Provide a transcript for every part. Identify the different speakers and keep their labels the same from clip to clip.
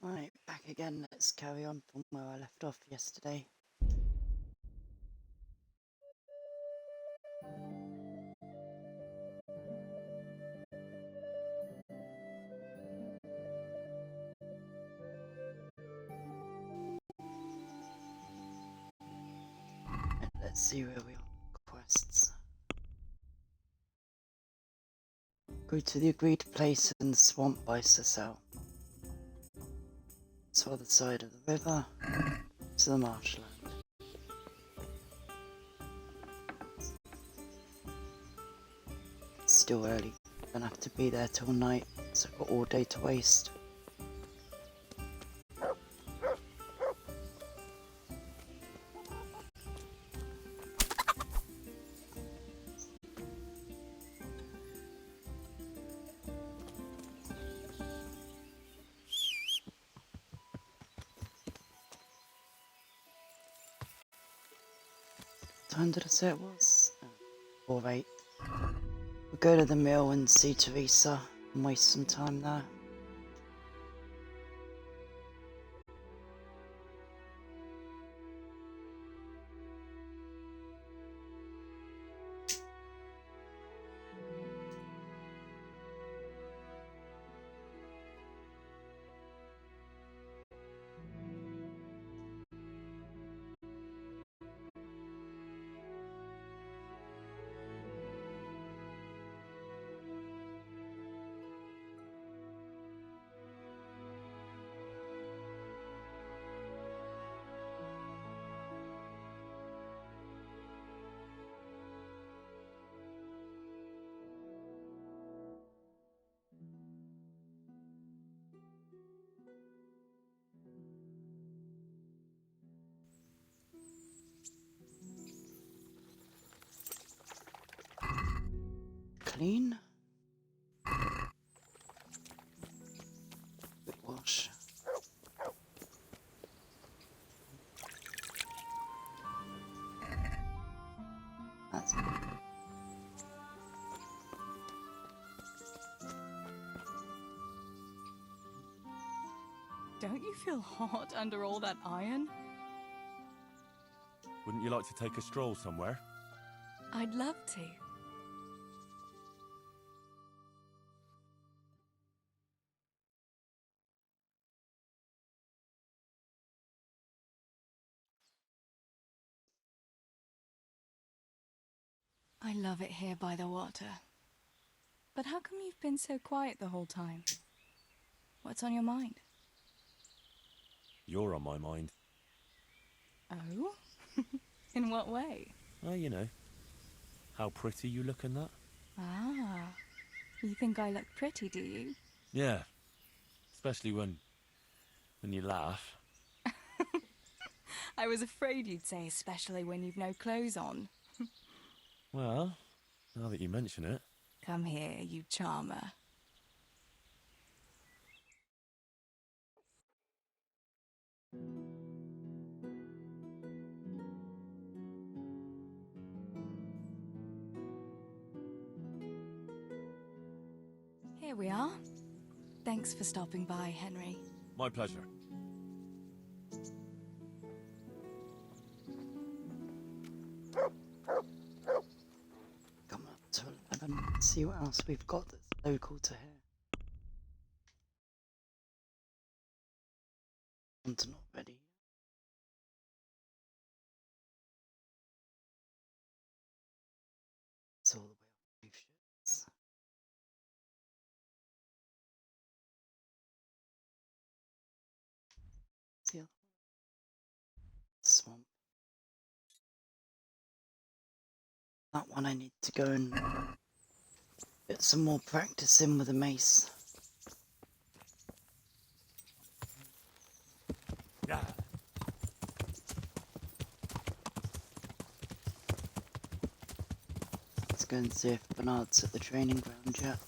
Speaker 1: Right, back again. Let's carry on from where I left off yesterday. And let's see where we are. Quests. Go to the agreed place in the swamp by Cecil. It's other side of the river to the marshland. It's still early. Don't have to be there till night, so I've got all day to waste. What time did I say it was? 4:08. We'll go to the mill and see Teresa and waste some time there. Clean. Quick wash. That's good.
Speaker 2: Don't you feel hot under all that iron?
Speaker 3: Wouldn't you like to take a stroll somewhere?
Speaker 2: I'd love to. I love it here by the water. But how come you've been so quiet the whole time? What's on your mind?
Speaker 3: You're on my mind.
Speaker 2: Oh? In what way?
Speaker 3: Oh, you know. How pretty you look in that.
Speaker 2: Ah. You think I look pretty, do you?
Speaker 3: Yeah. Especially when you laugh.
Speaker 2: I was afraid you'd say especially when you've no clothes on.
Speaker 3: Well, now that you mention it.
Speaker 2: Come here, you charmer. Here we are. Thanks for stopping by, Henry.
Speaker 3: My pleasure.
Speaker 1: Come up to 11. See what else we've got that's local to here. One's not ready. It's all the way up my shirts. See the other one? Swamp. That one I need to go and get some more practice in with the mace.
Speaker 3: Yeah.
Speaker 1: Let's go and see if Bernard's at the training ground yet.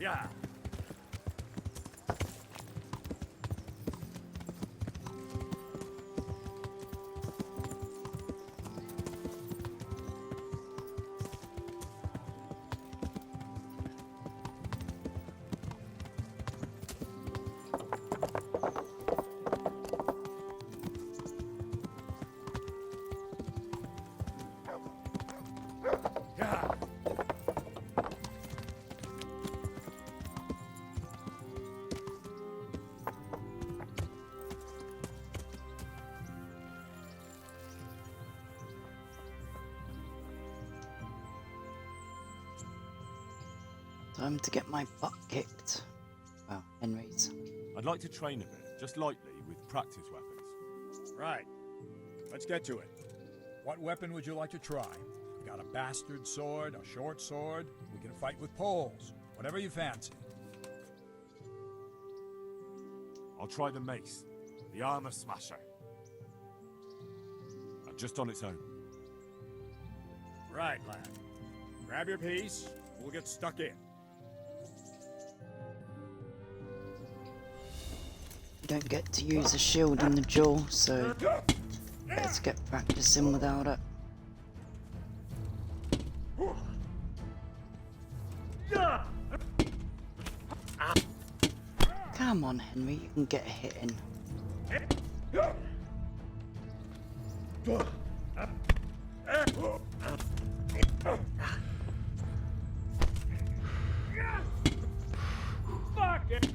Speaker 3: Yeah.
Speaker 1: Time to get my butt kicked. Well, Henry's.
Speaker 3: I'd like to train a bit, just lightly, with practice weapons.
Speaker 4: Right. Let's get to it. What weapon would you like to try? We got a bastard sword, a short sword. We can fight with poles. Whatever you fancy.
Speaker 3: I'll try the mace, the armor smasher. Just on its own.
Speaker 4: Right, lad. Grab your piece. We'll get stuck in.
Speaker 1: You don't get to use a shield in the jaw, so let's get practicing without it. Come on, Henry, you can get a hit in.
Speaker 4: Fuck it!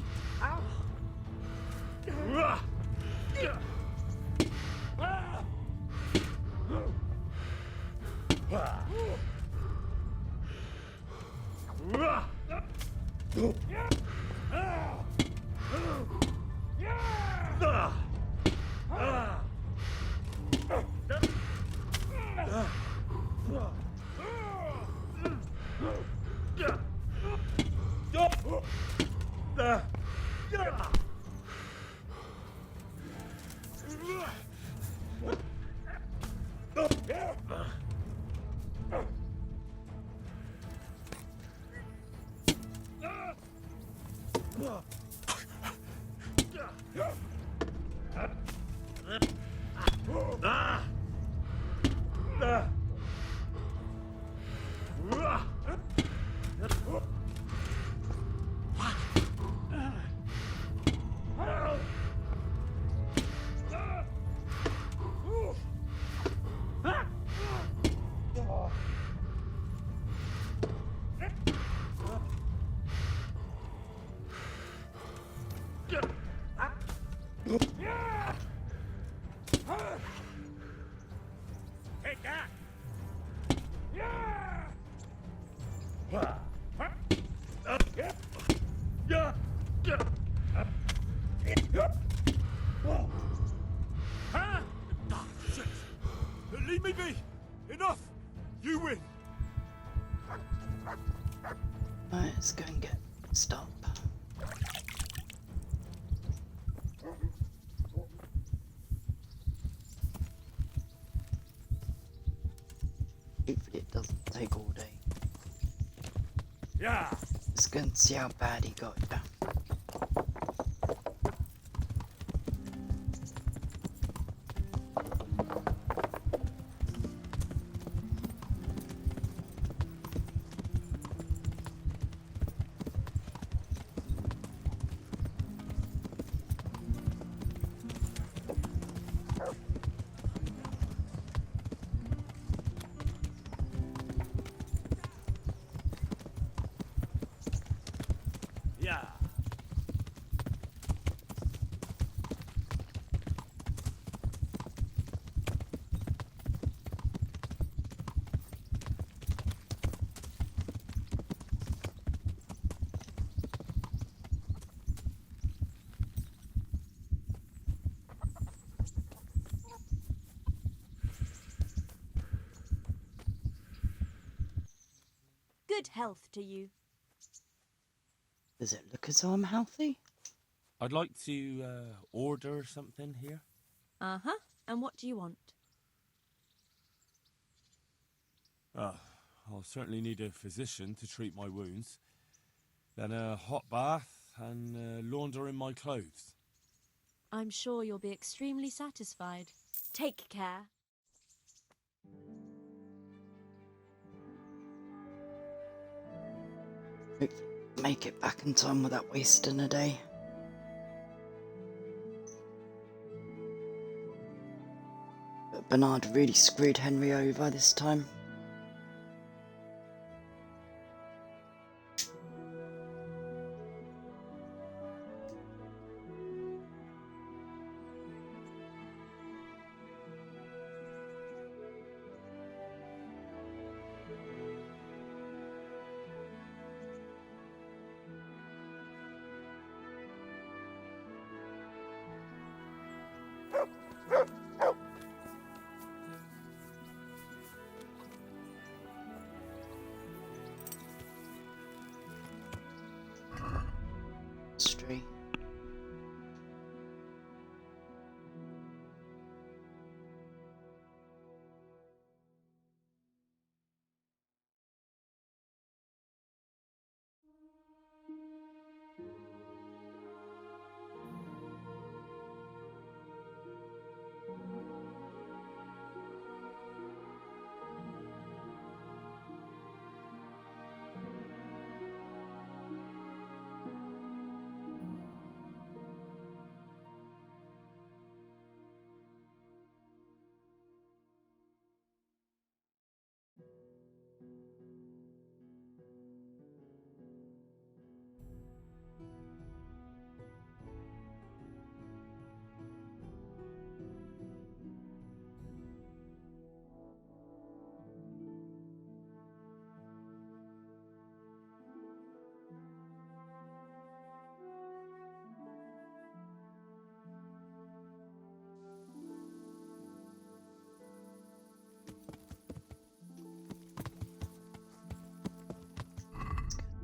Speaker 4: Take that!
Speaker 3: Ah, shit! Leave me be! Enough! You win!
Speaker 1: Right, let's go and get stop. Hopefully it doesn't take all day.
Speaker 3: Yeah!
Speaker 1: Let's go and see how bad he got you.
Speaker 3: Yeah!
Speaker 5: Good health to you.
Speaker 1: Does it look as though I'm healthy?
Speaker 3: I'd like to, order something here.
Speaker 5: Uh-huh. And what do you want?
Speaker 3: I'll certainly need a physician to treat my wounds. Then a hot bath and laundering my clothes.
Speaker 5: I'm sure you'll be extremely satisfied. Take care.
Speaker 1: Make it back in time without wasting a day. But Bernard really screwed Henry over this time. History.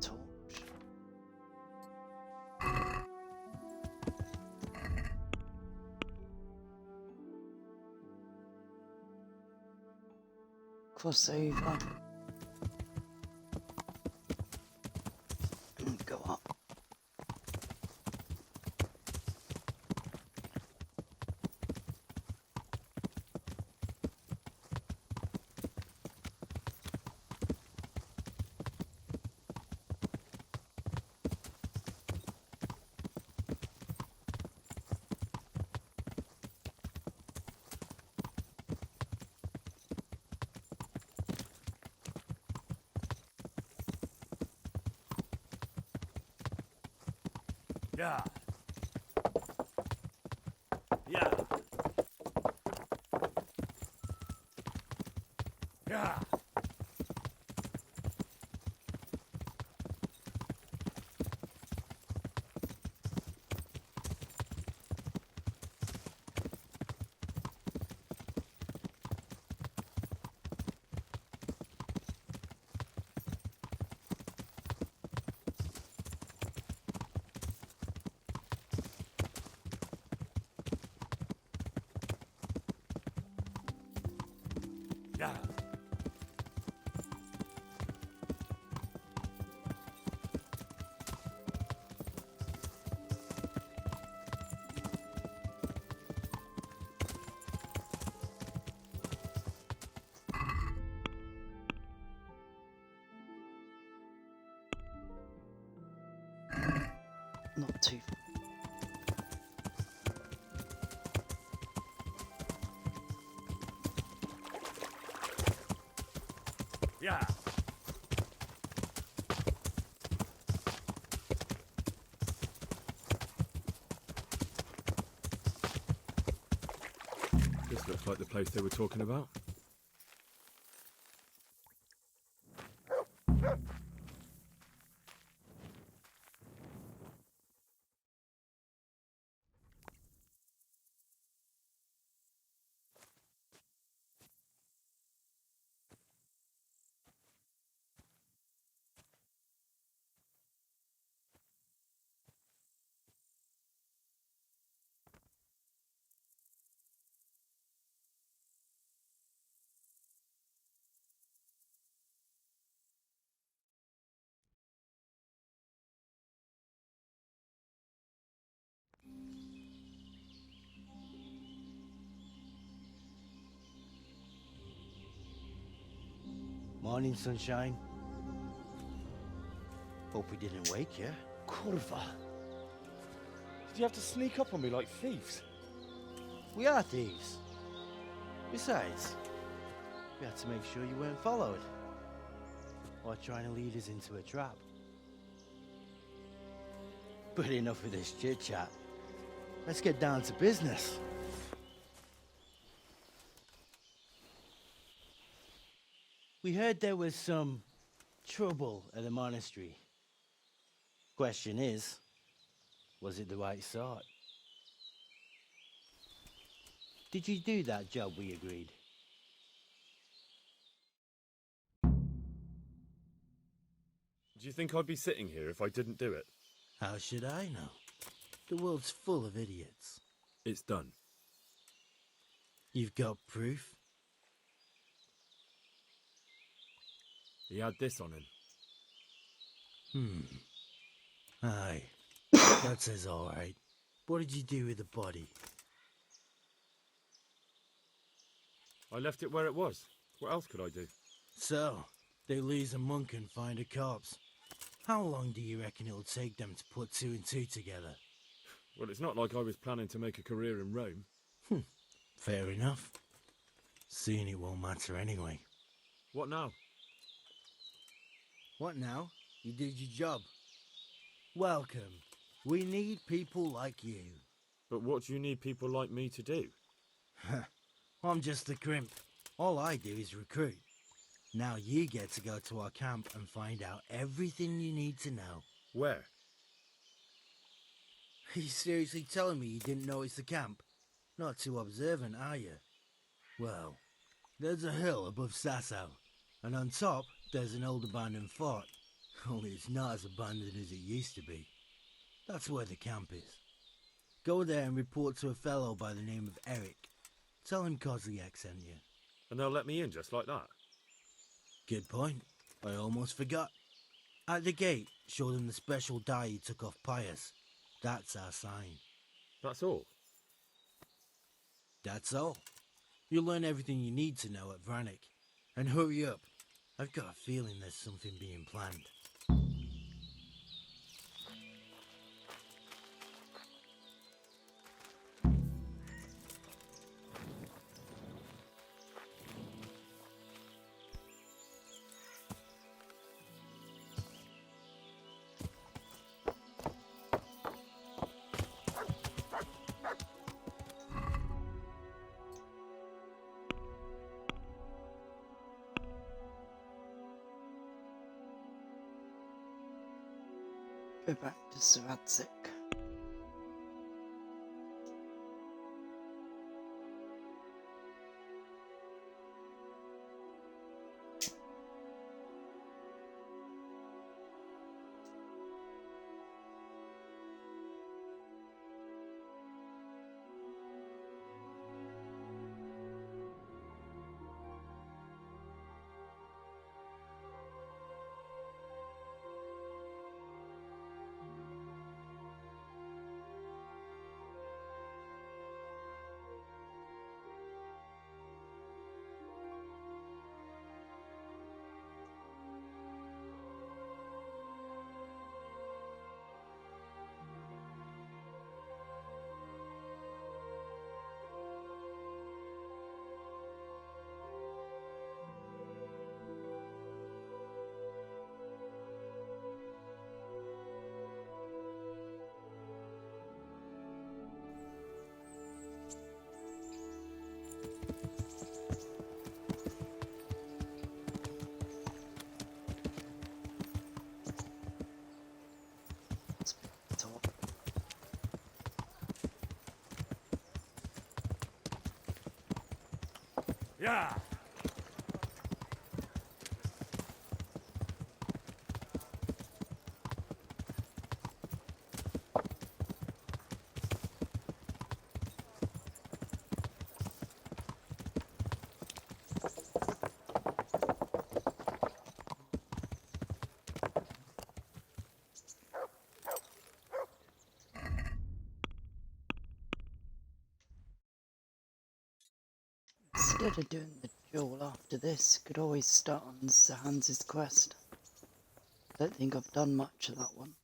Speaker 1: Torch. Crossover. And go up.
Speaker 3: Yeah. Yeah. Yeah. Yeah.
Speaker 1: Not too.
Speaker 3: Yeah. This looks like the place they were talking about.
Speaker 6: Morning, sunshine. Hope we didn't wake you.
Speaker 7: Kurva. Did you have to sneak up on me like thieves?
Speaker 6: We are thieves. Besides, we had to make sure you weren't followed. Or trying to lead us into a trap. But enough of this chit-chat. Let's get down to business. We heard there was some trouble at the monastery. Question is, was it the right sort? Did you do that job we agreed?
Speaker 3: Do you think I'd be sitting here if I didn't do it?
Speaker 6: How should I know? The world's full of idiots.
Speaker 3: It's done.
Speaker 6: You've got proof?
Speaker 3: He had this on him.
Speaker 6: Aye. That says alright. What did you do with the body?
Speaker 3: I left it where it was. What else could I do?
Speaker 6: So, they lose a monk and find a corpse. How long do you reckon it'll take them to put two and two together?
Speaker 3: Well, it's not like I was planning to make a career in Rome.
Speaker 6: Fair enough. Soon it won't matter anyway.
Speaker 3: What now?
Speaker 6: What now? You did your job. Welcome. We need people like you.
Speaker 3: But what do you need people like me to do?
Speaker 6: I'm just a crimp. All I do is recruit. Now you get to go to our camp and find out everything you need to know.
Speaker 3: Where?
Speaker 6: Are you seriously telling me you didn't notice the camp? Not too observant, are you? Well, there's a hill above Sasau, and on top there's an old abandoned fort. Only it's not as abandoned as it used to be. That's where the camp is. Go there and report to a fellow by the name of Eric. Tell him Kozliak sent you.
Speaker 3: And they'll let me in just like that?
Speaker 6: Good point. I almost forgot. At the gate, show them the special dye you took off Pius. That's our sign.
Speaker 3: That's all?
Speaker 6: That's all. You'll learn everything you need to know at Vranik. And hurry up. I've got a feeling there's something being planned.
Speaker 1: Go back to Saradzik.
Speaker 3: Yeah!
Speaker 1: Instead of doing the Sure, well, after this, could always start on Sir Hans's quest. Don't think I've done much of that one.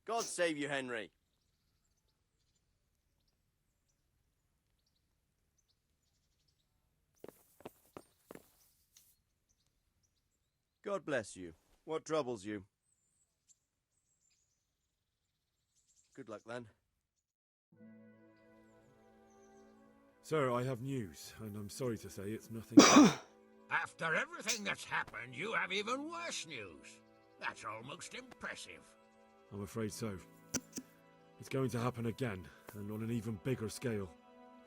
Speaker 8: God save you, Henry. God bless you. What troubles you? Good luck, then.
Speaker 3: Sir, I have news, and I'm sorry to say it's nothing.
Speaker 9: After everything that's happened, you have even worse news. That's almost impressive.
Speaker 3: I'm afraid so. It's going to happen again, and on an even bigger scale.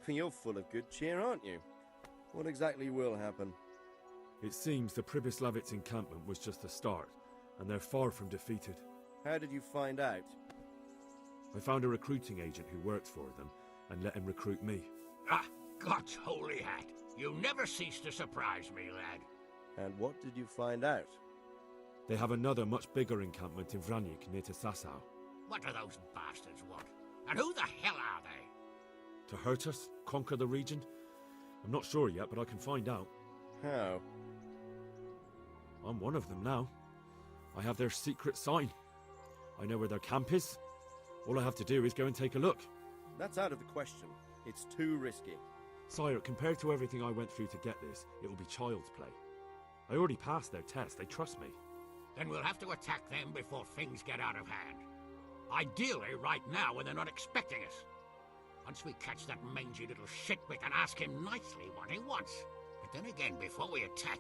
Speaker 8: You're full of good cheer, aren't you? What exactly will happen?
Speaker 3: It seems the Pribyslavitz encampment was just the start, and they're far from defeated.
Speaker 8: How did you find out?
Speaker 3: I found a recruiting agent who works for them, and let him recruit me.
Speaker 9: Ah, God's holy hat. You never cease to surprise me, lad.
Speaker 8: And what did you find out?
Speaker 3: They have another much bigger encampment in Vranyk near to Sasau.
Speaker 9: What do those bastards want? And who the hell are they?
Speaker 3: To hurt us? Conquer the region? I'm not sure yet, but I can find out.
Speaker 8: How?
Speaker 3: I'm one of them now. I have their secret sign. I know where their camp is. All I have to do is go and take a look.
Speaker 8: That's out of the question. It's too risky.
Speaker 3: Sire, compared to everything I went through to get this, it will be child's play. I already passed their test. They trust me.
Speaker 9: Then we'll have to attack them before things get out of hand. Ideally, right now, when they're not expecting us. Once we catch that mangy little shit, we can ask him nicely what he wants. But then again, before we attack,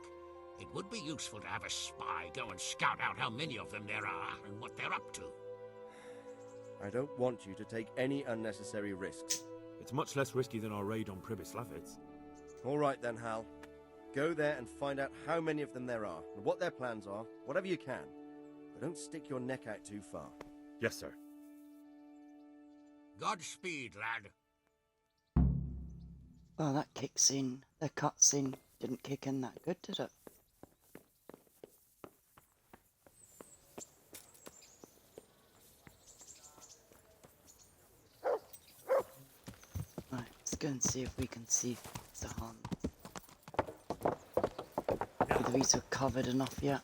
Speaker 9: it would be useful to have a spy go and scout out how many of them there are and what they're up to.
Speaker 8: I don't want you to take any unnecessary risks.
Speaker 3: It's much less risky than our raid on Pribyslavitz.
Speaker 8: All right then, Hal. Go there and find out how many of them there are, and what their plans are, whatever you can. But don't stick your neck out too far.
Speaker 3: Yes, sir.
Speaker 9: Godspeed, lad.
Speaker 1: Well, that cutscene didn't kick in that good, did it? Right, let's go and see if we can see Sir Hans. Whether he's recovered enough yet.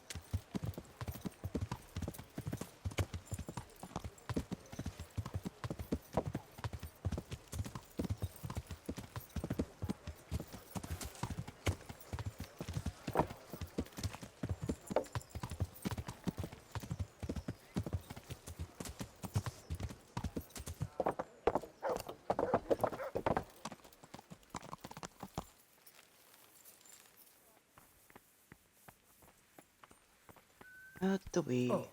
Speaker 1: Out the way.
Speaker 7: Oh.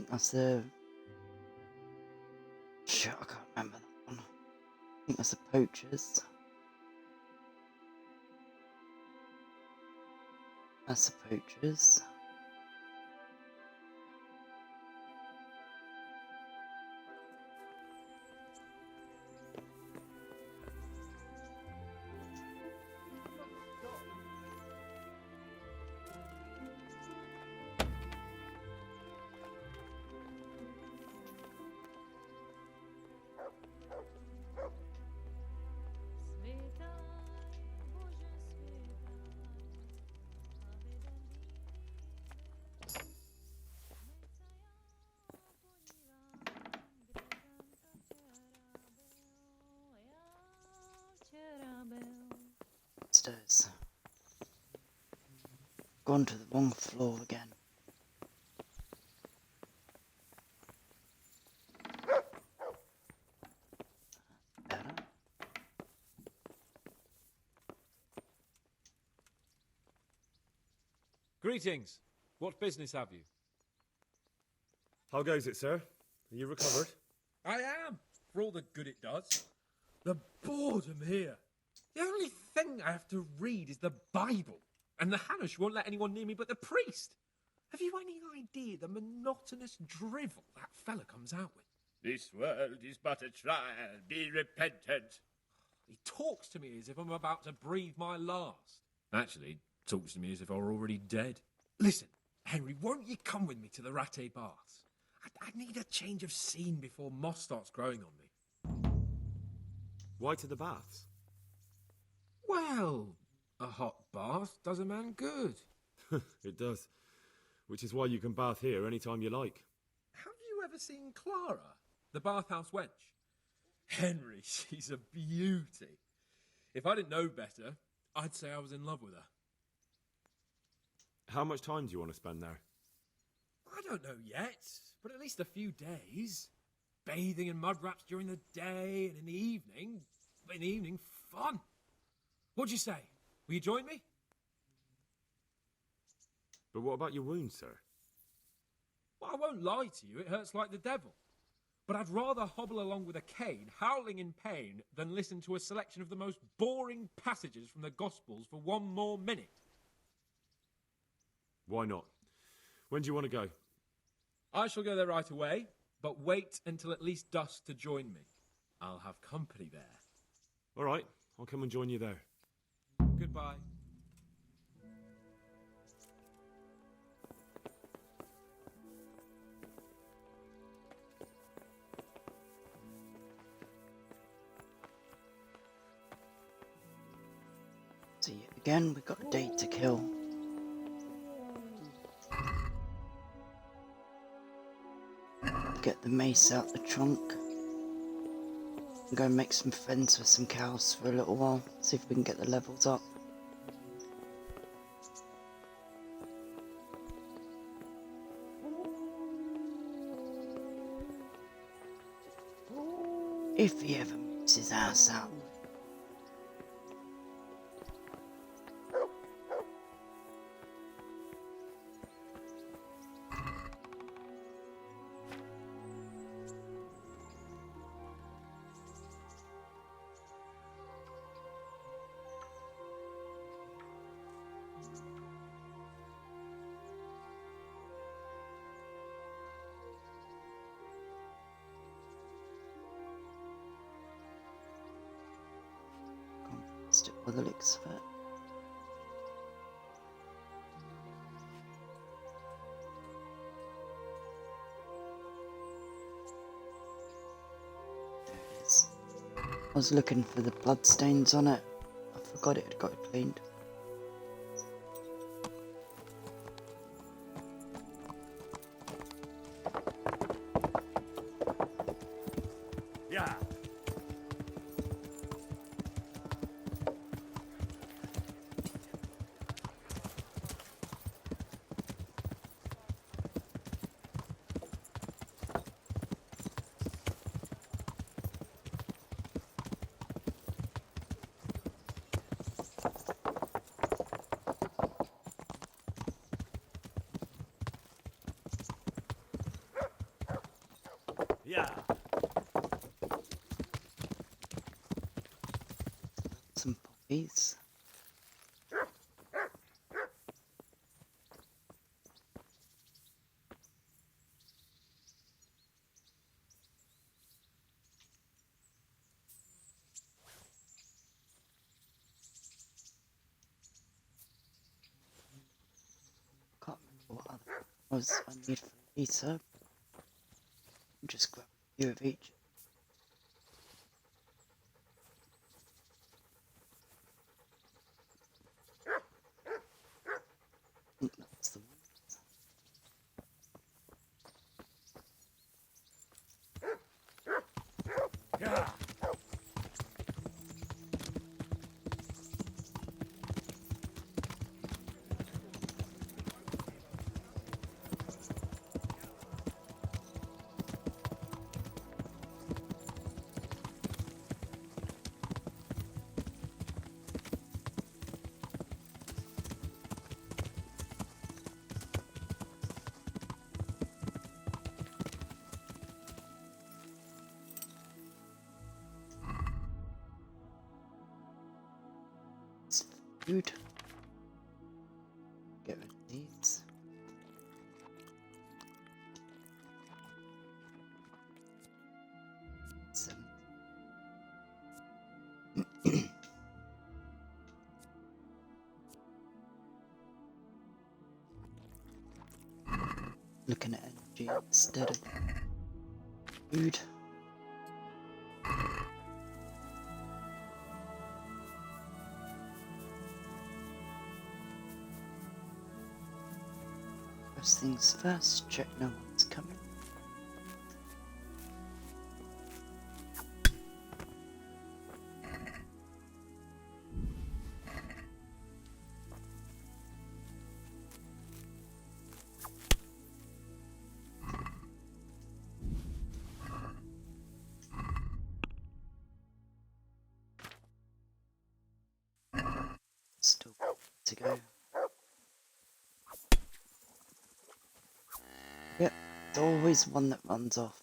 Speaker 1: That's the... Shit, I can't remember that one. I think that's the poachers. That's the poachers. Upstairs. Gone to the wrong floor again. Better.
Speaker 10: Greetings. What business have you?
Speaker 3: How goes it, sir? Are you recovered?
Speaker 10: I am, for all the good it does. The boredom here. The only thing I have to read is the Bible, and the Hanush won't let anyone near me but the priest. Have you any idea the monotonous drivel that fella comes out with?
Speaker 11: This world is but a trial. Be repentant.
Speaker 10: He talks to me as if I'm about to breathe my last. Actually, he talks to me as if I were already dead. Listen, Henry, won't you come with me to the Rattay Baths? I need a change of scene before moss starts growing on me.
Speaker 3: Why to the baths?
Speaker 10: Well, a hot bath does a man good.
Speaker 3: It does. Which is why you can bath here any time you like.
Speaker 10: Have you ever seen Clara, the bathhouse wench? Henry, she's a beauty. If I didn't know better, I'd say I was in love with her.
Speaker 3: How much time do you want to spend there?
Speaker 10: I don't know yet, but at least a few days. Bathing in mud wraps during the day, and in the evening, fun. What'd you say? Will you join me?
Speaker 3: But what about your wound, sir?
Speaker 10: Well, I won't lie to you, it hurts like the devil. But I'd rather hobble along with a cane, howling in pain, than listen to a selection of the most boring passages from the Gospels for one more minute.
Speaker 3: Why not? When do you want to go?
Speaker 10: I shall go there right away, but wait until at least dusk to join me. I'll have company there.
Speaker 3: All right, I'll come and join you there.
Speaker 10: Goodbye.
Speaker 1: So yet again, we've got a day to kill. Get the mace out the trunk. And go make some friends with some cows for a little while. See if we can get the levels up. If he ever moves his ass out. Stick by the looks of it. There it is. I was looking for the bloodstains on it. I forgot it had got cleaned.
Speaker 11: Yeah. Yeah.
Speaker 1: Some poppies. Can't remember what other was I need for Lisa. Just grab a few of each. I think that's the one.
Speaker 11: Yeah.
Speaker 1: Food. Get rid of these. Seven. Looking at energy instead of food. First things first, check no one's coming. Still to go. Yep, there's always one that runs off.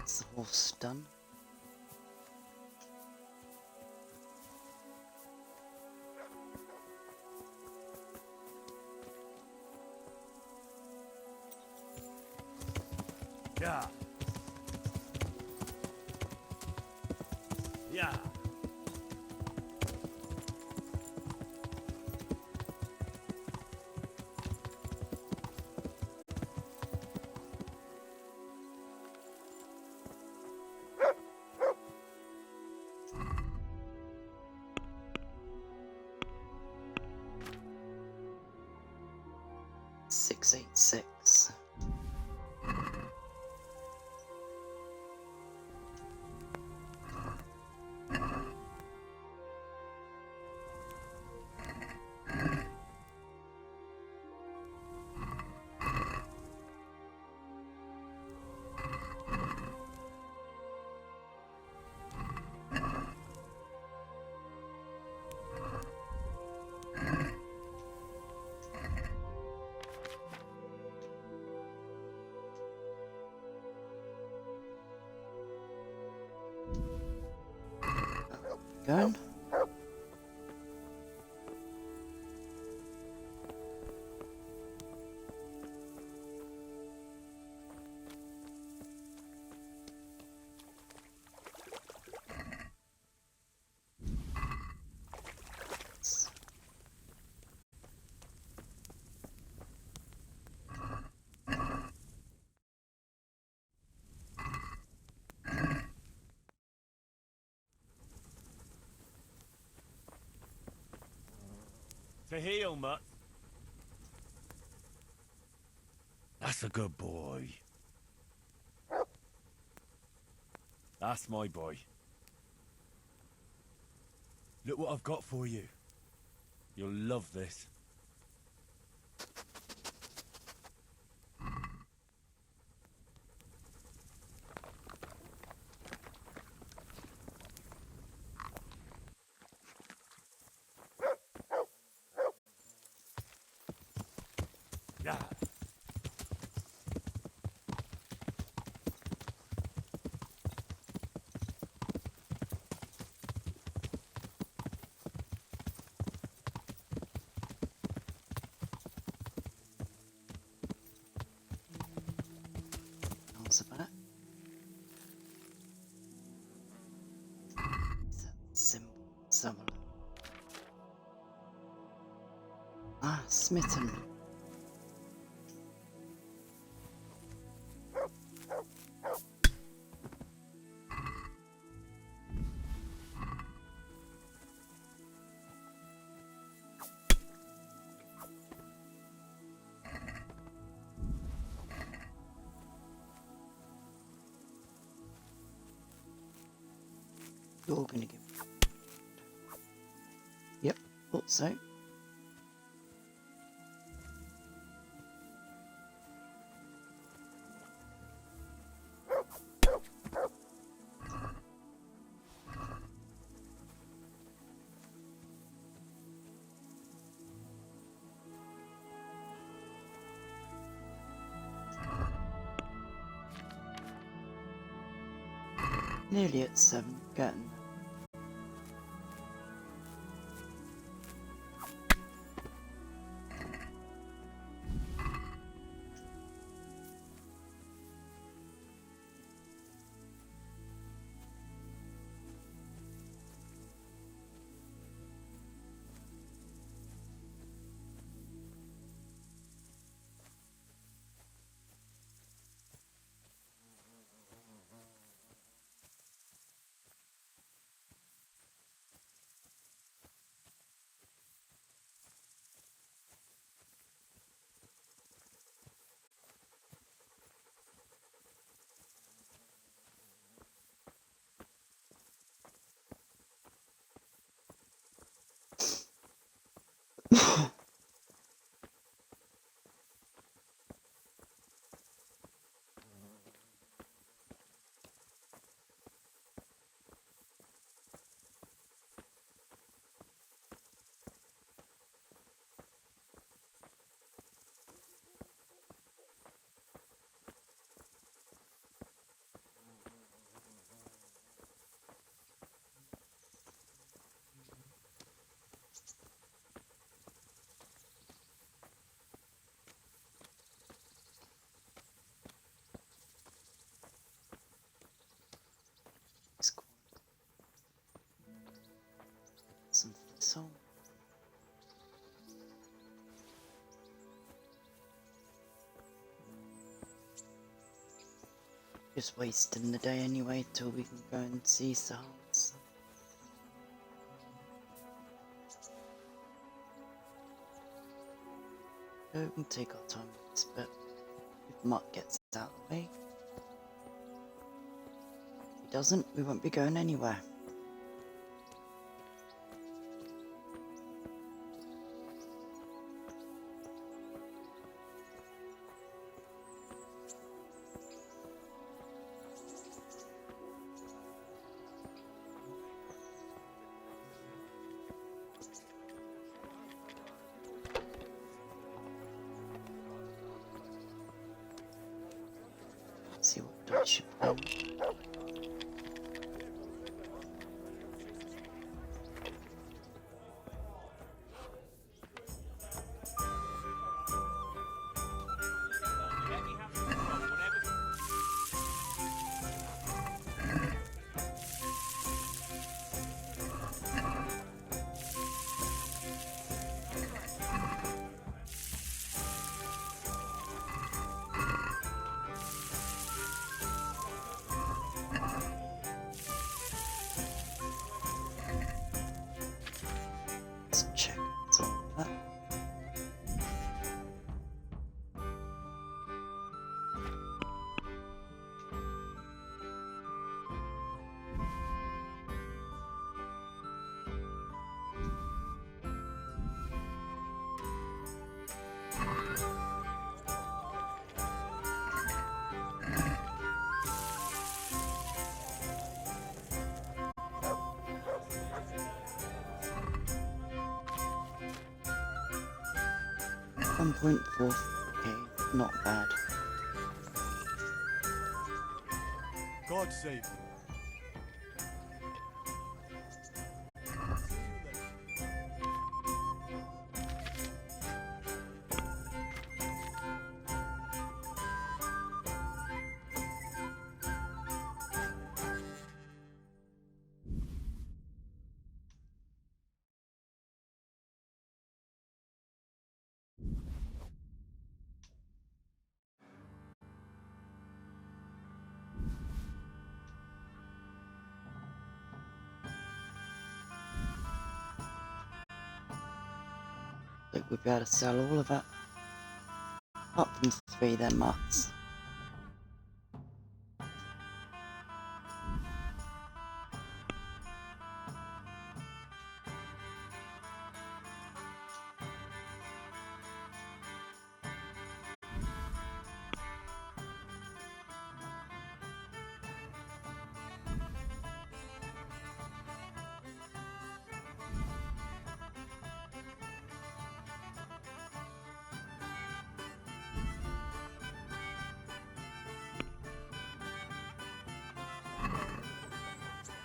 Speaker 1: Is the horse done?
Speaker 3: Yeah. Yeah.
Speaker 1: Six, 686. Going.
Speaker 3: To heel, mutt.
Speaker 7: That's a good boy.
Speaker 3: That's my boy.
Speaker 7: Look what I've got for you.
Speaker 3: You'll love this. Yeah.
Speaker 1: cows are back. Is that symbol? Let's have a look. Ah, smitten. You're gonna give me. Yep, thought so. Nearly at 7, getting there. Some thistle. Just wasting the day anyway till we can go and see Sahels. So we can take our time with this bit. If Mutt gets out of the way. If he doesn't, we won't be going anywhere. See what dice she played. Let's check it's all that. $1.4k, not bad.
Speaker 12: God save you.
Speaker 1: Like we'll be able to sell all of it. Apart from 3, they're mutts.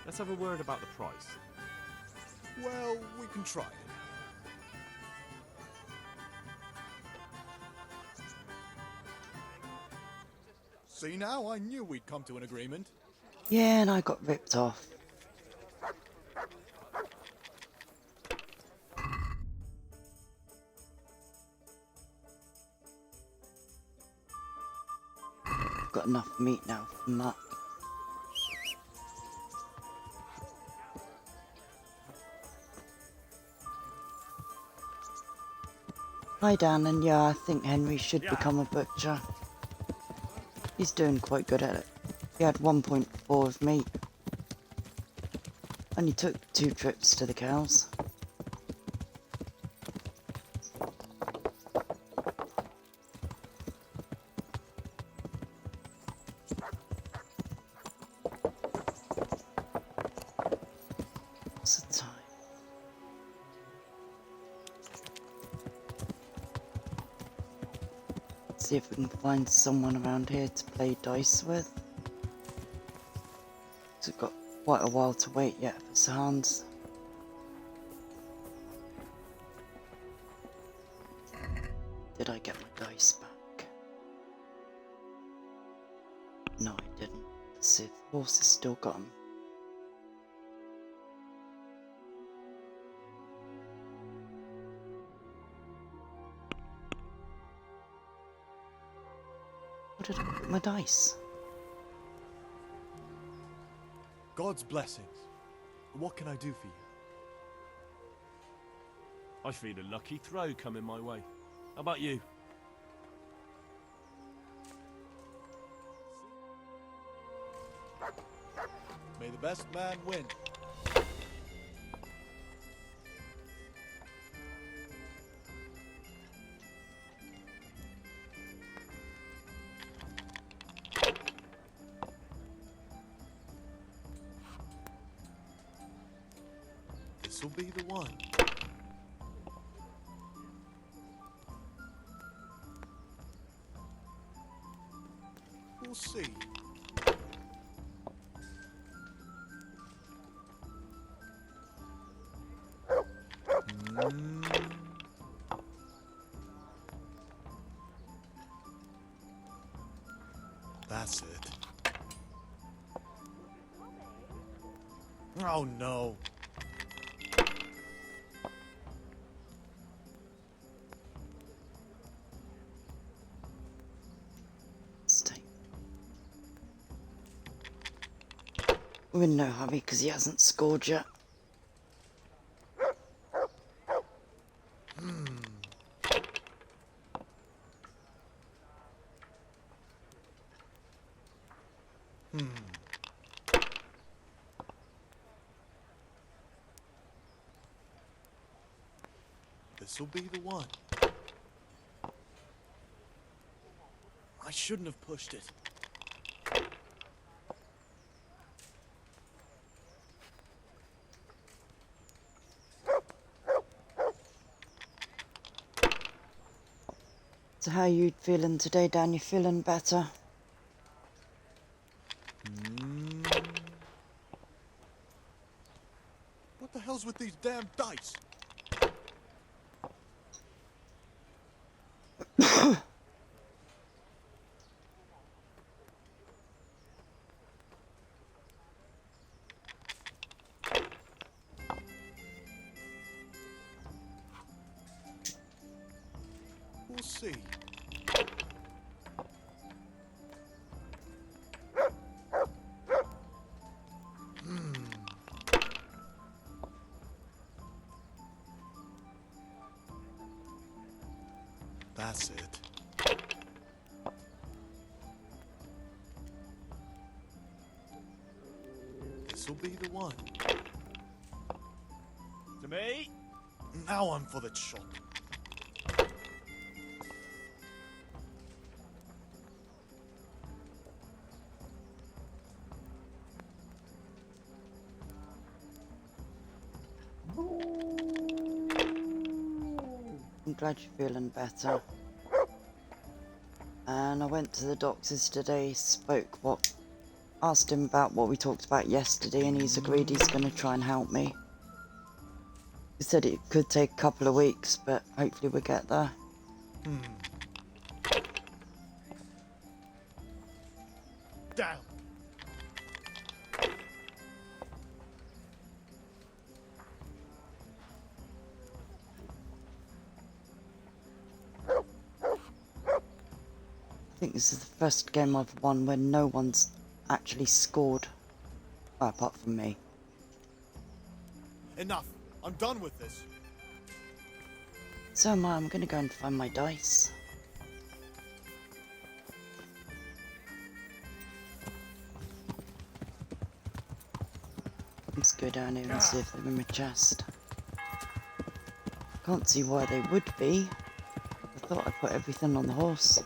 Speaker 3: Let's have a word about the price.
Speaker 12: Well, we can try it. See now, I knew we'd come to an agreement.
Speaker 1: Yeah, and I got ripped off. I've got enough meat now for mutt. Hi Dan, and yeah, I think Henry should become a butcher. He's doing quite good at it. He had 1.4 of meat. Only took 2 trips to the cows. What's the time? See if we can find someone around here to play dice with. We've got quite a while to wait yet for Sans. Did I get my dice back? No, I didn't. Let's see if the horse is still got 'em. Where did I put my dice?
Speaker 12: God's blessings. What can I do for you?
Speaker 7: I feel a lucky throw coming my way. How about you?
Speaker 12: May the best man win. This'll be the one. We'll see. That's it. Oh no.
Speaker 1: Stay. We're in no hurry because he hasn't scored yet.
Speaker 12: This'll be the one. I shouldn't have pushed it.
Speaker 1: So how you feeling today, Dan? You feeling better?
Speaker 12: What the hell's with these damn dice? We'll see. That's it. This'll be the one.
Speaker 11: To me?
Speaker 12: Now I'm for the chop.
Speaker 1: I'm glad you're feeling better. And I went to the doctors today, asked him about what we talked about yesterday, and he's agreed he's going to try and help me. He said it could take a couple of weeks, but hopefully we'll get there.
Speaker 12: Down.
Speaker 1: I think this is the first game I've won where no one's actually scored, well, apart from me.
Speaker 12: Enough. I'm done with this.
Speaker 1: So am I. I'm going to go and find my dice. Let's go down here and see if they're in my chest. Can't see why they would be. I thought I put everything on the horse.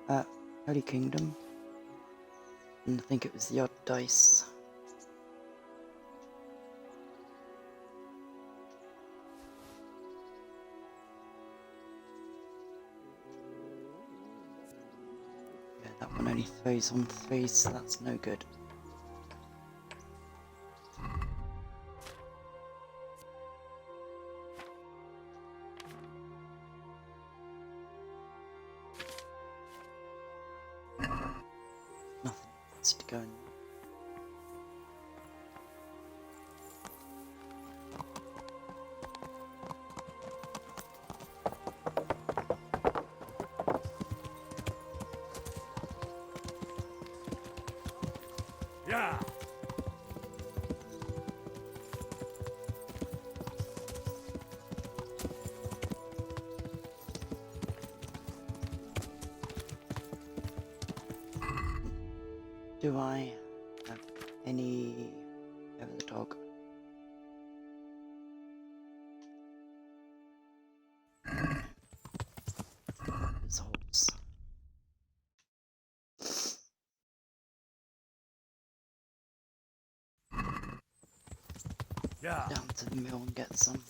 Speaker 1: So, Holy Kingdom. And I think it was the odd dice. Yeah, that one only throws on 3, so that's no good. Nothing needs to go in.
Speaker 3: Yeah.
Speaker 1: Do I have any over the dog? Results.
Speaker 3: Yeah.
Speaker 1: Down to the mill and get some.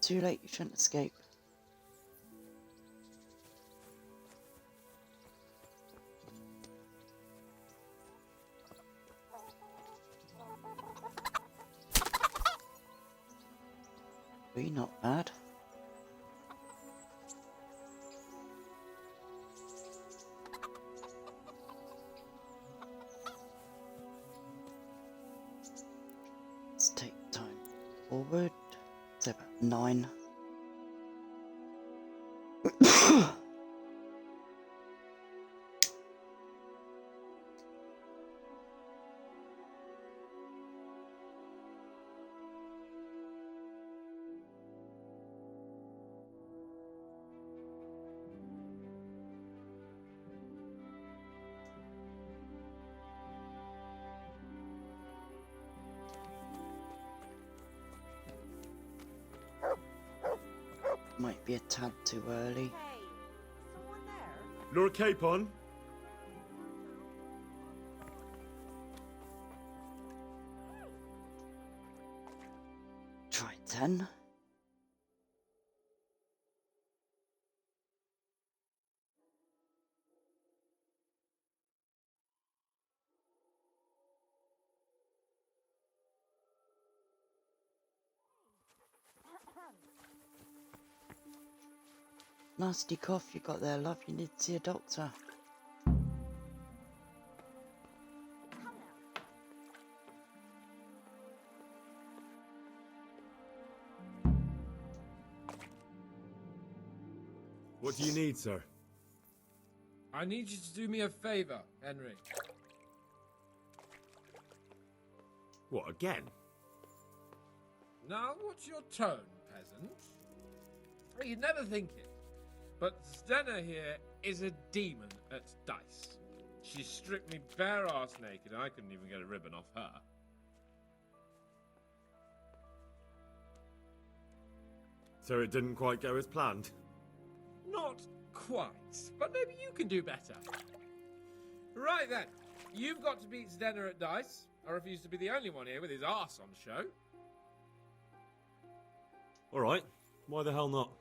Speaker 1: too late, you shouldn't escape. Be not bad. Let's take time forward. Say about 9. Might be a tad too early.
Speaker 3: Lord Capon?
Speaker 1: Try 10. Nasty cough you got there, love. You need to see a doctor.
Speaker 3: What do you need, sir?
Speaker 10: I need you to do me a favor, Henry.
Speaker 3: What, again?
Speaker 10: Now, what's your tone, peasant? You'd never think it, but Stenna here is a demon at dice. She stripped me bare arse naked, and I couldn't even get a ribbon off her.
Speaker 3: So it didn't quite go as planned?
Speaker 10: Not quite, but maybe you can do better. Right then, you've got to beat Stenna at dice. I refuse to be the only one here with his arse on show.
Speaker 3: Alright, why the hell not?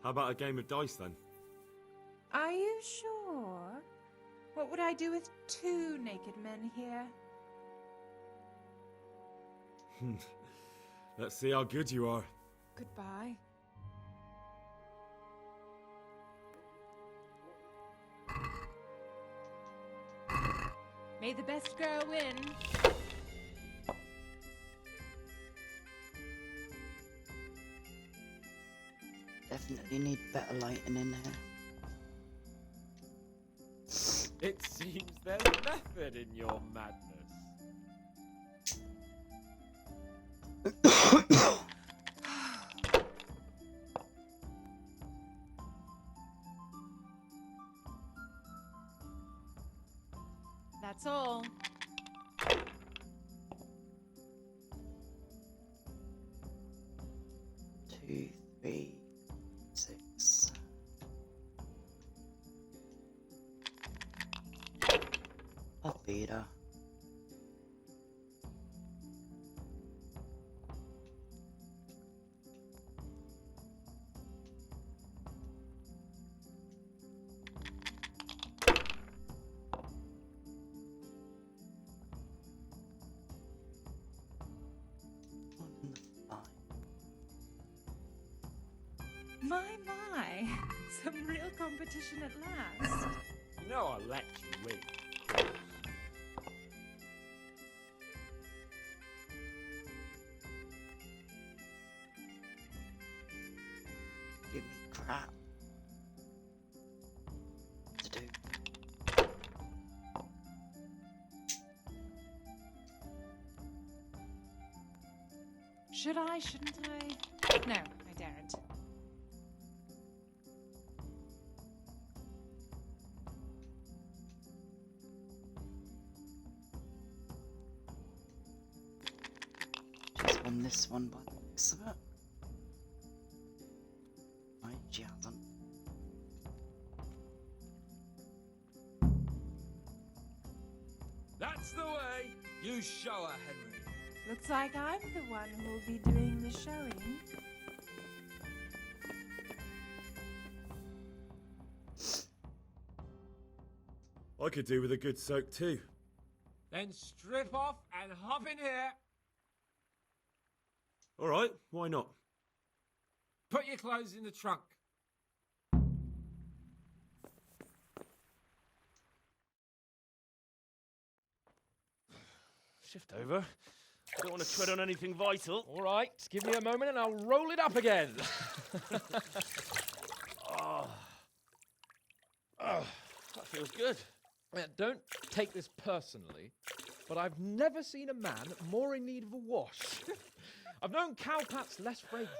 Speaker 3: How about a game of dice then?
Speaker 13: Are you sure? What would I do with 2 naked men here?
Speaker 3: Let's see how good you are.
Speaker 2: Goodbye.
Speaker 13: May the best girl win.
Speaker 1: Definitely need better lighting in here.
Speaker 10: It seems there's method in your madness.
Speaker 13: That's all.
Speaker 1: Two, 3, 6. I'll beat her.
Speaker 13: My. Some real competition at last.
Speaker 10: You know I'll let you win.
Speaker 1: Give me crap to do.
Speaker 13: Should I? Shouldn't I? No, I daren't.
Speaker 1: She's won this one by the looks of it. Right, she hasn't.
Speaker 10: That's the way. You show her, Henry.
Speaker 13: Looks like I'm the one who'll be doing the showing.
Speaker 3: I could do with a good soak too.
Speaker 10: Then strip off and hop in here.
Speaker 3: All right, why not?
Speaker 10: Put your clothes in the trunk.
Speaker 7: Shift over. I don't want to tread on anything vital.
Speaker 14: All right, give me a moment and I'll roll it up again.
Speaker 7: Oh, that feels good.
Speaker 14: Don't take this personally, but I've never seen a man more in need of a wash. I've known cowpats less fragrant.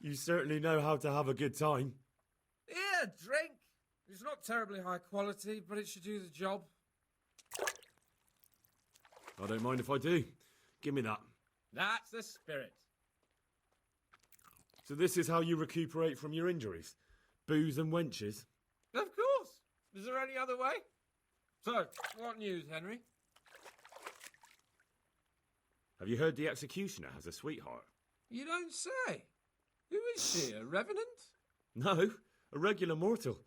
Speaker 3: You certainly know how to have a good time.
Speaker 10: Here, drink. It's not terribly high quality, but it should do the job.
Speaker 3: I don't mind if I do. Give me that.
Speaker 10: That's the spirit.
Speaker 3: So this is how you recuperate from your injuries? Booze and wenches?
Speaker 10: Of course. Is there any other way? So, what news, Henry?
Speaker 3: Have you heard the executioner has a sweetheart?
Speaker 10: You don't say. Who is she, a revenant?
Speaker 3: No, a regular mortal.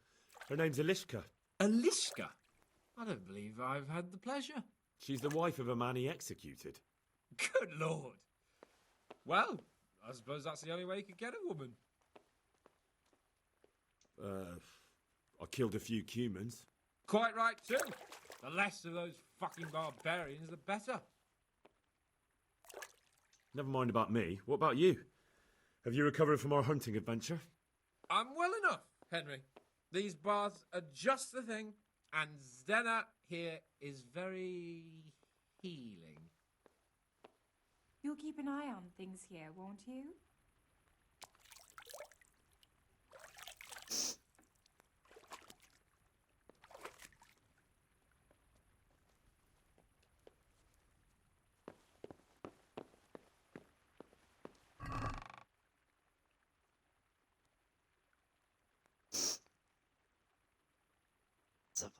Speaker 3: Her name's Elishka.
Speaker 10: Elishka? I don't believe I've had the pleasure.
Speaker 3: She's the wife of a man he executed.
Speaker 10: Good Lord. Well, I suppose that's the only way you could get a woman.
Speaker 3: I killed a few humans.
Speaker 10: Quite right, too. The less of those fucking barbarians, the better.
Speaker 3: Never mind about me. What about you? Have you recovered from our hunting adventure?
Speaker 10: I'm well enough, Henry. These baths are just the thing, and Zdena here is very healing.
Speaker 13: You'll keep an eye on things here, won't you?
Speaker 1: Let's have a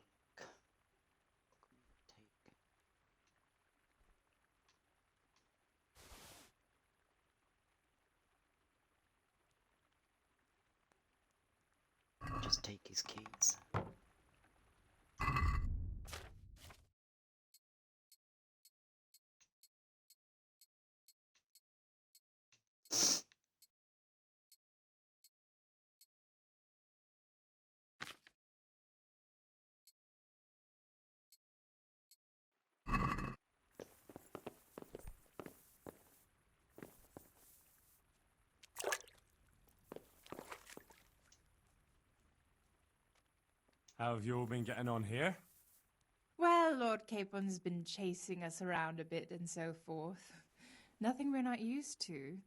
Speaker 1: look. Just take his keys.
Speaker 15: How have you all been getting on here?
Speaker 13: Well, Lord Capon's been chasing us around a bit and so forth. Nothing we're not used to.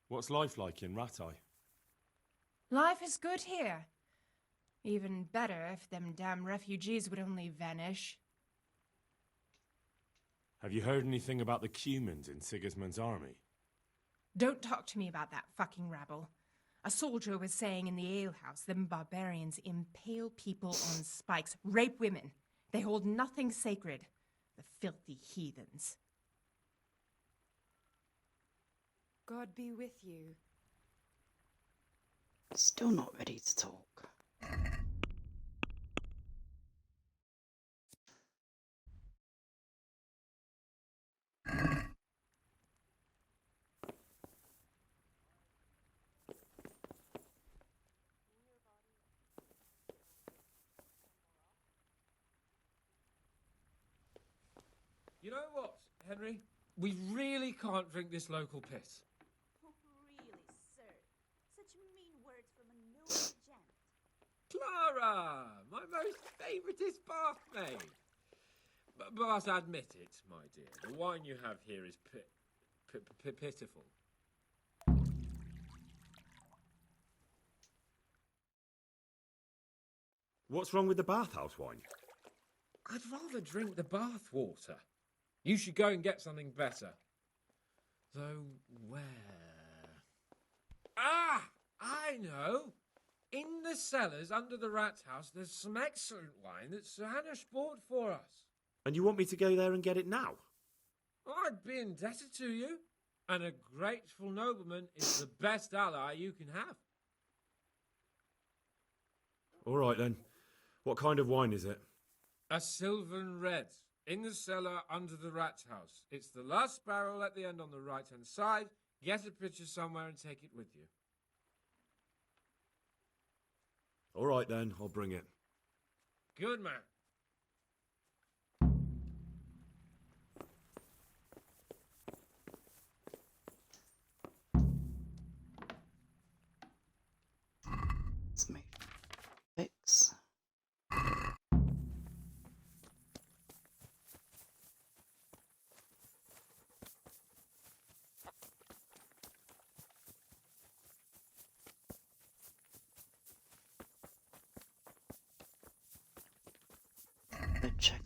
Speaker 15: What's life like in Ratai?
Speaker 13: Life is good here. Even better if them damn refugees would only vanish.
Speaker 15: Have you heard anything about the Cumans in Sigismund's army?
Speaker 13: Don't talk to me about that fucking rabble. A soldier was saying in the alehouse them barbarians impale people on spikes, rape women. They hold nothing sacred. The filthy heathens. God be with you.
Speaker 1: Still not ready to talk.
Speaker 10: You know what, Henry? We really can't drink this local piss.
Speaker 5: Oh, really, sir? Such mean words from a noble gent.
Speaker 10: Clara! My most favouriteest bathmaid! But admit it, my dear, the wine you have here is pitiful.
Speaker 3: What's wrong with the bathhouse wine?
Speaker 10: I'd rather drink the bath water. You should go and get something better. Though where? Ah! I know! In the cellars under the rat house, there's some excellent wine that Sir Hanush bought for us.
Speaker 3: And you want me to go there and get it now?
Speaker 10: I'd be indebted to you. And a grateful nobleman is the best ally you can have.
Speaker 3: All right then. What kind of wine is it?
Speaker 10: A Sylvan Red. In the cellar under the rat house. It's the last barrel at the end on the right-hand side. Get a pitcher somewhere and take it with you.
Speaker 3: All right then, I'll bring it.
Speaker 10: Good man.
Speaker 1: Let's make fix. Let's check.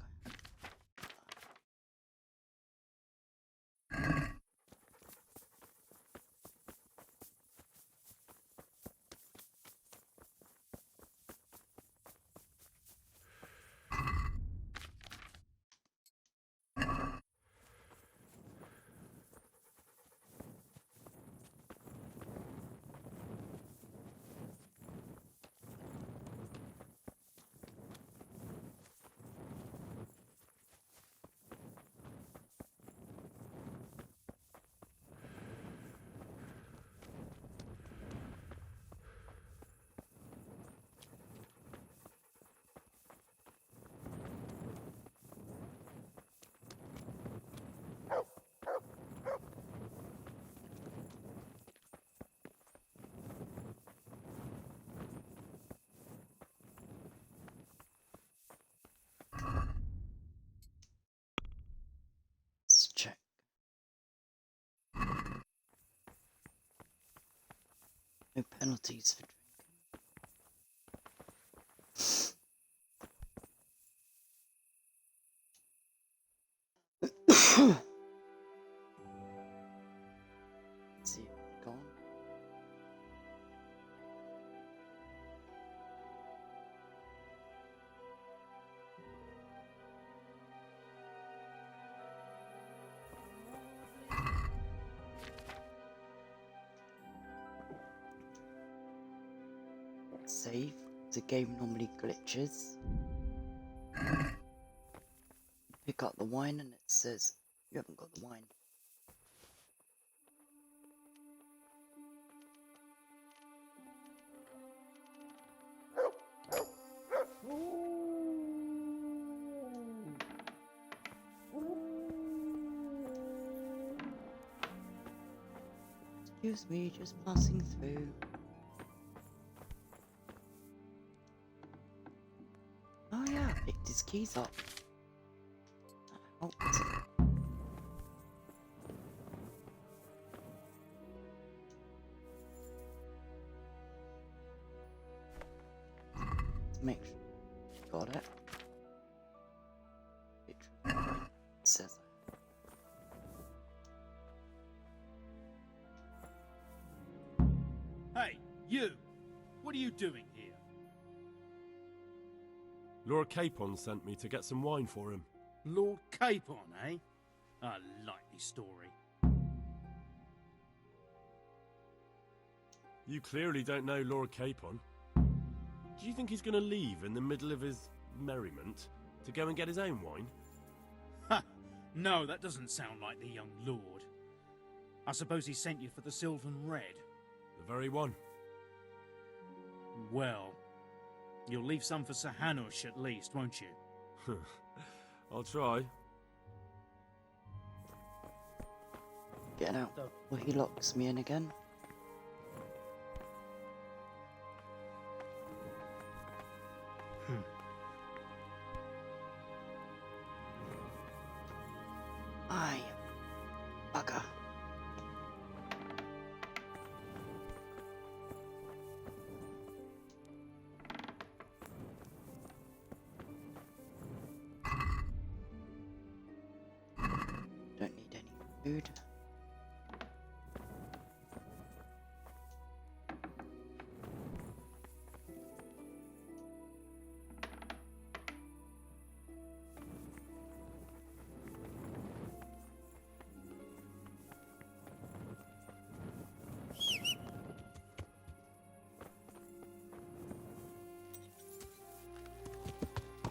Speaker 1: Let's check. No penalties for drinking. See it gone. Save. The game normally glitches. Pick up the wine and it says you haven't got the wine. Excuse me, just passing through. Oh yeah, I picked his keys up. That helps. Let's make sure you got it. It says
Speaker 11: Hey, you! What are you doing here?
Speaker 15: Lord Capon sent me to get some wine for him.
Speaker 11: Lord Capon, eh? A likely story.
Speaker 15: You clearly don't know Lord Capon. Do you think he's going to leave in the middle of his merriment to go and get his own wine?
Speaker 11: Ha! No, that doesn't sound like the young lord. I suppose he sent you for the Sylvan Red.
Speaker 15: The very one.
Speaker 11: Well, you'll leave some for Sir Hanush at least, won't you?
Speaker 15: I'll try.
Speaker 1: get out. Well, he locks me in again. Aye, bugger. Food.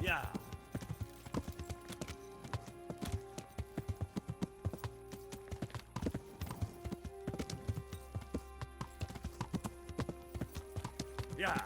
Speaker 15: Yeah. Yeah.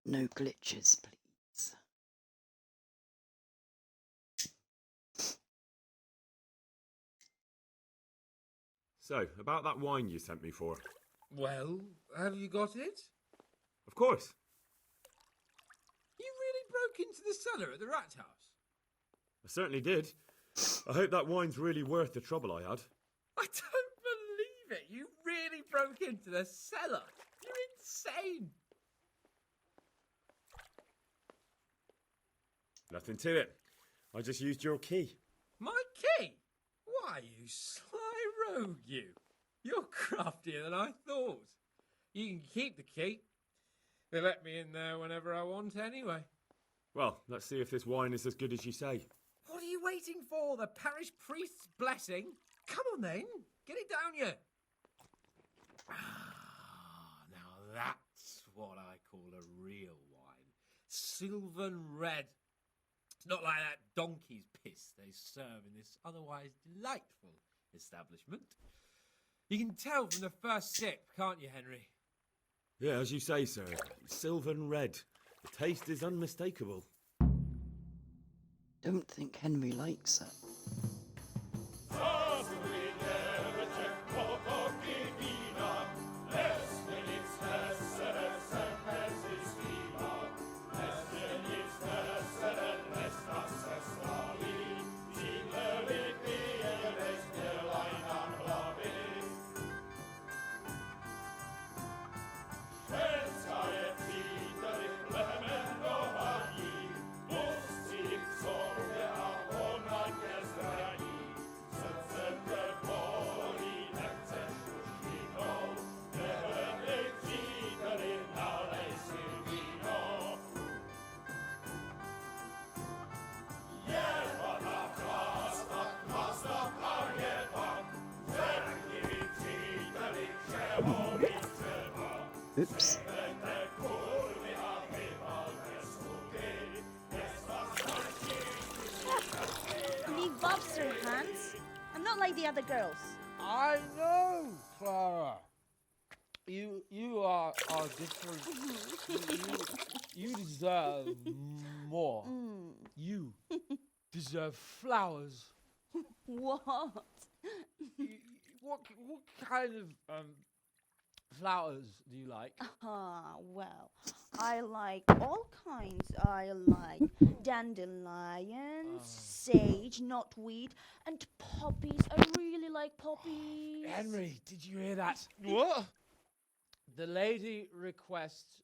Speaker 1: No glitches, please.
Speaker 3: So, about that wine you sent me for.
Speaker 10: Well, have you got it?
Speaker 3: Of course.
Speaker 10: You really broke into the cellar at the rat house?
Speaker 3: I certainly did. I hope that wine's really worth the trouble I had.
Speaker 10: I don't believe it. You really broke into the cellar. You're insane.
Speaker 3: Nothing to it. I just used your key.
Speaker 10: My key? Why, you sly rogue, you. You're craftier than I thought. You can keep the key. They let me in there whenever I want anyway.
Speaker 3: Well, let's see if this wine is as good as you say.
Speaker 10: What are you waiting for? The parish priest's blessing? Come on then, get it down you. Now that's what I call a real wine. Sylvan red. It's not like that donkey's piss they serve in this otherwise delightful establishment. You can tell from the first sip, can't you, Henry?
Speaker 3: Yeah, as you say, sir. Sylvan red. The taste is unmistakable.
Speaker 1: Don't think Henry likes it. Oops.
Speaker 5: Leave Bobster, Hans. I'm not like the other girls.
Speaker 14: I know, Clara. You are different. You deserve more. You deserve flowers.
Speaker 5: What?
Speaker 14: What kind of flowers do you like?
Speaker 5: Well, I like all kinds. I like dandelions, sage, knotweed, and poppies. I really like poppies.
Speaker 14: Henry, did you hear that? What? The lady requests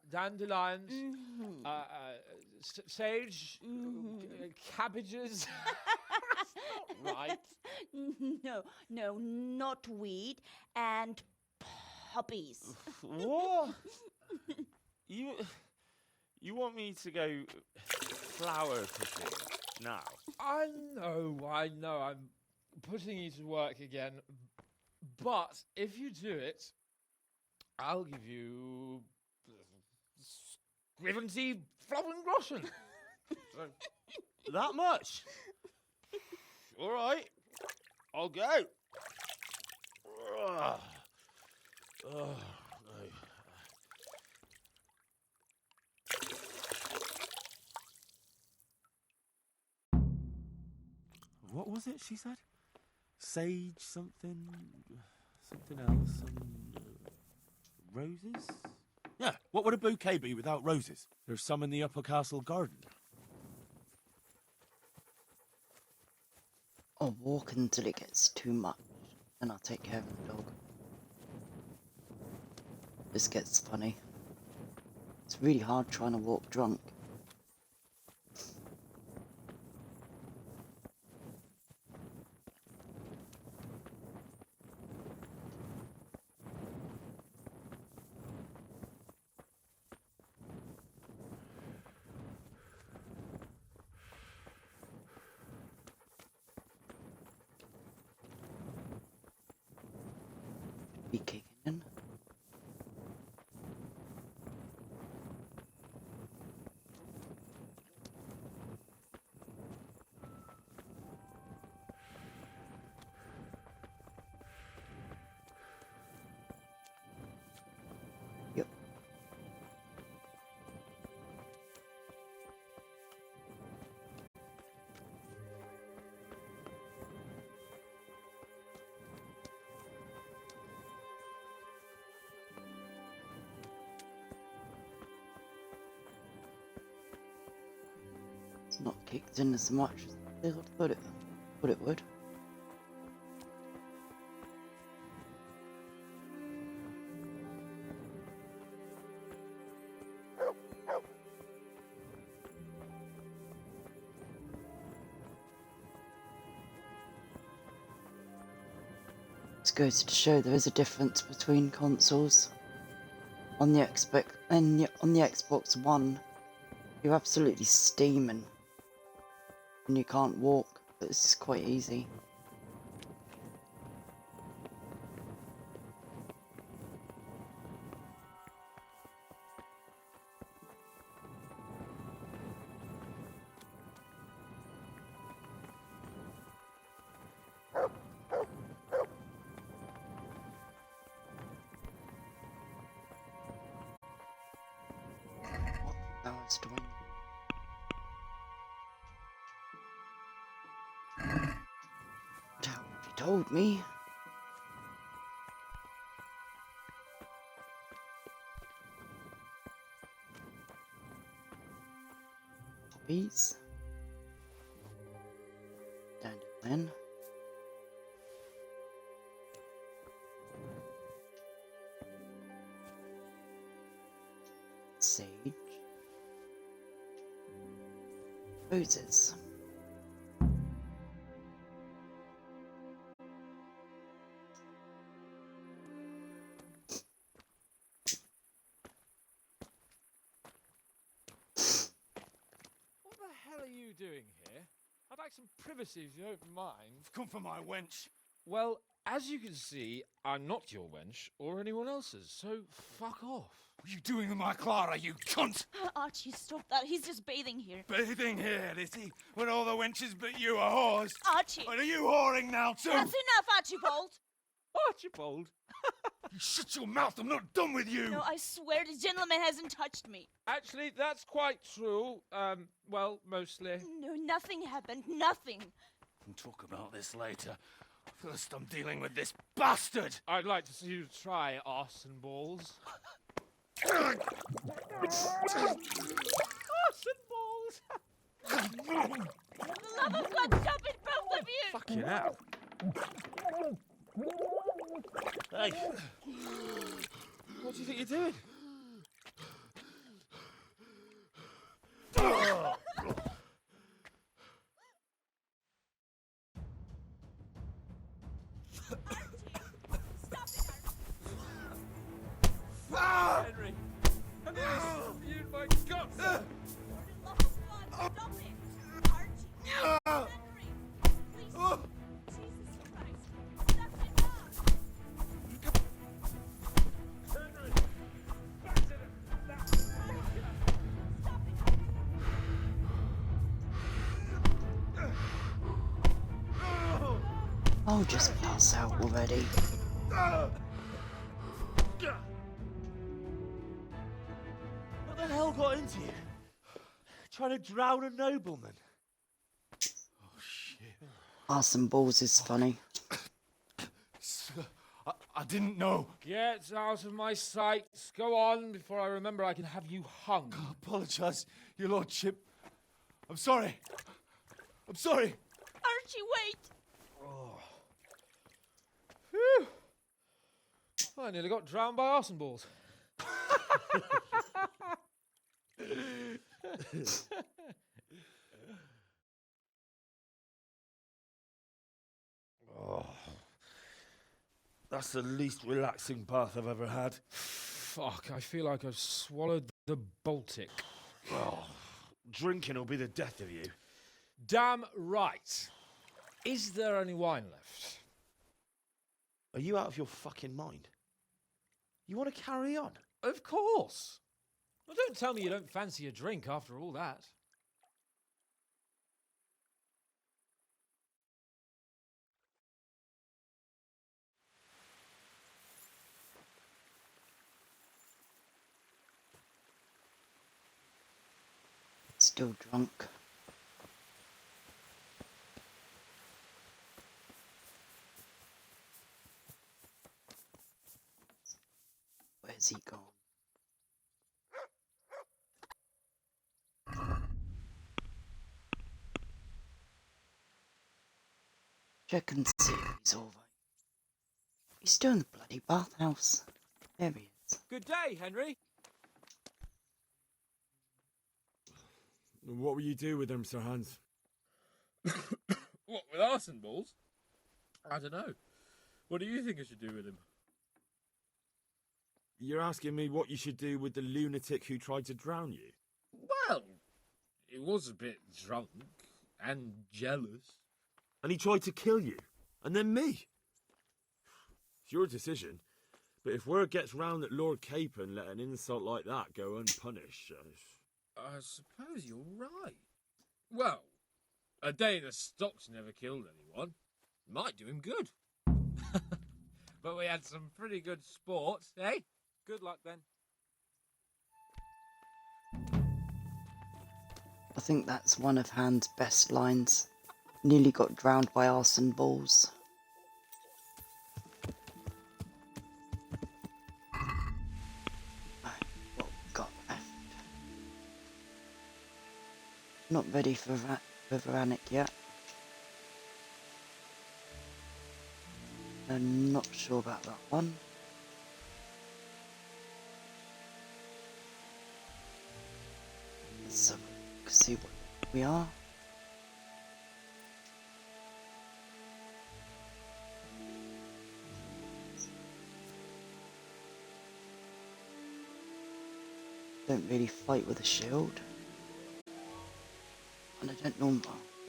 Speaker 14: dandelions, sage, cabbages. That's not right.
Speaker 5: No, knotweed and poppies.
Speaker 7: What? You want me to go flower picking now?
Speaker 14: I know. I'm putting you to work again. But if you do it, I'll give you 70 flowing groschen.
Speaker 15: That much?
Speaker 14: All right, I'll go.
Speaker 15: Oh, no. What was it she said? Sage something, something else, roses? Yeah, what would a bouquet be without roses? There's some in the upper castle garden.
Speaker 1: I'll walk until it gets too much, and I'll take care of the dog. This gets funny. It's really hard trying to walk drunk. Be kicking in. Yep. It's not kicked in as much as I thought it would. This goes to show there is a difference between consoles. On the Xbox One, you're absolutely steaming and you can't walk, but this is quite easy. What I was doing. You told me. Poppies. Dandelion. Sage. Roses.
Speaker 14: What the hell are you doing here? I'd like some privacy if you don't mind.
Speaker 15: Come for my wench.
Speaker 14: Well, as you can see, I'm not your wench or anyone else's, so fuck off.
Speaker 15: What are you doing with my Clara, you cunt?
Speaker 5: Archie, stop that. He's just bathing here.
Speaker 15: Bathing here, is he? When all the wenches but you are whores.
Speaker 5: Archie!
Speaker 15: Are you whoring now too?
Speaker 5: That's enough, Archibald!
Speaker 14: Archibald?
Speaker 15: You shut your mouth, I'm not done with you!
Speaker 5: No, I swear the gentleman hasn't touched me.
Speaker 14: Actually, that's quite true. Well, mostly.
Speaker 5: No, nothing happened. Nothing.
Speaker 15: We'll talk about this later. First, I'm dealing with this bastard!
Speaker 14: I'd like to see you try arse and balls.
Speaker 15: Arse
Speaker 14: and balls!
Speaker 5: For the love of God, stop it, both of you!
Speaker 14: Fucking hell.
Speaker 15: Hey!
Speaker 14: What do you think you're doing? Henry! I nearly spewed my guts!
Speaker 5: For the love of God, stop it! Archie! Henry! Please! Jesus Christ! That's enough!
Speaker 14: Henry! Back to the...
Speaker 1: I'll just pass out already.
Speaker 15: What the hell got into you? Trying to drown a nobleman? Oh, shit.
Speaker 1: Arson balls is funny.
Speaker 15: I didn't know.
Speaker 14: Get out of my sight. Go on before I remember I can have you hung.
Speaker 15: I apologise, your lordship. I'm sorry. I'm sorry.
Speaker 5: Archie, wait!
Speaker 14: Oh. Phew. I nearly got drowned by arson balls.
Speaker 15: Oh, that's the least relaxing bath I've ever had.
Speaker 14: Fuck, I feel like I've swallowed the Baltic.
Speaker 15: Oh, drinking will be the death of you.
Speaker 14: Damn right. Is there any wine left?
Speaker 15: Are you out of your fucking mind? You want to carry on?
Speaker 14: Of course. Well, don't tell me you don't fancy a drink after all that.
Speaker 1: Still drunk. Where's he gone? Check and see if he's alright. He's still in the bloody bathhouse. There he is.
Speaker 14: Good day, Henry.
Speaker 3: What will you do with them, Sir Hans?
Speaker 10: What, with arson balls? I don't know. What do you think I should do with him?
Speaker 3: You're asking me what you should do with the lunatic who tried to drown you?
Speaker 10: Well, he was a bit drunk and jealous.
Speaker 3: And he tried to kill you. And then me. It's your decision. But if word gets round that Lord Capon let an insult like that go unpunished...
Speaker 10: I suppose you're right. Well, a day in the stocks never killed anyone. Might do him good. But we had some pretty good sport, eh?
Speaker 14: Good luck then.
Speaker 1: I think that's one of Hans' best lines. Nearly got drowned by arson balls. Right, what we got left? Not ready for Veranic yet. I'm not sure about that one. Let's have a look, see what we are. Don't really fight with a shield. And I don't normally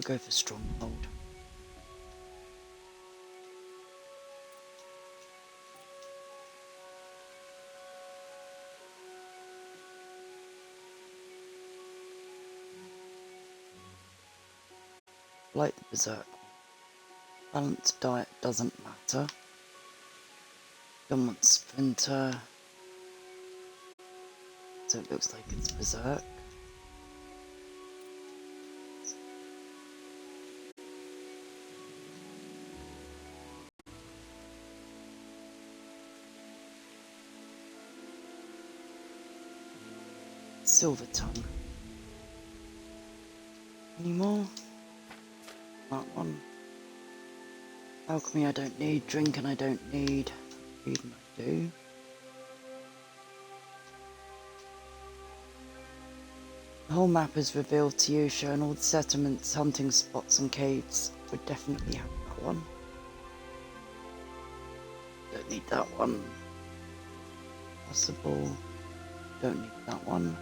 Speaker 1: go for stronghold. Like the berserk. Balanced diet doesn't matter. Don't want sprinter. So it looks like it's berserk. Silver tongue. Any more? That one. Alchemy I don't need. Drinking I don't need. Reading I do. The whole map is revealed to you, showing all the settlements, hunting spots and caves. Would definitely have that one. Don't need that one. Possible. Don't need that one.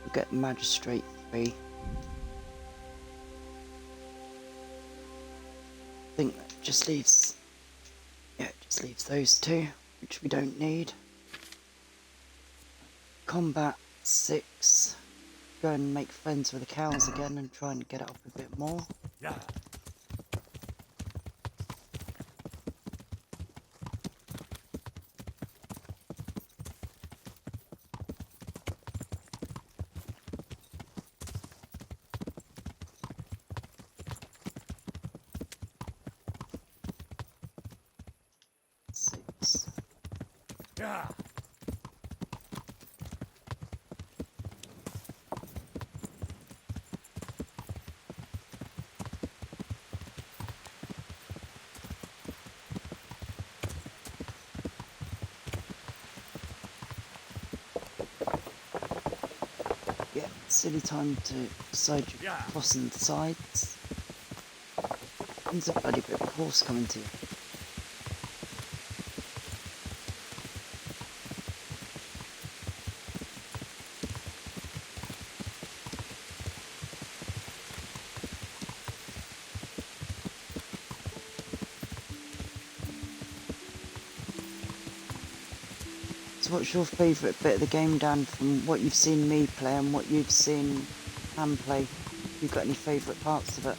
Speaker 1: We'll get Magistrate 3. I think that just leaves... yeah, it just leaves those two, which we don't need. Combat 6. go and make friends with the cows again and try and get it up a bit more.
Speaker 15: Yeah.
Speaker 1: Six.
Speaker 15: Yeah.
Speaker 1: Yeah, silly time to decide you're
Speaker 15: Yeah.
Speaker 1: crossing the sides. There's a bloody bit of horse coming to you. So what's your favourite bit of the game, Dan, from what you've seen me play and what you've seen Pam play? You got any favourite parts of it?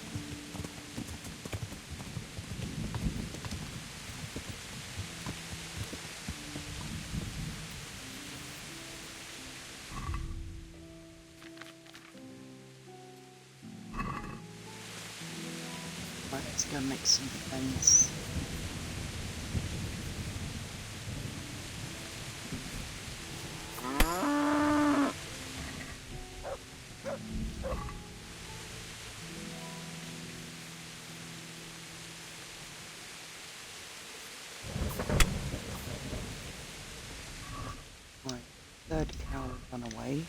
Speaker 1: Right, let's go make some friends. Right, third cow run away.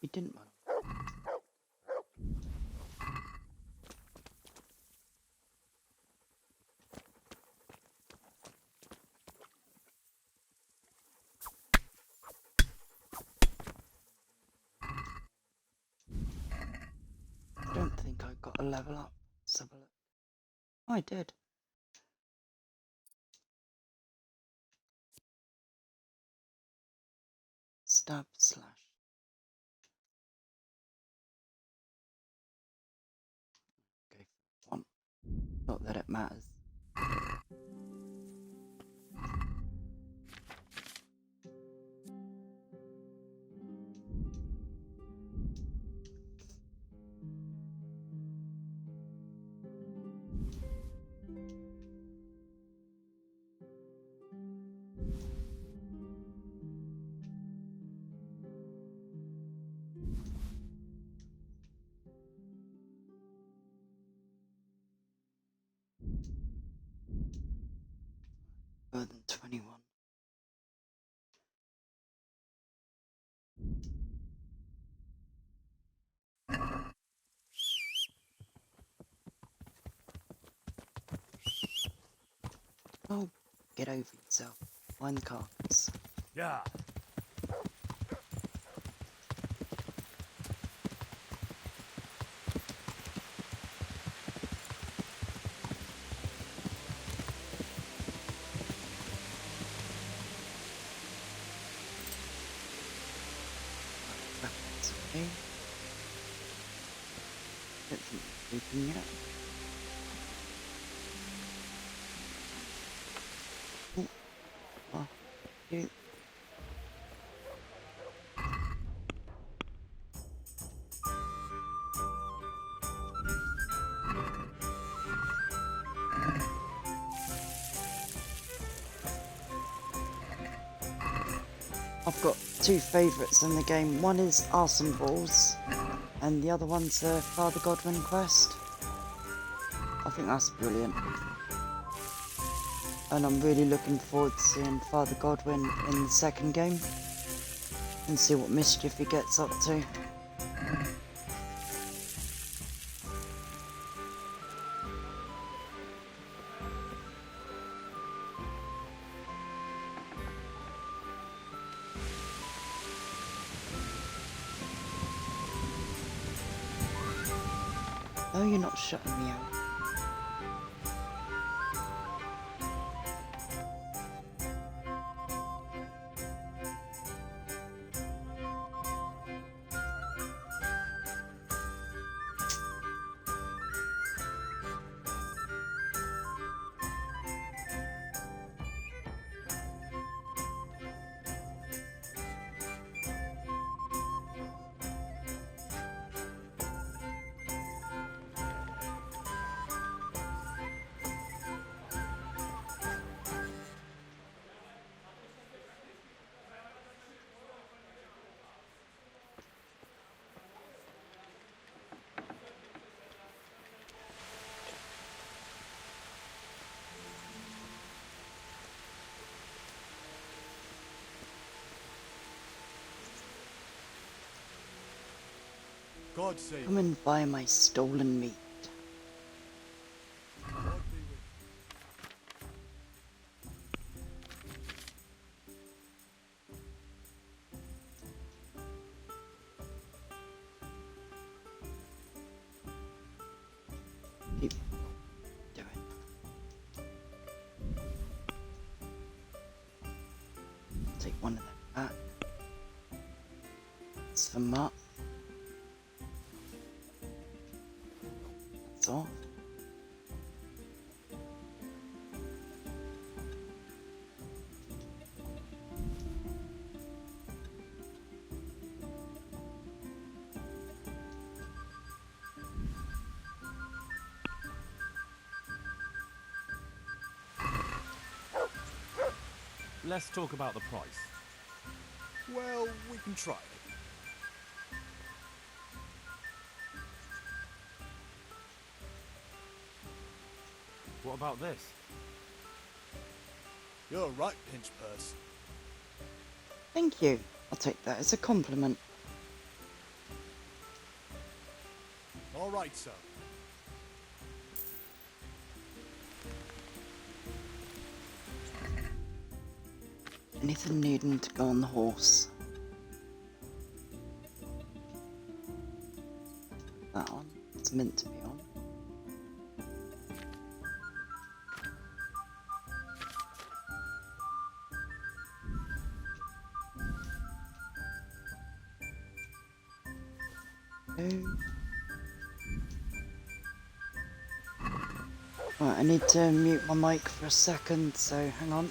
Speaker 1: He didn't run. I don't think I got a level up. Let's have a look. Oh, I did. Stab slash. Okay, one. Not that it matters. More than 21. Oh, get over yourself. Find the carcass.
Speaker 15: Yeah.
Speaker 1: That's okay. Don't think we're sleeping yet. Oh, well, you. I've got two favourites in the game. One is Arson Balls, and the other one's Father Godwin Quest. I think that's brilliant. And I'm really looking forward to seeing Father Godwin in the second game and see what mischief he gets up to. Oh, you're not shutting me out.
Speaker 12: God save
Speaker 1: Come and buy my stolen meat. Keep doing. Take one of them back. That's the mutt. That's off.
Speaker 15: Let's talk about the price.
Speaker 12: Well, we can try it.
Speaker 15: What about this?
Speaker 12: You're right, pinch purse.
Speaker 1: Thank you. I'll take that as a compliment.
Speaker 12: All right, sir.
Speaker 1: Anything needing to go on the horse? That one. It's meant to be on. Right, I need to mute my mic for a second, so hang on.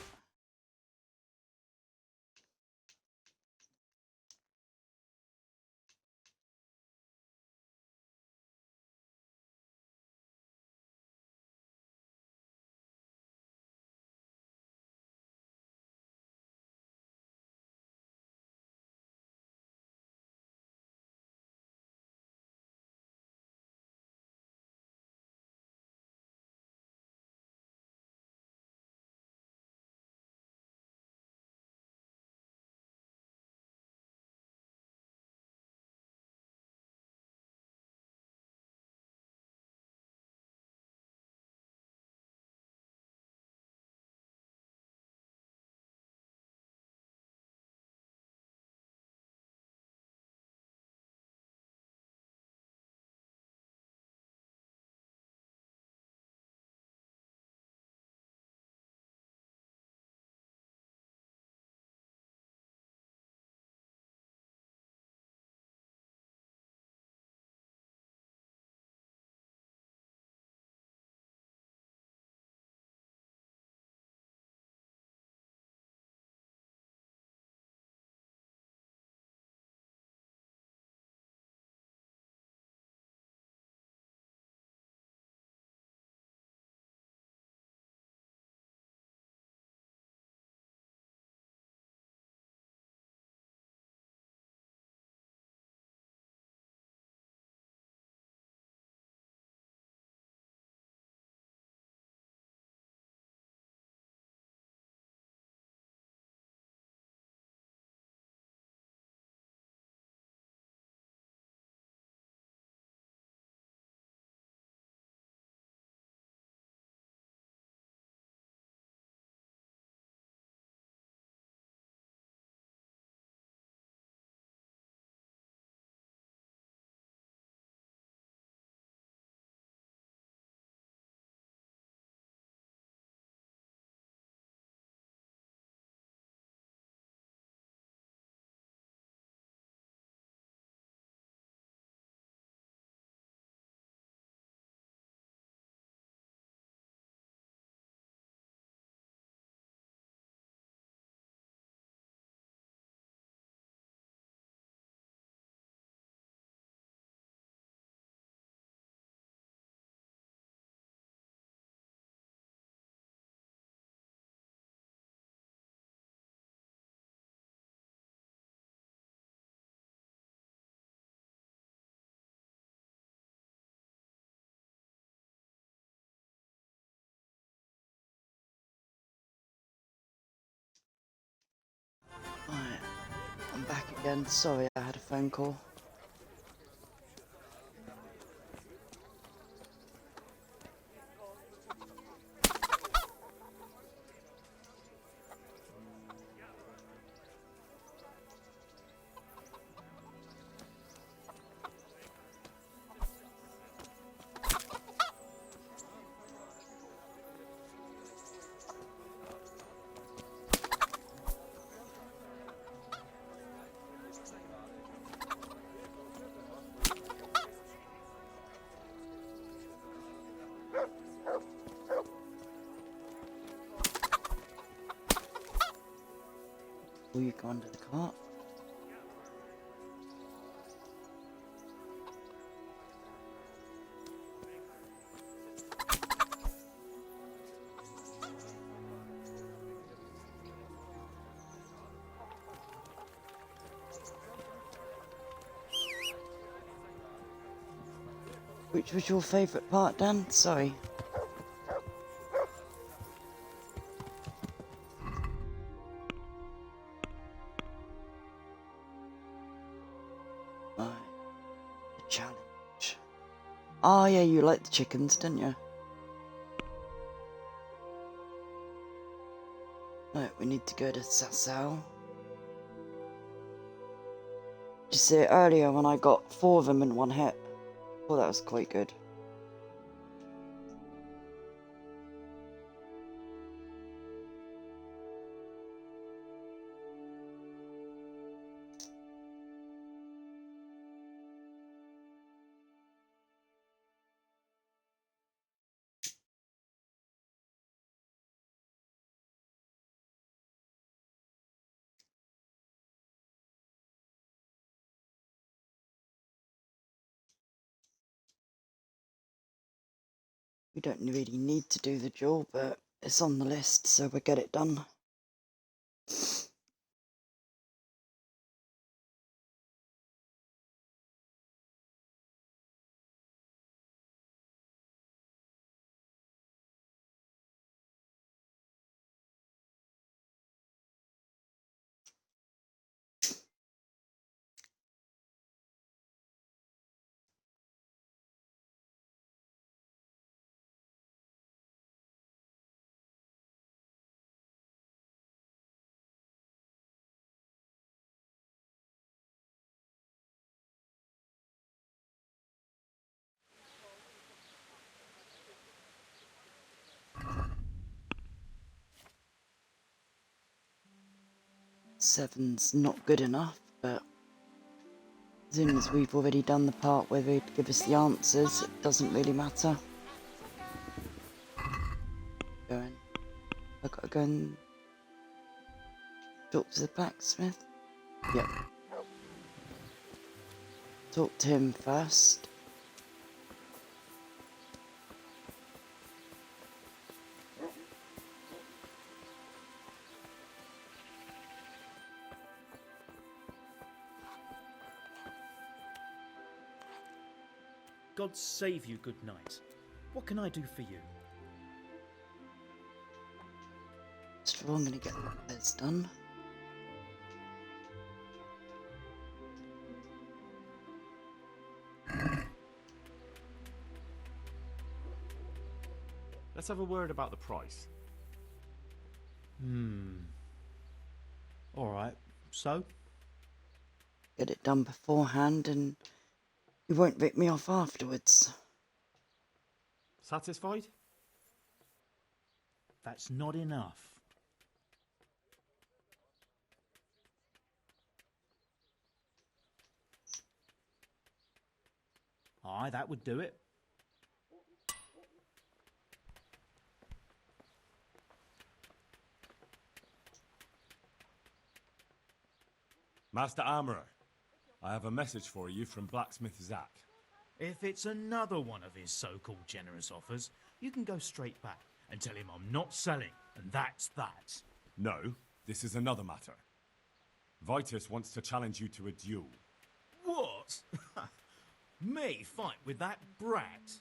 Speaker 1: I'm back again. Sorry, I had a phone call. Will you go under the cart? Which was your favourite part, Dan? Sorry. Right. The challenge. Oh yeah, you liked the chickens, didn't you? Right, we need to go to Sasau. Did you see it earlier when I got 4 of them in one hit? Oh, that was quite good. We don't really need to do the duel, but it's on the list, so we'll get it done. Seven's not good enough, but as soon as we've already done the part where they'd give us the answers, it doesn't really matter. Going. I've got to go and talk to the blacksmith. Yep. Talk to him first.
Speaker 11: God save you, good knight. What can I do for you?
Speaker 1: So I'm going to get this done.
Speaker 15: Let's have a word about the price.
Speaker 11: Alright, so?
Speaker 1: Get it done beforehand and you won't rip me off afterwards.
Speaker 15: Satisfied?
Speaker 11: That's not enough. Aye, that would do it.
Speaker 3: Master Armourer, I have a message for you from Blacksmith Zach.
Speaker 11: If it's another one of his so-called generous offers, you can go straight back and tell him I'm not selling, and that's that.
Speaker 3: No, this is another matter. Vitus wants to challenge you to a duel.
Speaker 11: What? Me fight with that brat?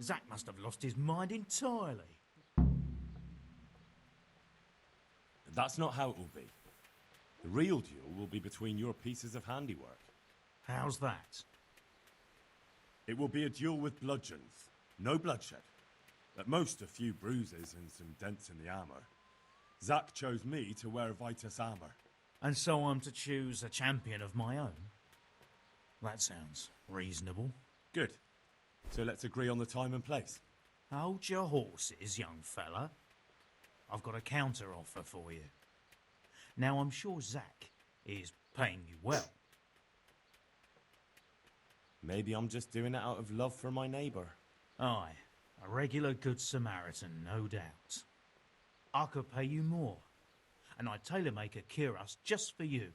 Speaker 11: Zach must have lost his mind entirely.
Speaker 3: That's not how it will be.
Speaker 15: The real duel will be between your pieces of handiwork.
Speaker 11: How's that?
Speaker 15: It will be a duel with bludgeons. No bloodshed. At most, a few bruises and some dents in the armor. Zack chose me to wear Vitus armor.
Speaker 11: And so I'm to choose a champion of my own? That sounds reasonable.
Speaker 15: Good. So let's agree on the time and place.
Speaker 11: Hold your horses, young fella. I've got a counter offer for you. Now, I'm sure Zack is paying you well.
Speaker 15: Maybe I'm just doing it out of love for my neighbour.
Speaker 11: Aye, a regular good Samaritan, no doubt. I could pay you more, and I'd tailor-make a cuirass just for you.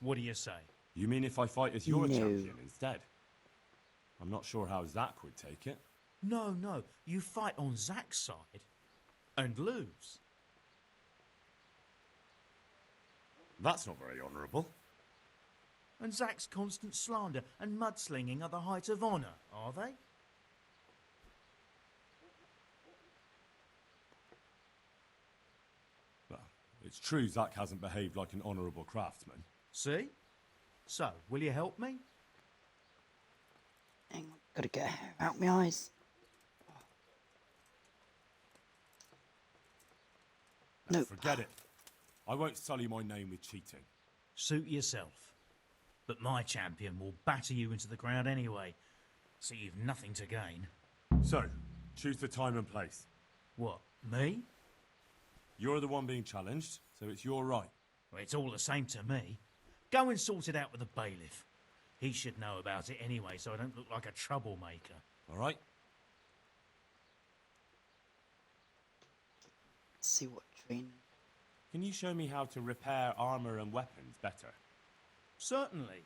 Speaker 11: What do you say?
Speaker 15: You mean if I fight as your
Speaker 1: No.
Speaker 15: champion instead? I'm not sure how Zack would take it.
Speaker 11: No, you fight on Zack's side and lose.
Speaker 15: That's not very honourable.
Speaker 11: And Zack's constant slander and mudslinging are the height of honour, are they?
Speaker 15: Well, it's true Zack hasn't behaved like an honourable craftsman.
Speaker 11: See? So, will you help me?
Speaker 1: Hang on, gotta get hair out my eyes. Nope.
Speaker 15: Forget it. I won't sully my name with cheating.
Speaker 11: Suit yourself. But my champion will batter you into the ground anyway, so you've nothing to gain.
Speaker 15: So, choose the time and place.
Speaker 11: What, me?
Speaker 15: You're the one being challenged, so it's your right.
Speaker 11: Well, it's all the same to me. Go and sort it out with the bailiff. He should know about it anyway, so I don't look like a troublemaker.
Speaker 15: All right?
Speaker 1: Let's see what training.
Speaker 15: Can you show me how to repair armour and weapons better?
Speaker 11: Certainly.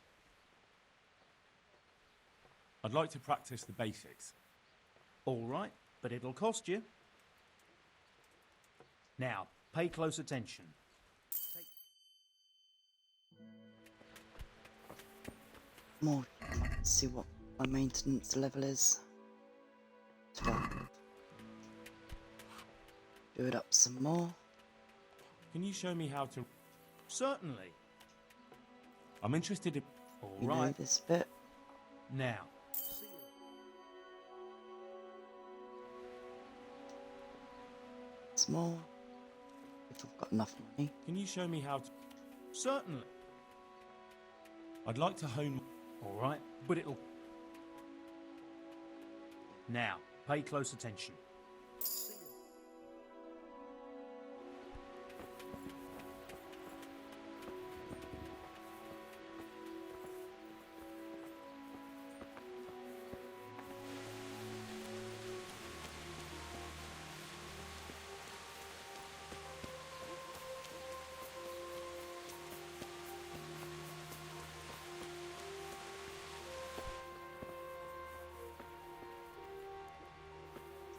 Speaker 15: I'd like to practice the basics.
Speaker 11: All right, but it'll cost you. Now, pay close attention.
Speaker 1: More. Let's see what my maintenance level is. 12. Do it up some more.
Speaker 15: Can you show me how to...
Speaker 11: Certainly.
Speaker 15: I'm interested in...
Speaker 11: All
Speaker 1: You know
Speaker 11: right.
Speaker 1: this bit.
Speaker 11: Now.
Speaker 1: Small. If I've got enough money.
Speaker 15: Can you show me how to...
Speaker 11: Certainly.
Speaker 15: I'd like to hone...
Speaker 11: All right, but it'll... Now, pay close attention.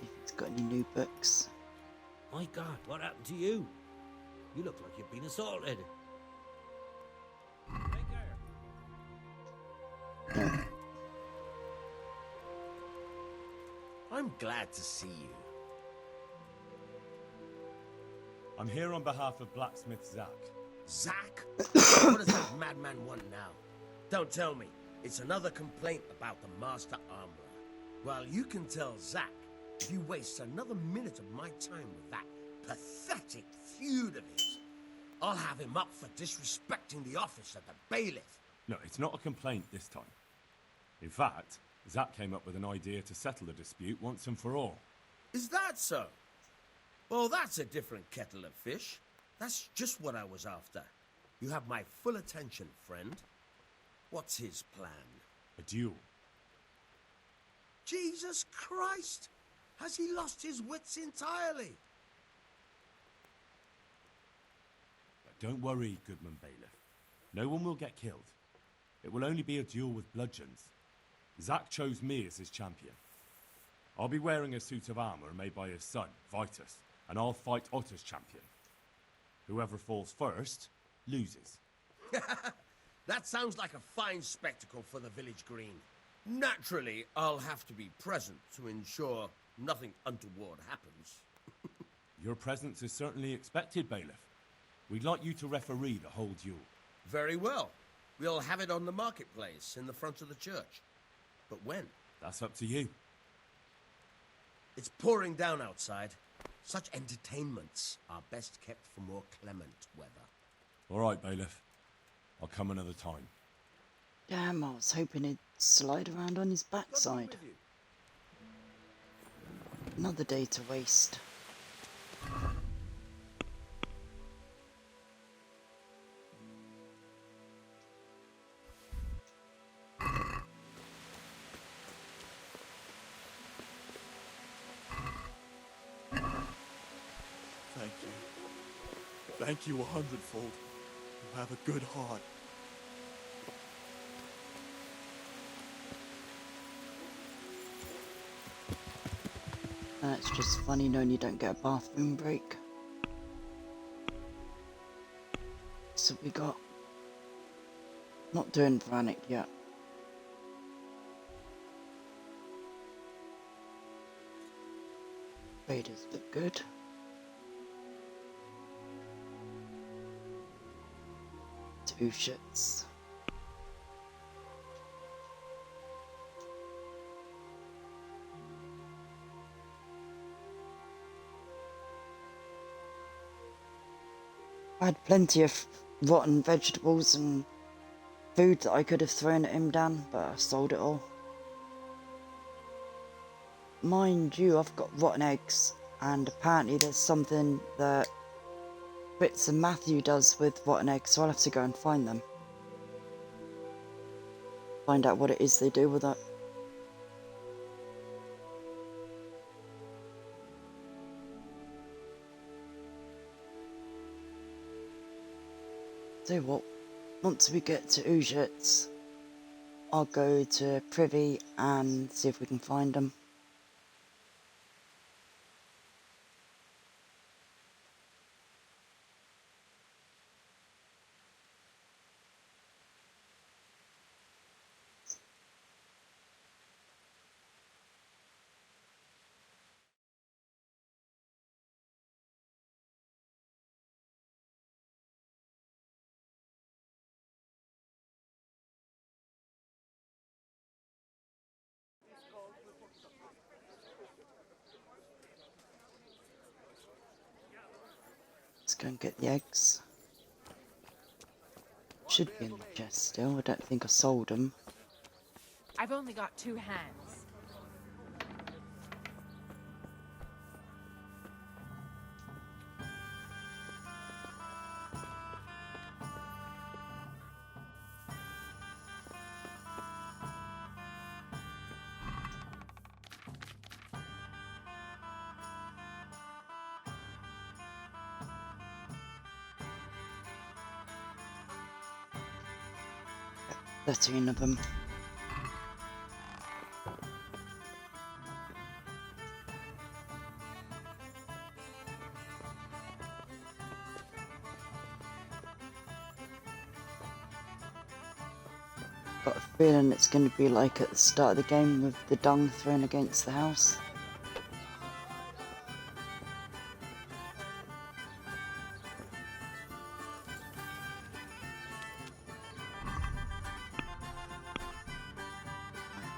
Speaker 1: If he's got any new books.
Speaker 16: My God, what happened to you? You look like you've been assaulted.
Speaker 17: I'm glad to see you.
Speaker 15: I'm here on behalf of blacksmith Zack.
Speaker 17: Zack? What does that madman want now? Don't tell me. It's another complaint about the Master Armorer. Well, you can tell Zack if you waste another minute of my time with that pathetic feud of his, I'll have him up for disrespecting the office of the bailiff.
Speaker 15: No, it's not a complaint this time. In fact, Zack came up with an idea to settle the dispute once and for all.
Speaker 17: Is that so? Well, that's a different kettle of fish. That's just what I was after. You have my full attention, friend. What's his plan?
Speaker 15: A duel.
Speaker 17: Jesus Christ! Has he lost his wits entirely?
Speaker 15: But don't worry, Goodman Bailiff. No one will get killed. It will only be a duel with bludgeons. Zack chose me as his champion. I'll be wearing a suit of armour made by his son, Vitus, and I'll fight Otter's champion. Whoever falls first, loses.
Speaker 17: That sounds like a fine spectacle for the village green. Naturally, I'll have to be present to ensure nothing untoward happens.
Speaker 15: Your presence is certainly expected, Bailiff. We'd like you to referee the whole duel.
Speaker 17: Very well. We'll have it on the marketplace in the front of the church. But when?
Speaker 15: That's up to you.
Speaker 17: It's pouring down outside. Such entertainments are best kept for more clement weather.
Speaker 15: All right, bailiff. I'll come another time.
Speaker 1: Damn, I was hoping he'd slide around on his backside. Another day to waste.
Speaker 12: Thank you. Thank you 100-fold. You have a good heart.
Speaker 1: And it's just funny knowing you don't get a bathroom break. So we got... Not doing Vranic yet. Raiders look good. Two shits. I had plenty of rotten vegetables and food that I could have thrown at him, Dan, but I sold it all. Mind you, I've got rotten eggs, and apparently there's something that Fritz and Matthew does with rotten eggs, so I'll have to go and find them. Find out what it is they do with it. So what, once we get to Uzhitz, I'll go to Privy and see if we can find them. Let's go and get the eggs. Should be in the chest still. I don't think I sold them.
Speaker 13: I've only got 2 hands.
Speaker 1: Yep, 13 of them. Got a feeling it's going to be like at the start of the game with the dung thrown against the house.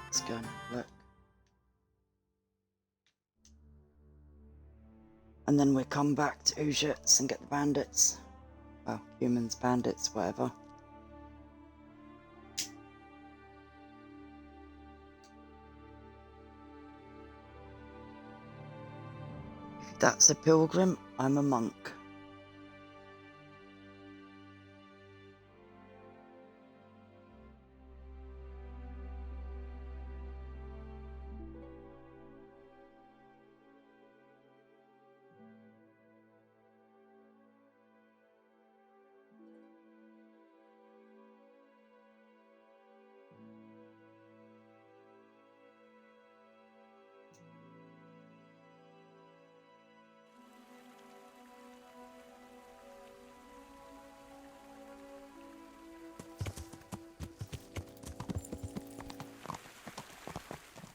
Speaker 1: Let's go and look. And then we'll come back to Uzhitz and get the bandits. Well, humans, bandits, whatever. If that's a pilgrim, I'm a monk.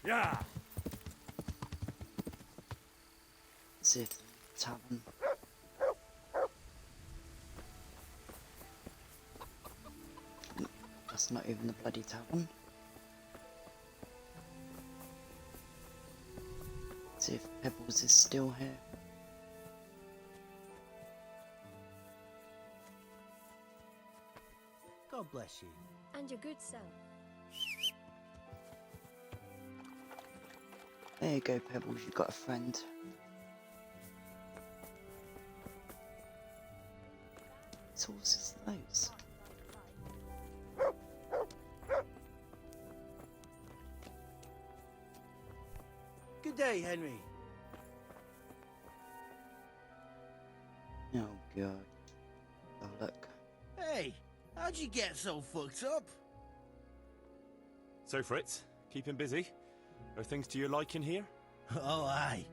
Speaker 3: Yeah.
Speaker 1: See if the tavern. That's not even the bloody tavern. See if Pebbles is still here.
Speaker 6: God bless you.
Speaker 18: And your good self.
Speaker 1: There you go, Pebbles, you got a friend. What horses are those?
Speaker 6: Good day, Henry.
Speaker 1: Oh god. Oh look.
Speaker 6: Hey, how'd you get so fucked up?
Speaker 15: So, Fritz, keeping busy? Are things to your liking here?
Speaker 6: Oh, aye.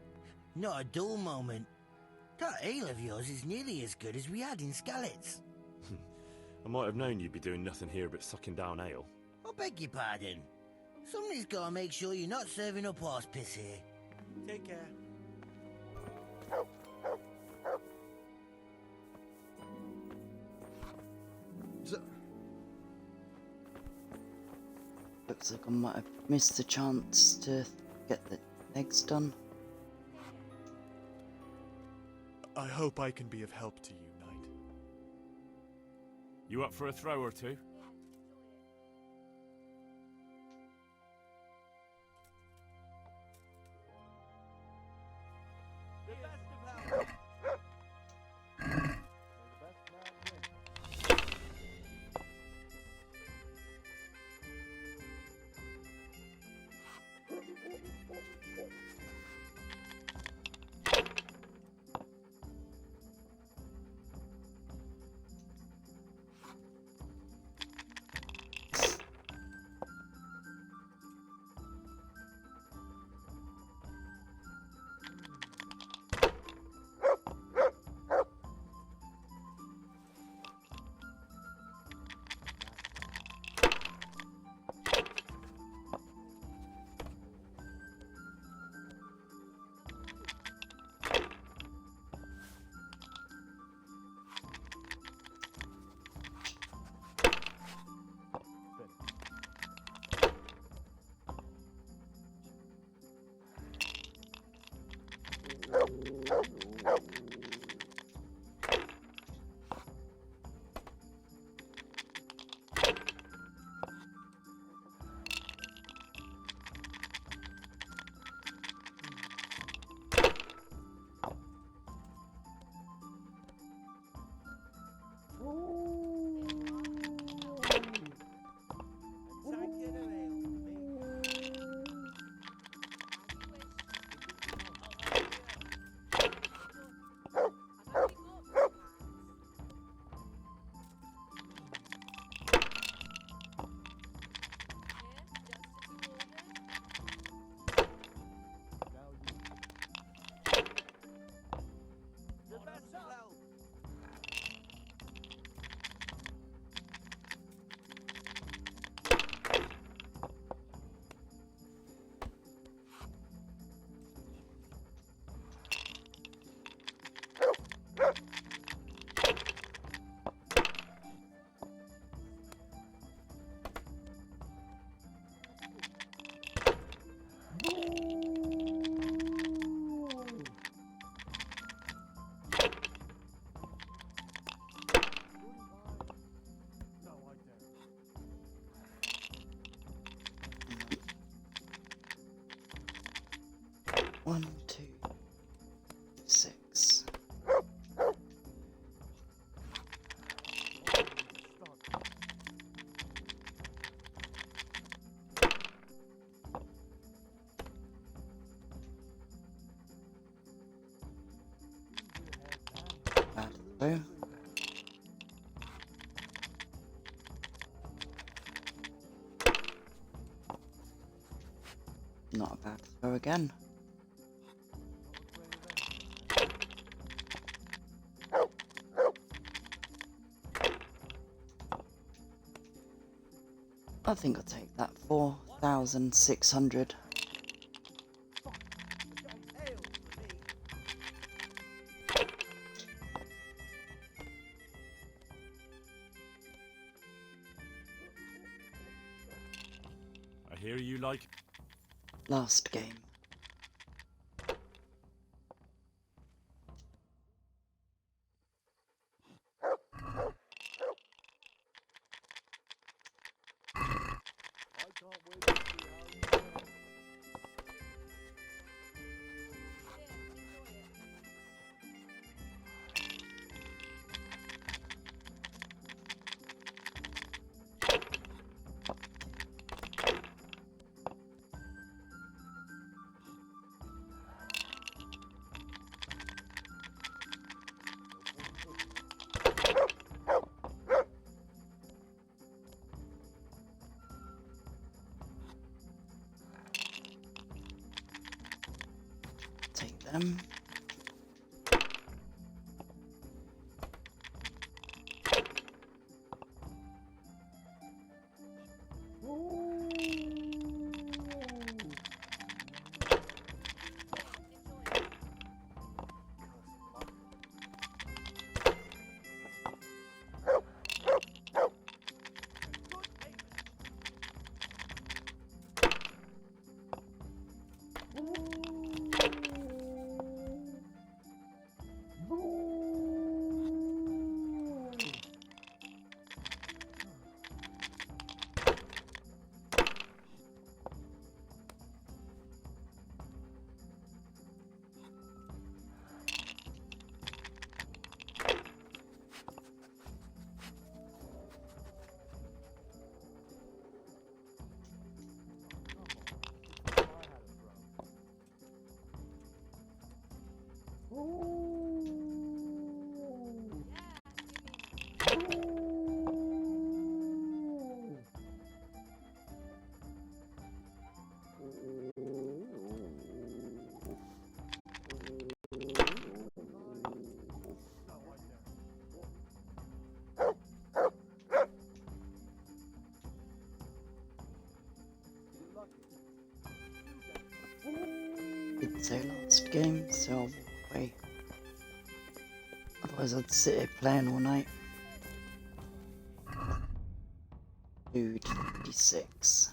Speaker 6: Not a dull moment. That ale of yours is nearly as good as we had in Skalitz.
Speaker 15: I might have known you'd be doing nothing here but sucking down ale.
Speaker 6: I beg your pardon. Somebody's gotta make sure you're not serving up horse piss here. Take care.
Speaker 1: Looks like I might have missed the chance to get the eggs done.
Speaker 12: I hope I can be of help to you, Knight.
Speaker 15: You up for a throw or two?
Speaker 1: One, two, 6. Bad throw. Not a bad throw again. I think I'll take that 4,600.
Speaker 15: I hear you like...
Speaker 1: Last game. Take them. Didn't say last game, so I'll walk away. Otherwise I'd sit here playing all night. Dude, 56.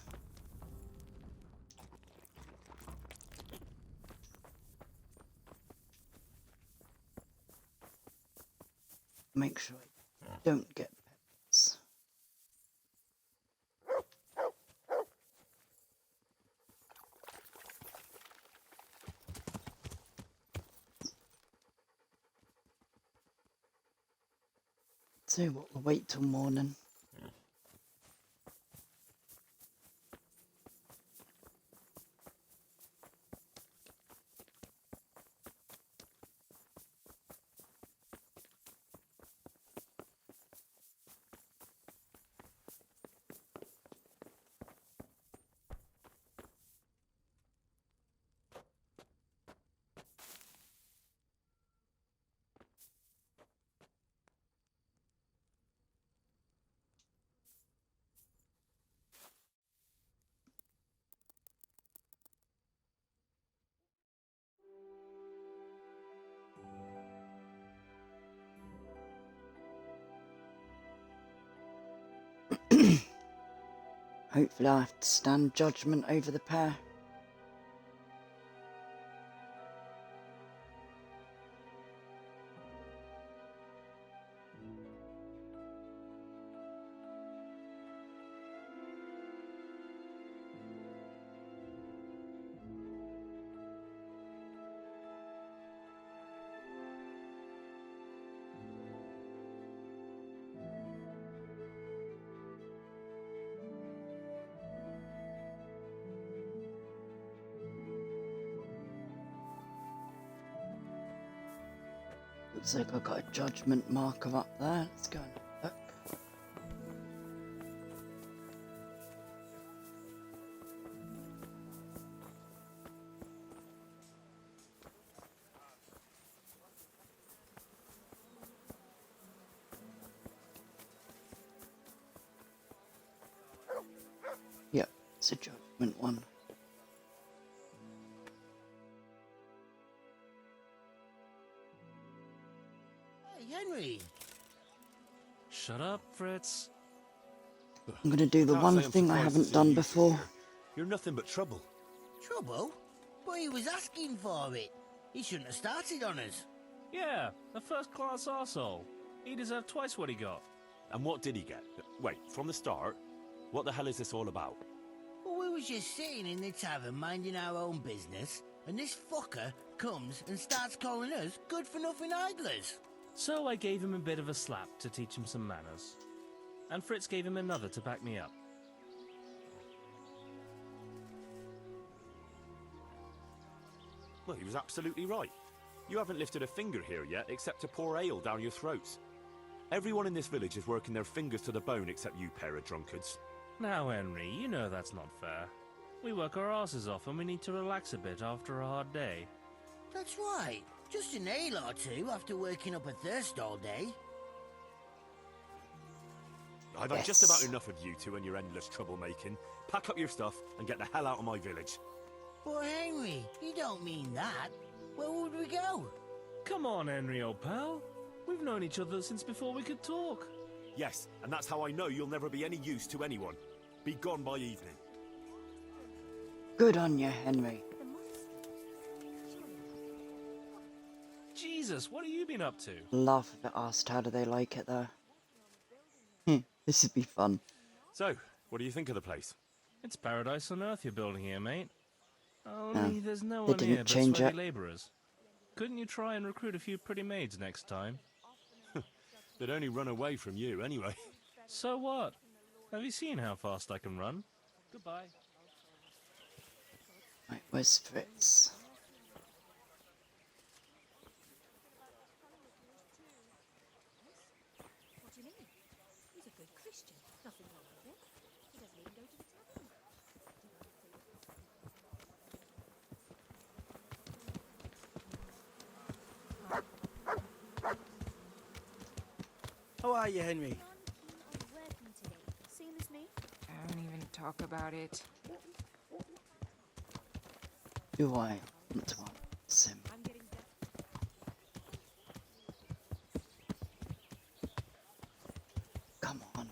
Speaker 1: Make sure I don't get pets. So what, we'll wait till morning. Hopefully I have to stand judgment over the pair. Looks like I've got a judgment marker up there. Let's go and have a look. Yep, it's a judgment one.
Speaker 17: Henry!
Speaker 18: Shut up, Fritz.
Speaker 1: I'm going to do the one thing I haven't done before.
Speaker 3: You're nothing but trouble.
Speaker 6: Trouble? But he was asking for it. He shouldn't have started on us.
Speaker 18: Yeah, a first-class arsehole. He deserved twice what he got.
Speaker 3: And what did he get? Wait, from the start? What the hell is this all about?
Speaker 6: Well, we was just sitting in the tavern minding our own business, and this fucker comes and starts calling us good-for-nothing idlers.
Speaker 18: So I gave him a bit of a slap to teach him some manners. And Fritz gave him another to back me up.
Speaker 3: Well, he was absolutely right. You haven't lifted a finger here yet, except to pour ale down your throats. Everyone in this village is working their fingers to the bone except you pair of drunkards.
Speaker 18: Now, Henry, you know that's not fair. We work our asses off and we need to relax a bit after a hard day.
Speaker 6: That's right. Just an ale or two after working up a thirst all day.
Speaker 3: I've had just about enough of you two and your endless troublemaking. Pack up your stuff and get the hell out of my village.
Speaker 6: But Henry, you don't mean that. Where would we go?
Speaker 18: Come on, Henry, old pal. We've known each other since before we could talk.
Speaker 3: Yes, and that's how I know you'll never be any use to anyone. Be gone by evening.
Speaker 1: Good on you, Henry.
Speaker 18: Jesus, what have you been up to?
Speaker 1: Laugh if it asked how do they like it there. This would be fun.
Speaker 3: So, what do you think of the place?
Speaker 18: It's paradise on earth you're building here, mate. Only there's no
Speaker 1: they
Speaker 18: one
Speaker 1: didn't
Speaker 18: here but
Speaker 1: change
Speaker 18: sweaty
Speaker 1: it.
Speaker 18: labourers. Couldn't you try and recruit a few pretty maids next time?
Speaker 3: They'd only run away from you anyway.
Speaker 18: So what? Have you seen how fast I can run? Goodbye.
Speaker 1: Right, where's Fritz?
Speaker 5: What do you mean? He's a good Christian. Nothing wrong with him. He doesn't even go to the tavern.
Speaker 6: How are you, Henry?
Speaker 5: I'm working today. Same as me?
Speaker 13: Don't even talk about it.
Speaker 1: Do I want to answer him?
Speaker 5: I'm getting better.
Speaker 1: Come on.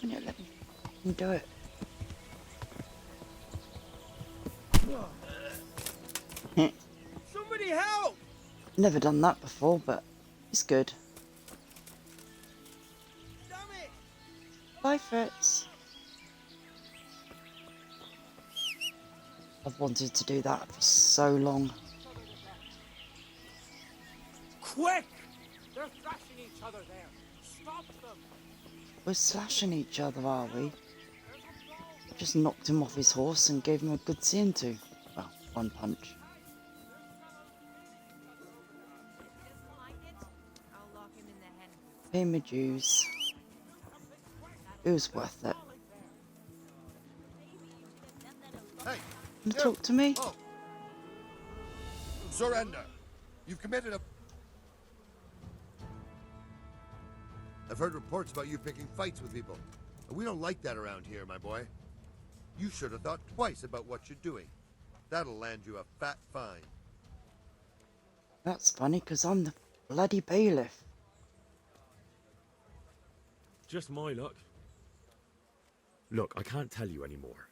Speaker 1: Can you let me do it?
Speaker 17: Somebody help!
Speaker 1: Never done that before, but it's good.
Speaker 17: Damn it!
Speaker 1: Bye, Fritz. I've wanted to do that for so long.
Speaker 10: Quick! They're thrashing each other there. Stop them!
Speaker 1: We're slashing each other, are we? Just knocked him off his horse and gave him a good seeing to. Well, one punch. Pay my dues. It was worth it.
Speaker 8: Hey!
Speaker 1: You talk to me?
Speaker 8: Oh. Surrender! You've committed a... I've heard reports about you picking fights with people. We don't like that around here, my boy. You should have thought twice about what you're doing. That'll land you a fat fine.
Speaker 1: That's funny, because I'm the bloody bailiff.
Speaker 3: Just my luck. Look, I can't tell you anymore.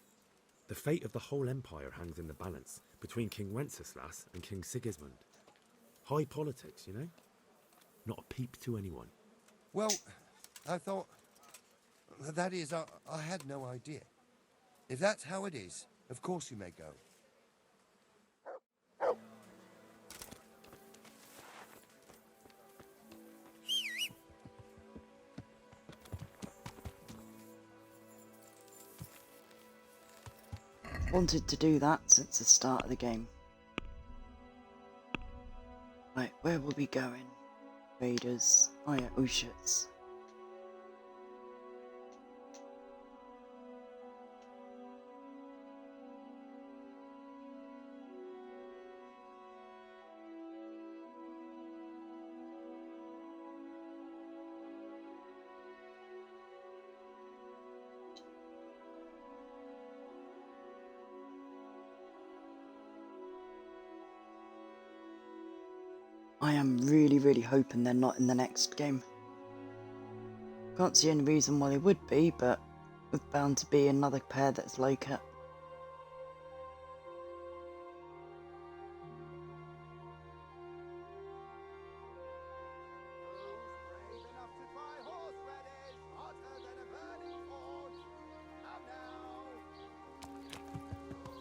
Speaker 3: The fate of the whole empire hangs in the balance between King Wenceslas and King Sigismund. High politics, you know? Not a peep to anyone.
Speaker 8: Well, I thought... That is, I had no idea. If that's how it is, of course you may go.
Speaker 1: Wanted to do that since the start of the game. Right, where will we going? Raiders. Oh yeah, Ushits. I am really, really hoping they're not in the next game. Can't see any reason why they would be, but it's bound to be another pair that's like it.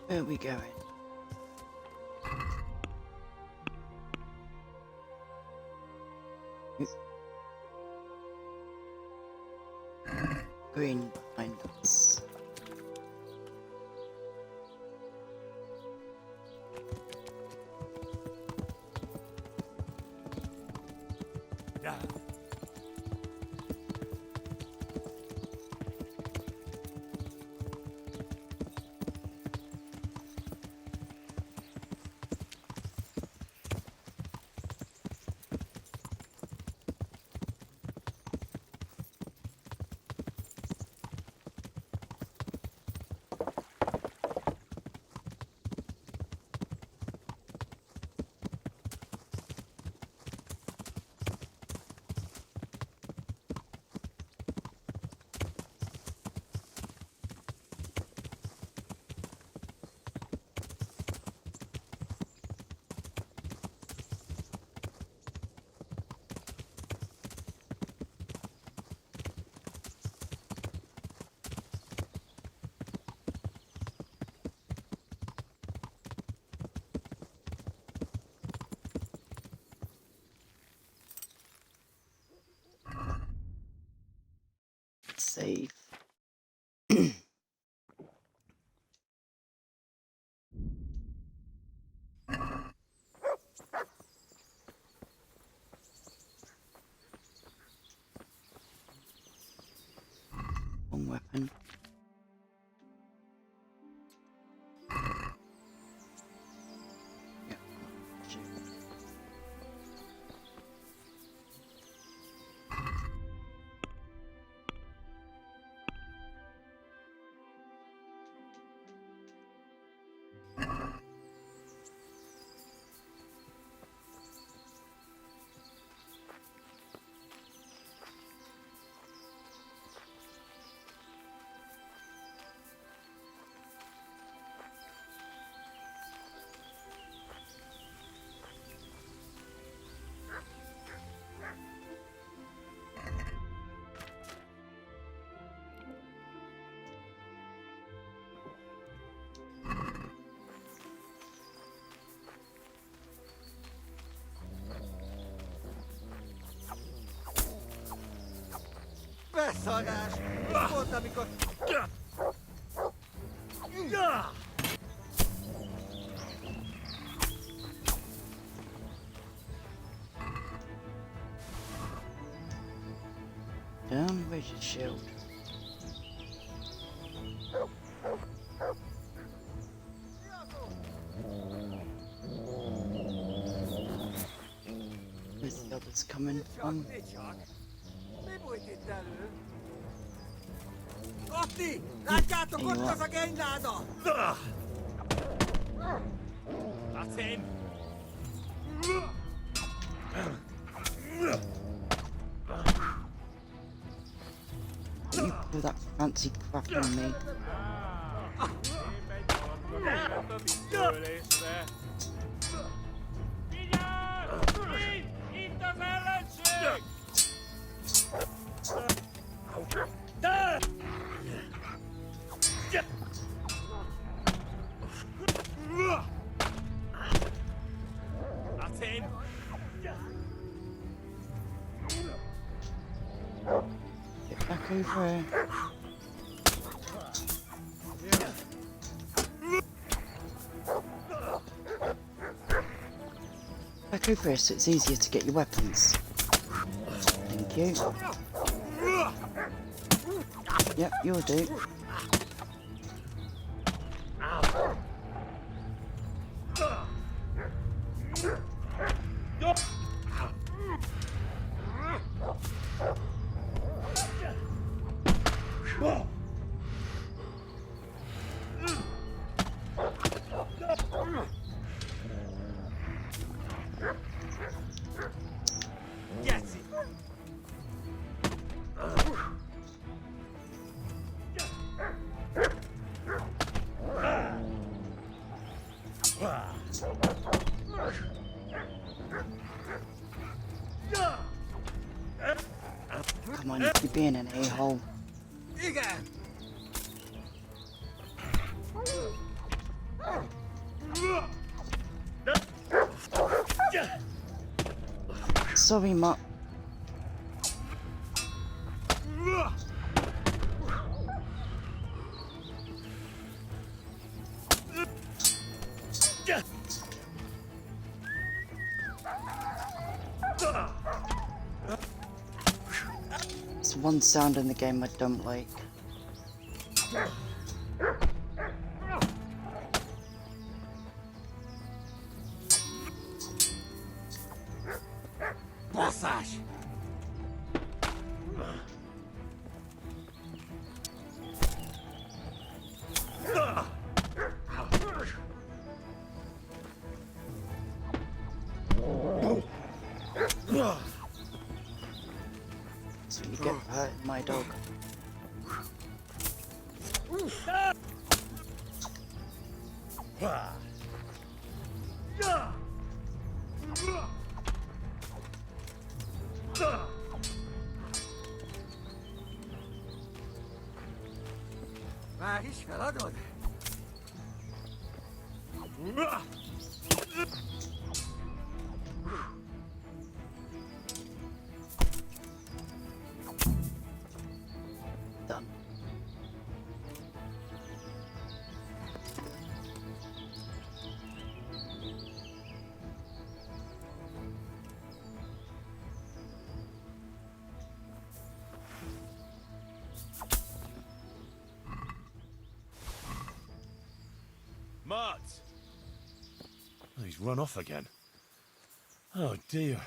Speaker 1: Where are we going? Green behind us.
Speaker 15: Yeah.
Speaker 1: Save. One weapon. Yep. Shoot.
Speaker 17: Beszarás! Ez volt, amikor...
Speaker 1: Down, where's your shield? Where's the others coming from?
Speaker 17: Mi bújt itt elő? Otti! Látjátok,
Speaker 1: Jó.
Speaker 17: ott az a gényláda!
Speaker 15: That's him.
Speaker 1: You pull that fancy crap on me.
Speaker 15: That's him.
Speaker 1: Get back over here. Back over here so it's easier to get your weapons. Thank you. Yep, you'll do. You're being an a-hole. Sorry, Mutt. There's one sound in the game I don't like.
Speaker 17: Bossage!
Speaker 1: So you get hurt, my dog.
Speaker 17: هیچ فلا داده
Speaker 1: Done.
Speaker 3: Mart! Oh, he's run off again. Oh dear.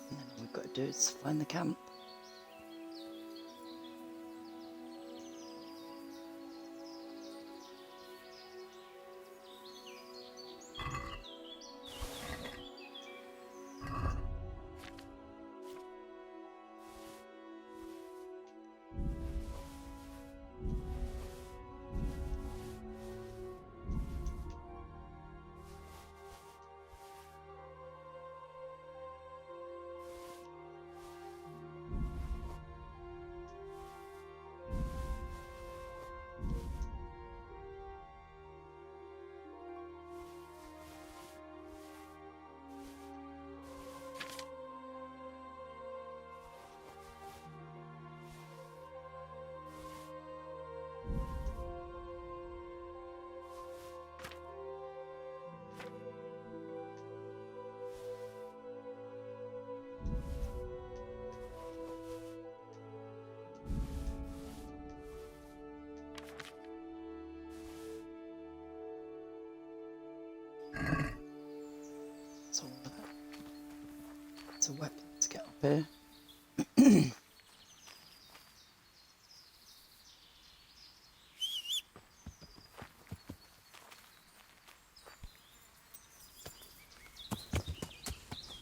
Speaker 1: And then all we've got to do is find the camp. That's all of it. It's a weapon to get up here.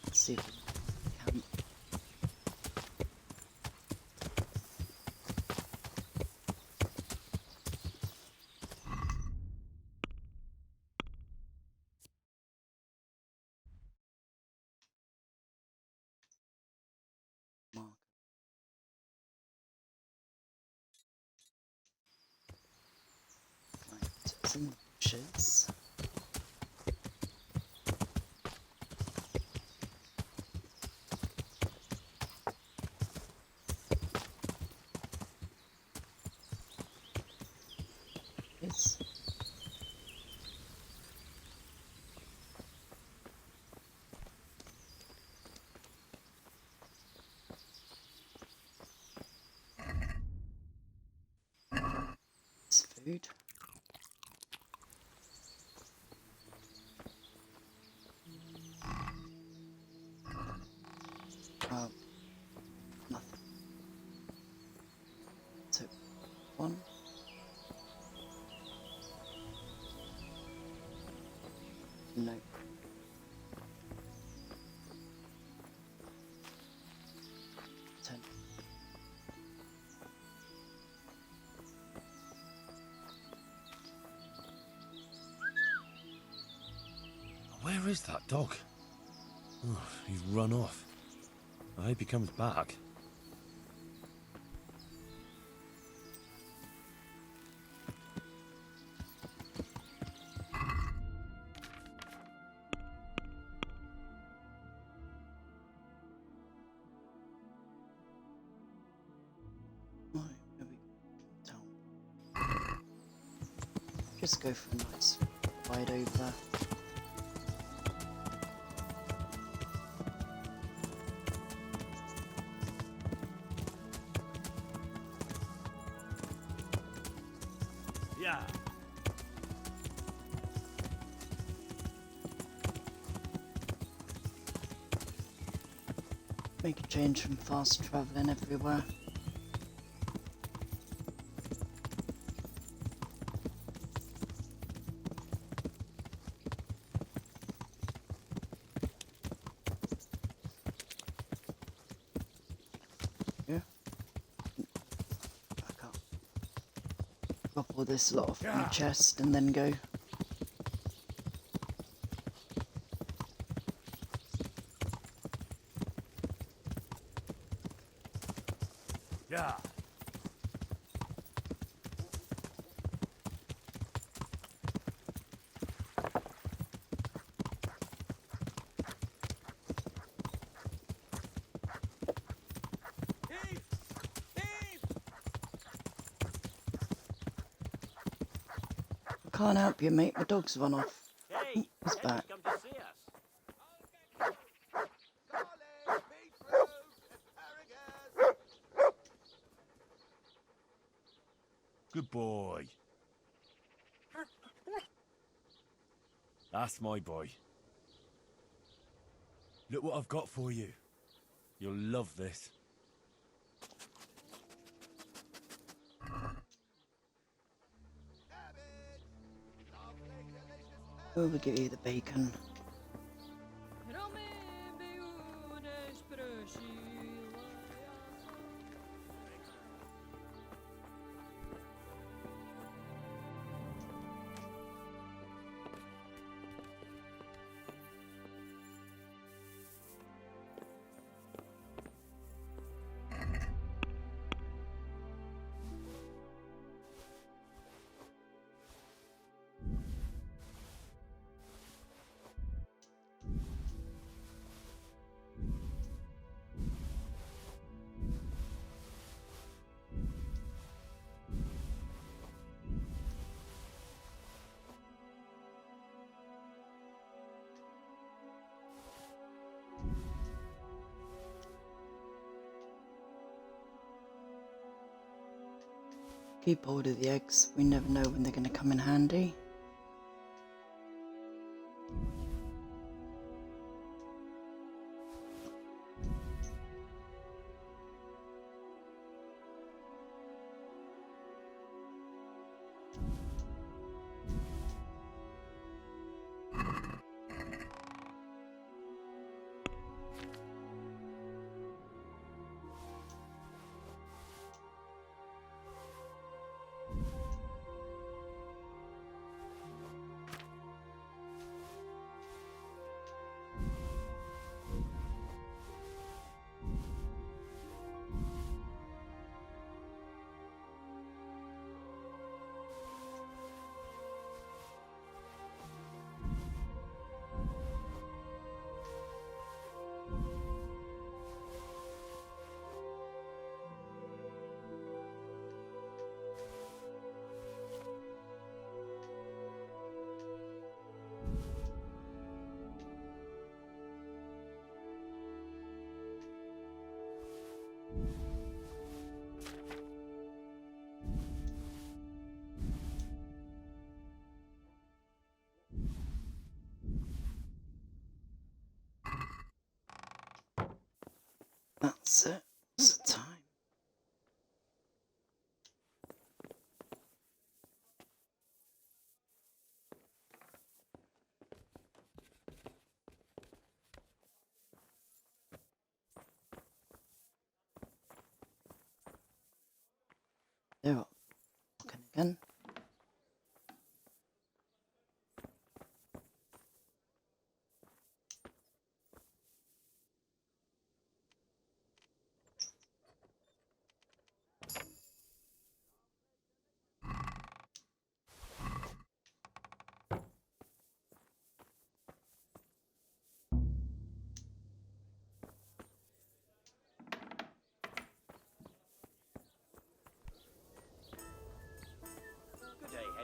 Speaker 1: Let's see if we can. Mark. Right, some bushes. Yes. It's food. Oh, nothing.
Speaker 3: Where is that dog? Oh, he's run off. I hope he comes back.
Speaker 1: Just go for a nice ride over there.
Speaker 16: Yeah.
Speaker 1: Make a change from fast travelling everywhere. Yeah. Back up. Drop all this lot off in the chest and then go.
Speaker 16: Yeah.
Speaker 1: I can't help you, mate. My dog's run off.
Speaker 16: Hey,
Speaker 1: He's back.
Speaker 16: come to see us.
Speaker 15: Good boy. That's my boy. Look what I've got for you. You'll love this.
Speaker 1: We'll give you the bacon. Keep hold of the eggs. We never know when they're going to come in handy. That's it. It's the time. They're up. Looking again.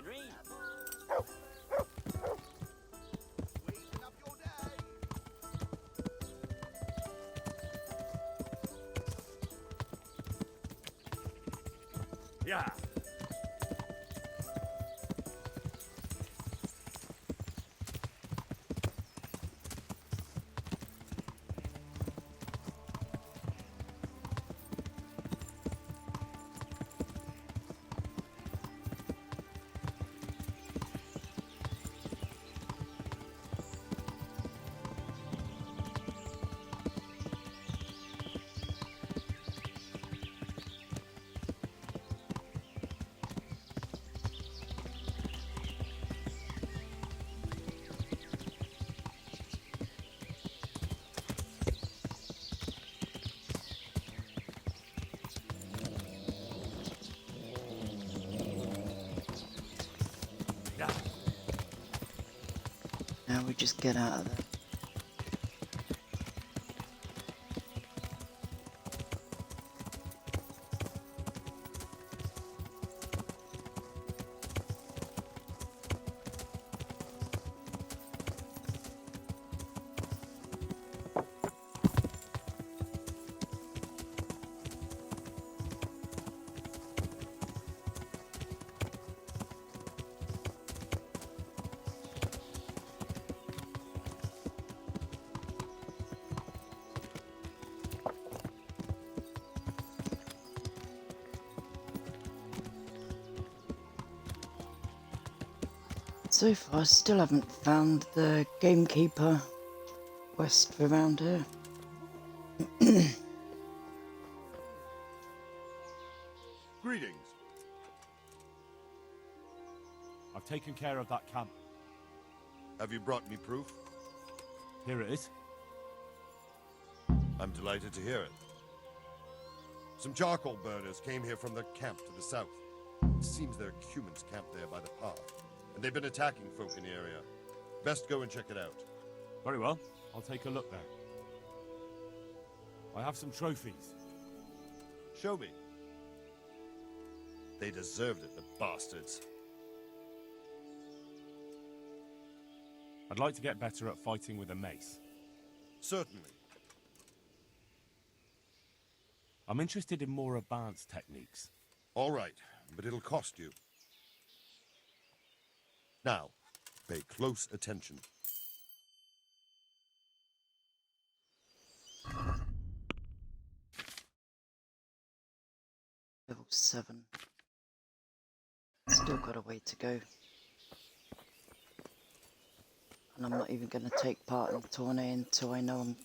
Speaker 16: Henry.
Speaker 3: Yeah.
Speaker 1: Now we just get out of there. So far, I still haven't found the gamekeeper quest around here.
Speaker 8: Greetings.
Speaker 15: I've taken care of that camp.
Speaker 8: Have you brought me proof?
Speaker 15: Here it is.
Speaker 8: I'm delighted to hear it. Some charcoal burners came here from the camp to the south. It seems there are humans camped there by the path, and they've been attacking folk in the area. Best go and check it out.
Speaker 15: Very well. I'll take a look there. I have some trophies.
Speaker 8: Show me. They deserved it, the bastards.
Speaker 15: I'd like to get better at fighting with a mace.
Speaker 8: Certainly.
Speaker 15: I'm interested in more advanced techniques.
Speaker 8: All right, but it'll cost you. Now, pay close attention.
Speaker 1: Level 7. Still got a way to go. And I'm not even going to take part in the tourney until I know I'm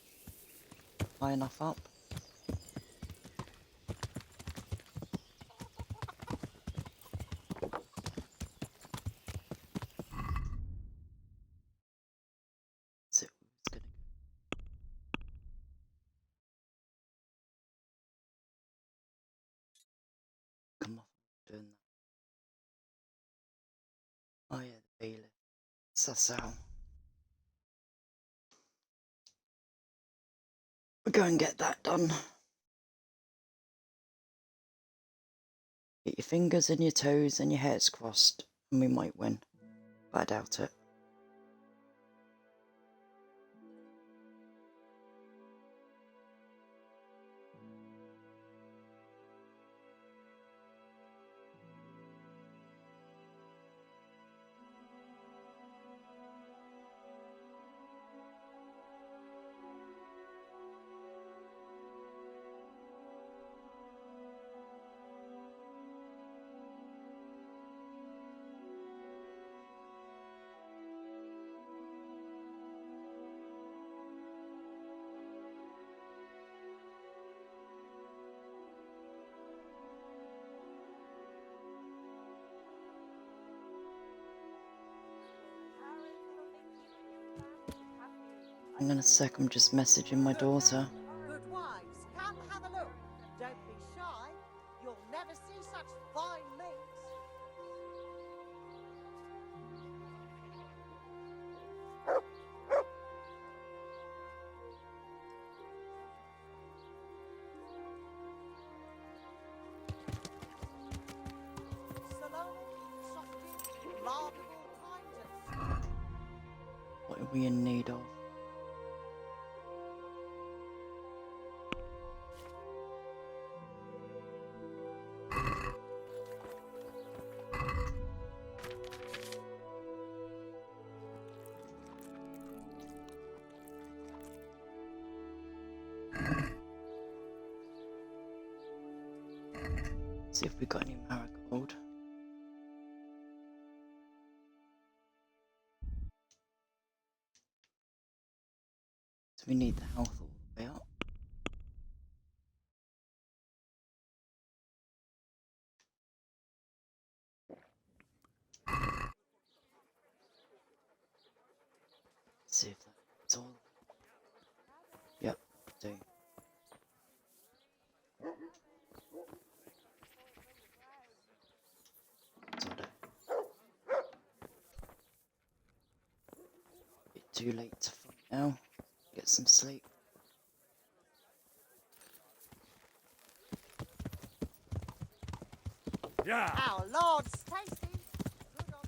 Speaker 1: high enough up. So, it's going to come off doing that. Oh yeah, the bailiff. Sassau. We'll go and get that done. Get your fingers and your toes and your hairs crossed, and we might win. But I doubt it. Hang on a sec, I'm just messaging my daughter.
Speaker 19: Good wives, come have a look. Don't be shy. You'll never see such fine minks. Salome, sausage, lard of all kinds and
Speaker 1: What are we in need of? See if we got any marigold. So we need the health all the way up. See if that's all. Yep, do. Sort of. Bit too late to fight now. Get some sleep.
Speaker 8: Yeah.
Speaker 19: our Lord's tasty. Good on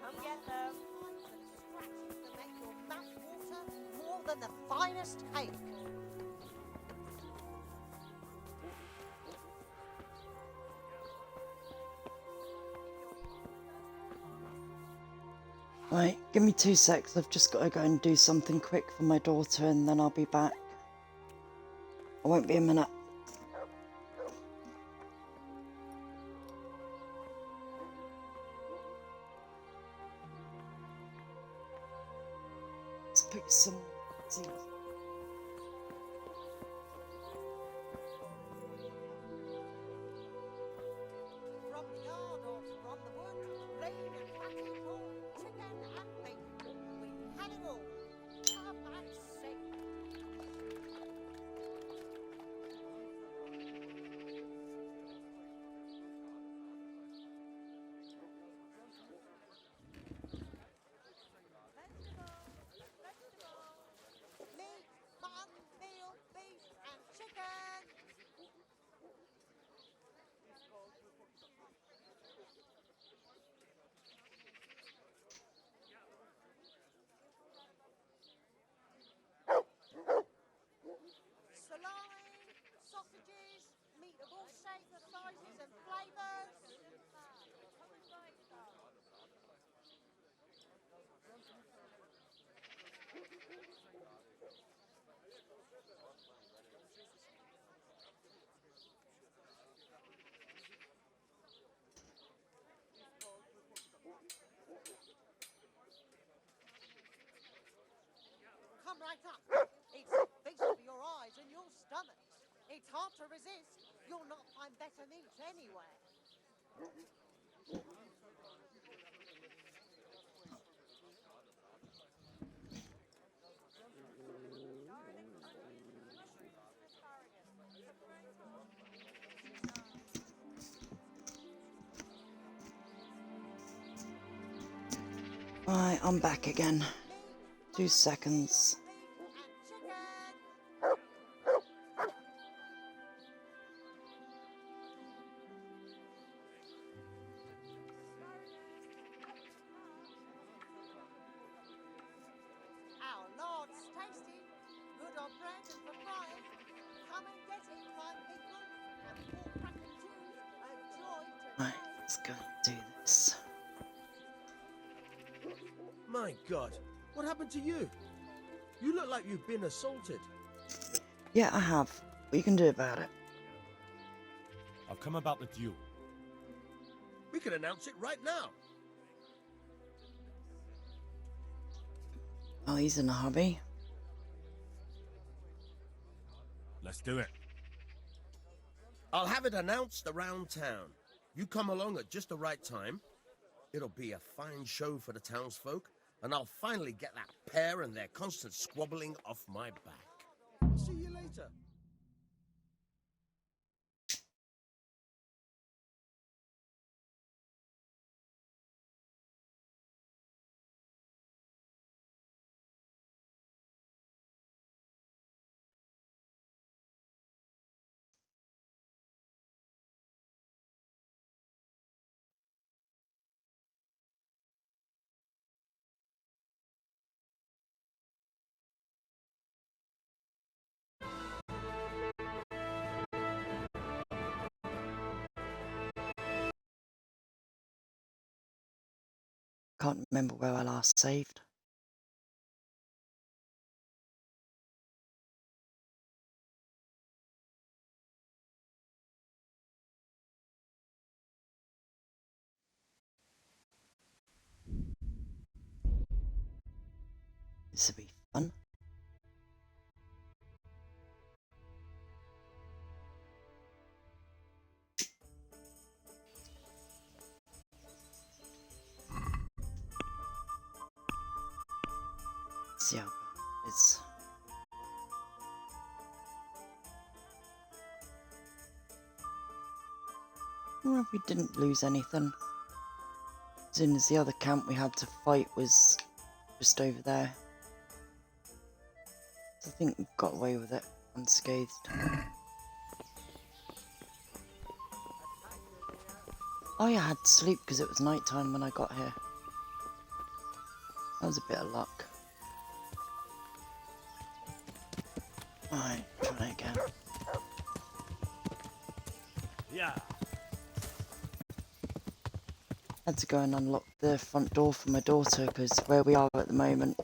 Speaker 19: Come get them. Scratches to make your mouth water more than the finest cake.
Speaker 1: Right, give me 2 secs. I've just got to go and do something quick for my daughter and then I'll be back. I won't be a minute. Let's put some seeds.
Speaker 19: From the yard or from the wood, rain and fatty pork, chicken and bacon. We had it all. Come and see. sausages, meat of all shapes, sizes and flavours. Come right up. It's a feast for your eyes and your stomachs. It's hard to resist. You'll not find better meat anywhere.
Speaker 1: Right, I'm back again. 2 seconds.
Speaker 19: Our Lord's tasty. Good on bread and for frying. Come and get it, my people. And pork crack and juice. A joy to
Speaker 1: Right, let's go and do this.
Speaker 17: My God, what happened to you? You look like you've been assaulted.
Speaker 1: Yeah, I have. What you can do about it?
Speaker 15: I've come about the duel.
Speaker 17: We can announce it right now.
Speaker 1: Oh, he's in a hurry.
Speaker 15: Let's do it.
Speaker 17: I'll have it announced around town. You come along at just the right time. It'll be a fine show for the townsfolk, and I'll finally get that pair and their constant squabbling off my back. See you later.
Speaker 1: Can't remember where I last saved. This will be fun. See how bad it is. Well, we didn't lose anything. As soon as the other camp we had to fight was just over there. So I think we got away with it unscathed. Oh yeah, I had to sleep because it was night time when I got here. That was a bit of luck. Alright, try again.
Speaker 16: Yeah.
Speaker 1: Had to go and unlock the front door for my daughter because where we are at the moment,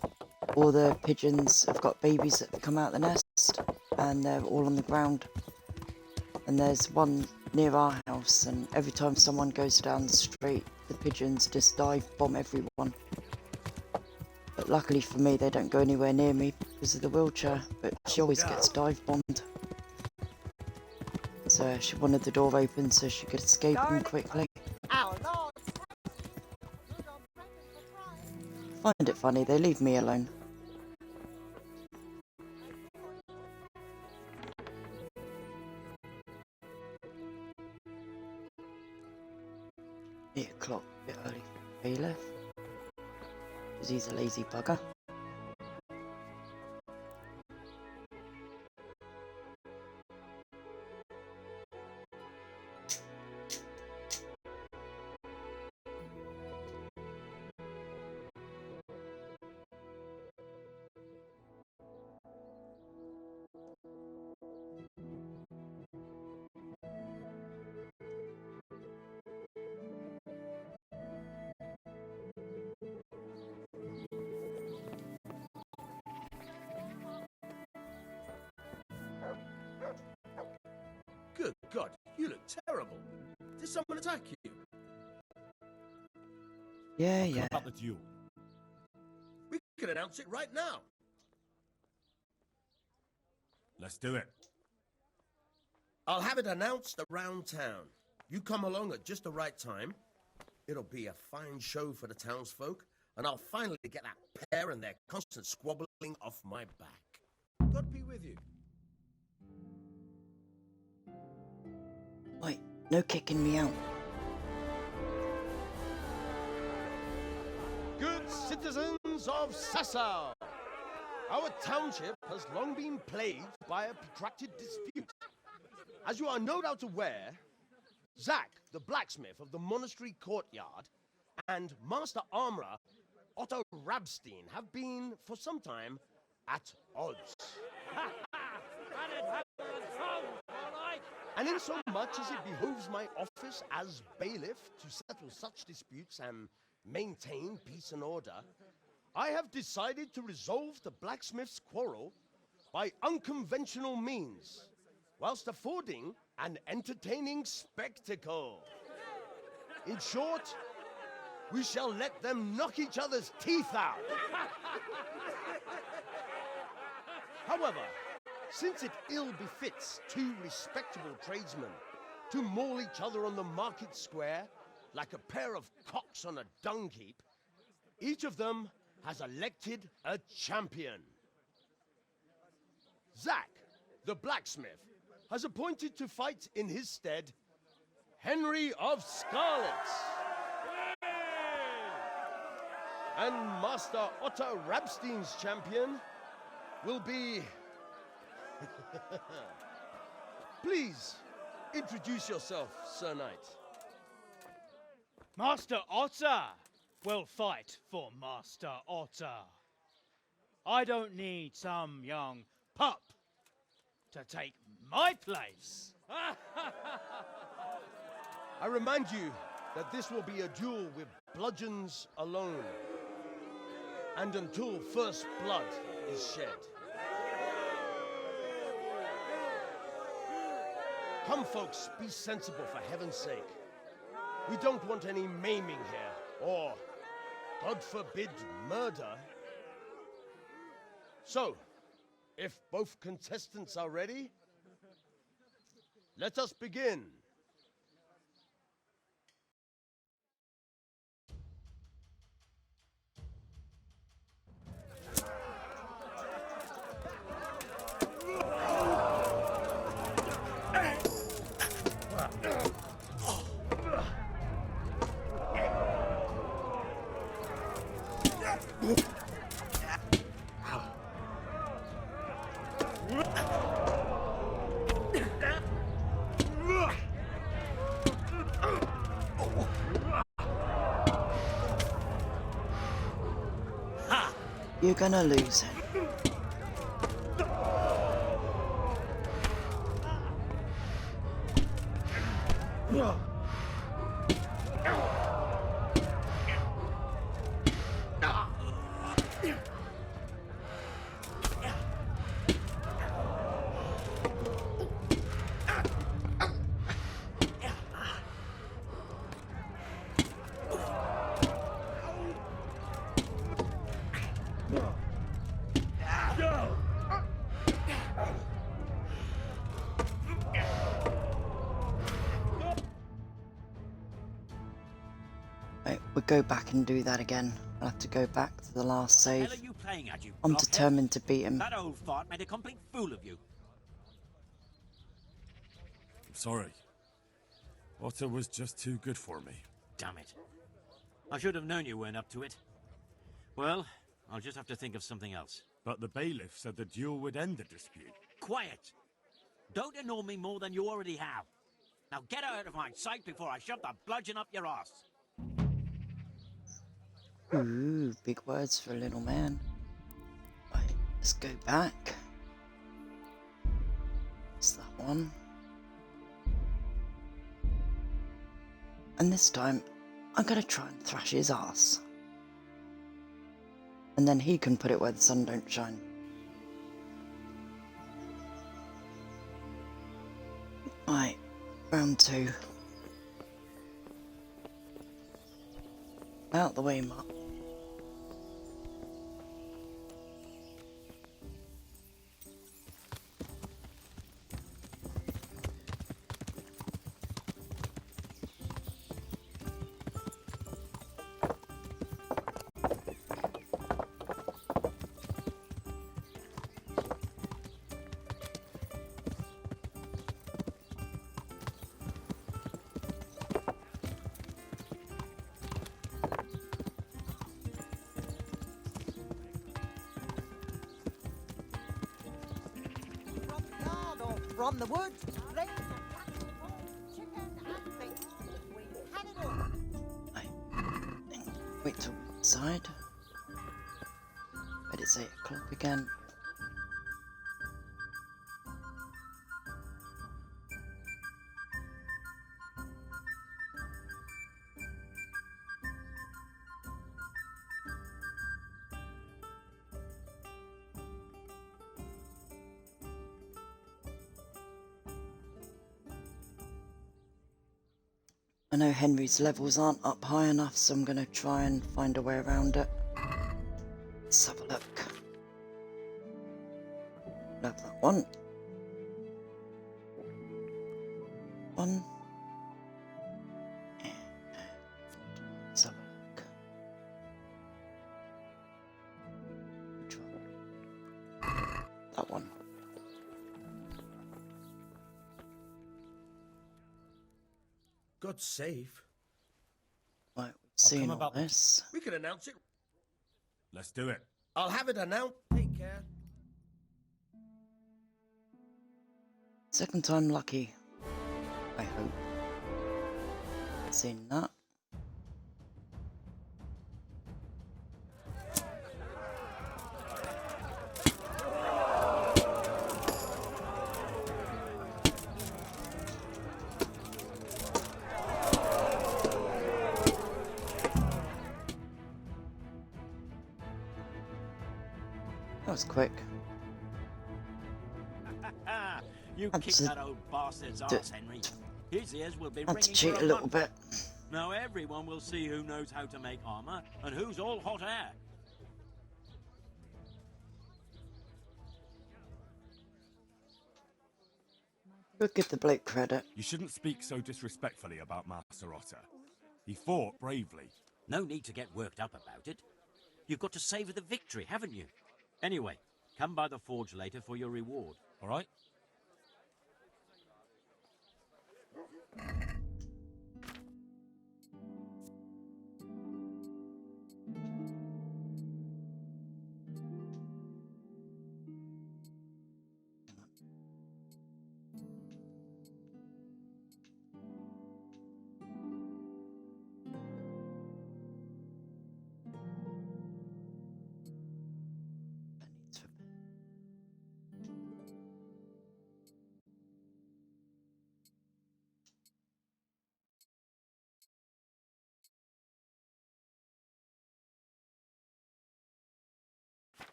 Speaker 1: all the pigeons have got babies that have come out the nest and they're all on the ground. And there's one near our house, and every time someone goes down the street, the pigeons just dive bomb everyone. But luckily for me, they don't go anywhere near me because of the wheelchair, but she always gets dive bombed. So she wanted the door open so she could escape them quickly.
Speaker 19: Our Lord's
Speaker 1: Find it funny, they leave me alone. Eight o'clock, a bit early for Bailiff. Because he's a lazy bugger.
Speaker 17: You look terrible. Did someone attack you?
Speaker 1: Yeah, yeah.
Speaker 15: About the duel.
Speaker 17: We can announce it right now.
Speaker 15: Let's do it.
Speaker 17: I'll have it announced around town. You come along at just the right time. It'll be a fine show for the townsfolk, and I'll finally get that pair and their constant squabbling off my back. God be with you.
Speaker 1: Wait, no kicking me out.
Speaker 17: Good citizens of Sasau, our township has long been plagued by a protracted dispute. As you are no doubt aware, Zack, the blacksmith of the monastery courtyard, and Master Armourer Otto Rabstein have been, for some time, at odds. And in so much as it behooves my office as bailiff to settle such disputes and maintain peace and order, I have decided to resolve the blacksmith's quarrel by unconventional means, whilst affording an entertaining spectacle. In short, we shall let them knock each other's teeth out. However, since it ill befits two respectable tradesmen to maul each other on the market square like a pair of cocks on a dung heap, each of them has elected a champion. Zack, the blacksmith, has appointed to fight in his stead Henry of Scarlet. And Master Otto Rabstein's champion will be... Please, introduce yourself, Sir Knight.
Speaker 20: Master Otter will fight for Master Otter. I don't need some young pup to take my place.
Speaker 17: I remind you that this will be a duel with bludgeons alone, and until first blood is shed. Come, folks, be sensible for heaven's sake. We don't want any maiming here, or, God forbid, murder. So, if both contestants are ready, let us begin.
Speaker 1: You're gonna lose him. Right, we'll go back and do that again. I'll have to go back to the last save.
Speaker 16: What are you playing at, you
Speaker 1: I'm
Speaker 16: blockhead?
Speaker 1: determined to beat him.
Speaker 16: That old fart made a complete fool of you.
Speaker 15: I'm sorry. Otto was just too good for me.
Speaker 16: Damn it. I should have known you weren't up to it. Well, I'll just have to think of something else.
Speaker 15: But the bailiff said the duel would end the dispute.
Speaker 16: Quiet! Don't annoy me more than you already have. Now get out of my sight before I shove the bludgeon up your arse.
Speaker 1: Ooh, big words for a little man. Right, let's go back. It's that one. And this time, I'm gonna try and thrash his ass. And then he can put it where the sun don't shine. Right, Round 2. Out the way, Mark.
Speaker 19: From the yard or from the woods, rain, cattle, pork, chicken, and things. We had it all.
Speaker 1: Wait till we're inside. But it's 8 o'clock again. I know Henry's levels aren't up high enough, so I'm going to try and find a way around it. Let's have a look. Grab that one. One. Let's have a look. Which one? That one.
Speaker 17: God's save.
Speaker 1: Right, we've seen all this.
Speaker 17: We can announce it.
Speaker 15: Let's do it.
Speaker 17: I'll have it announced. Take care.
Speaker 1: Second time lucky. I hope. Seen that. That was quick.
Speaker 16: You
Speaker 1: Had
Speaker 16: kicked
Speaker 1: to
Speaker 16: that old bastard's
Speaker 1: do-
Speaker 16: arse, Henry. His ears will be
Speaker 1: Had
Speaker 16: ringing
Speaker 1: to cheat
Speaker 16: for
Speaker 1: a little
Speaker 16: month.
Speaker 1: bit.
Speaker 16: Now everyone will see who knows how to make armor and who's all hot air.
Speaker 1: We'll give the bloke credit.
Speaker 15: You shouldn't speak so disrespectfully about Master Otter. He fought bravely.
Speaker 16: No need to get worked up about it. You've got to savour the victory, haven't you? Anyway, come by the forge later for your reward.
Speaker 15: All right?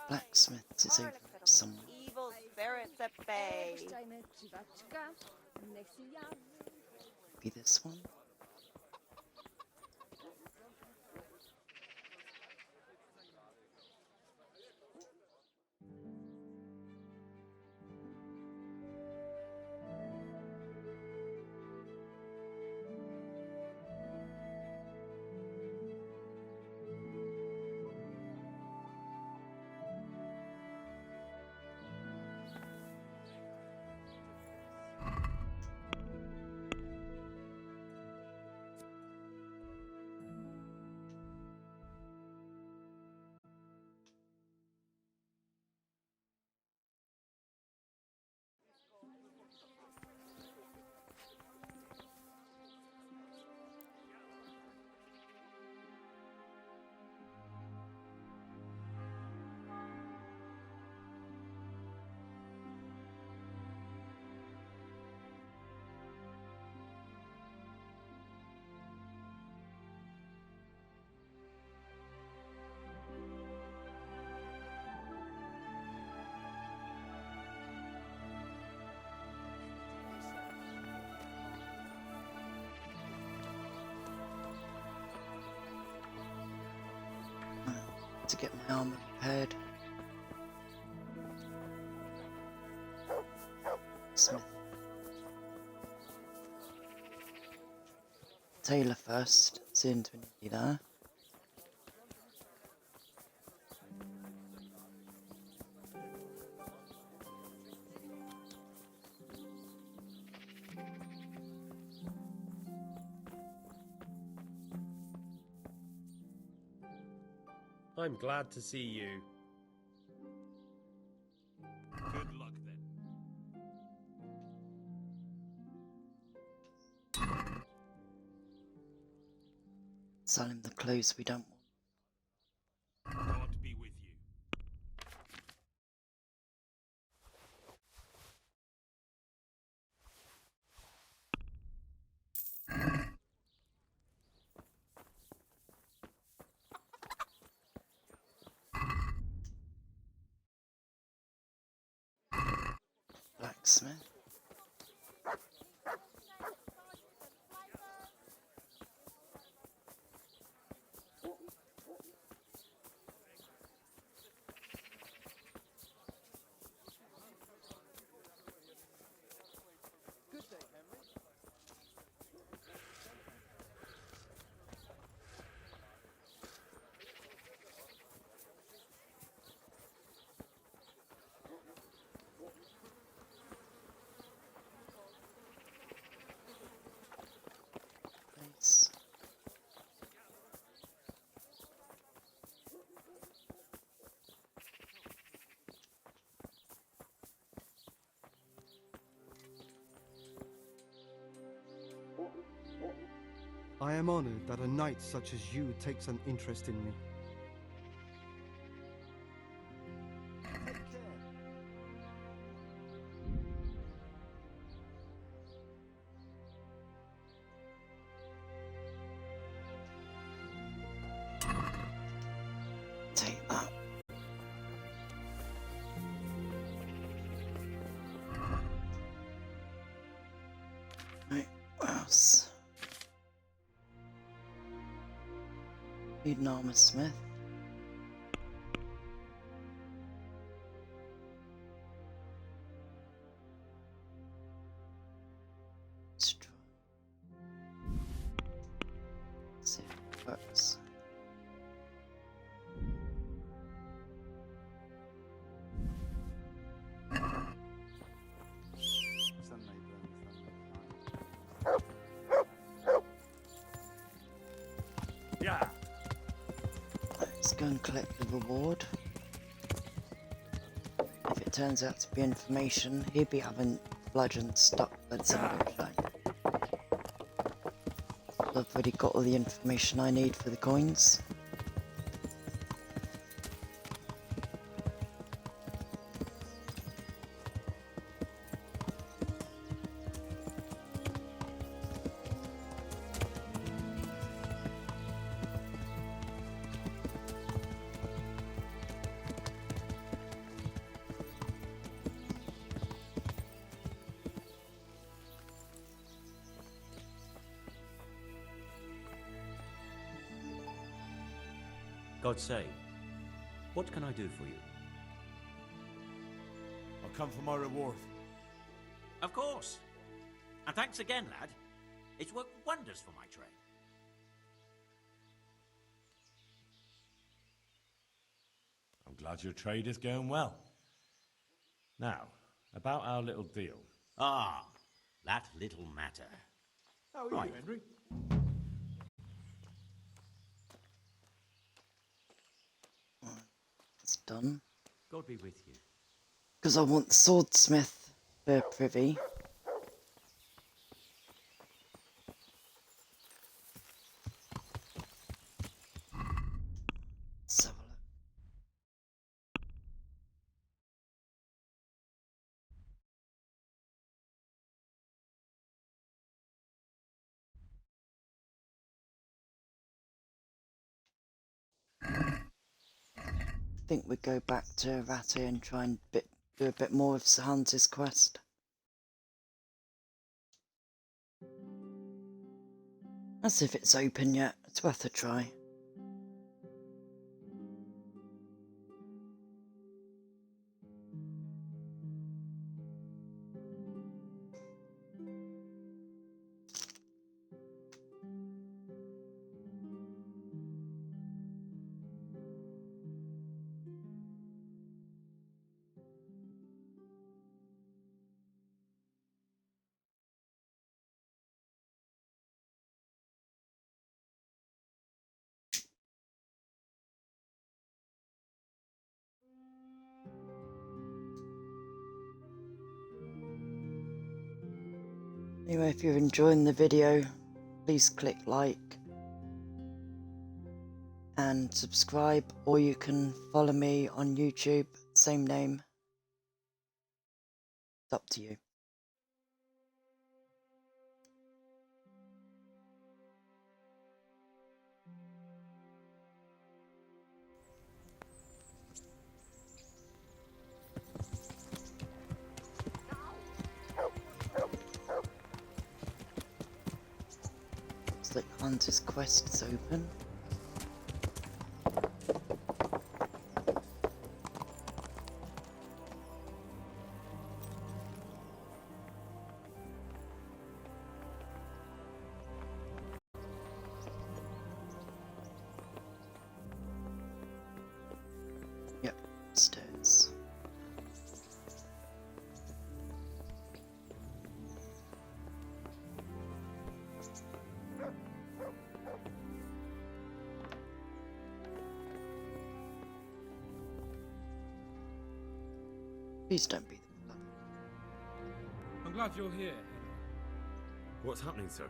Speaker 1: Blacksmith is over there somewhere.
Speaker 19: Evil spirits at bay.
Speaker 1: Be this one. armor repaired. Smith. Tailor first, soon to be there.
Speaker 21: I'm glad to see you.
Speaker 15: Good luck then.
Speaker 1: Sell him the clothes we don't want.
Speaker 15: God be with you.
Speaker 1: Blacksmith. Nice.
Speaker 22: I am honored that a knight such as you takes an interest in me.
Speaker 1: Take that. Right, what else? Need an armor smith. Let's try. See if it works.
Speaker 15: Yeah.
Speaker 1: Let's go and collect the reward. If it turns out to be information, he'll be having bludgeon stuck by the sound of it. I've already got all the information I need for the coins.
Speaker 16: God save. What can I do for you?
Speaker 15: I'll come for my reward.
Speaker 16: Of course. And thanks again, lad. It's worked wonders for my trade.
Speaker 15: I'm glad your trade is going well. Now, about our little deal.
Speaker 16: Ah, that little matter.
Speaker 10: How are
Speaker 16: Right.
Speaker 10: you, Henry?
Speaker 1: It's done.
Speaker 16: God be with you.
Speaker 1: Because I want the swordsmith for privy. Let's have a look. I think we go back to Rate and try and do a bit more of Sir Hans's quest. As if it's open yet. It's worth a try. Anyway, if you're enjoying the video, please click like and subscribe, or you can follow me on YouTube, same name. It's up to you. Looks like Hunter's Quest is open. Yep, stairs. Please don't be the
Speaker 10: I'm glad you're here.
Speaker 3: What's happening, sir?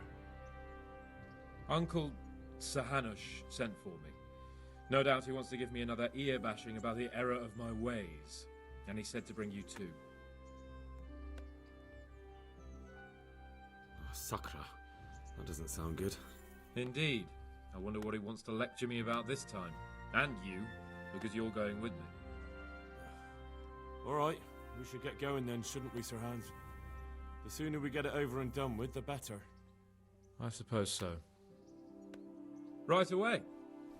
Speaker 10: Uncle Sahanush sent for me. No doubt he wants to give me another ear bashing about the error of my ways. And he said to bring you too.
Speaker 3: Oh, Sakra. That doesn't sound good.
Speaker 10: Indeed. I wonder what he wants to lecture me about this time. And you, because you're going with me.
Speaker 15: All right, we should get going then, shouldn't we, Sir Hans? The sooner we get it over and done with, the better.
Speaker 10: I suppose so. Right away.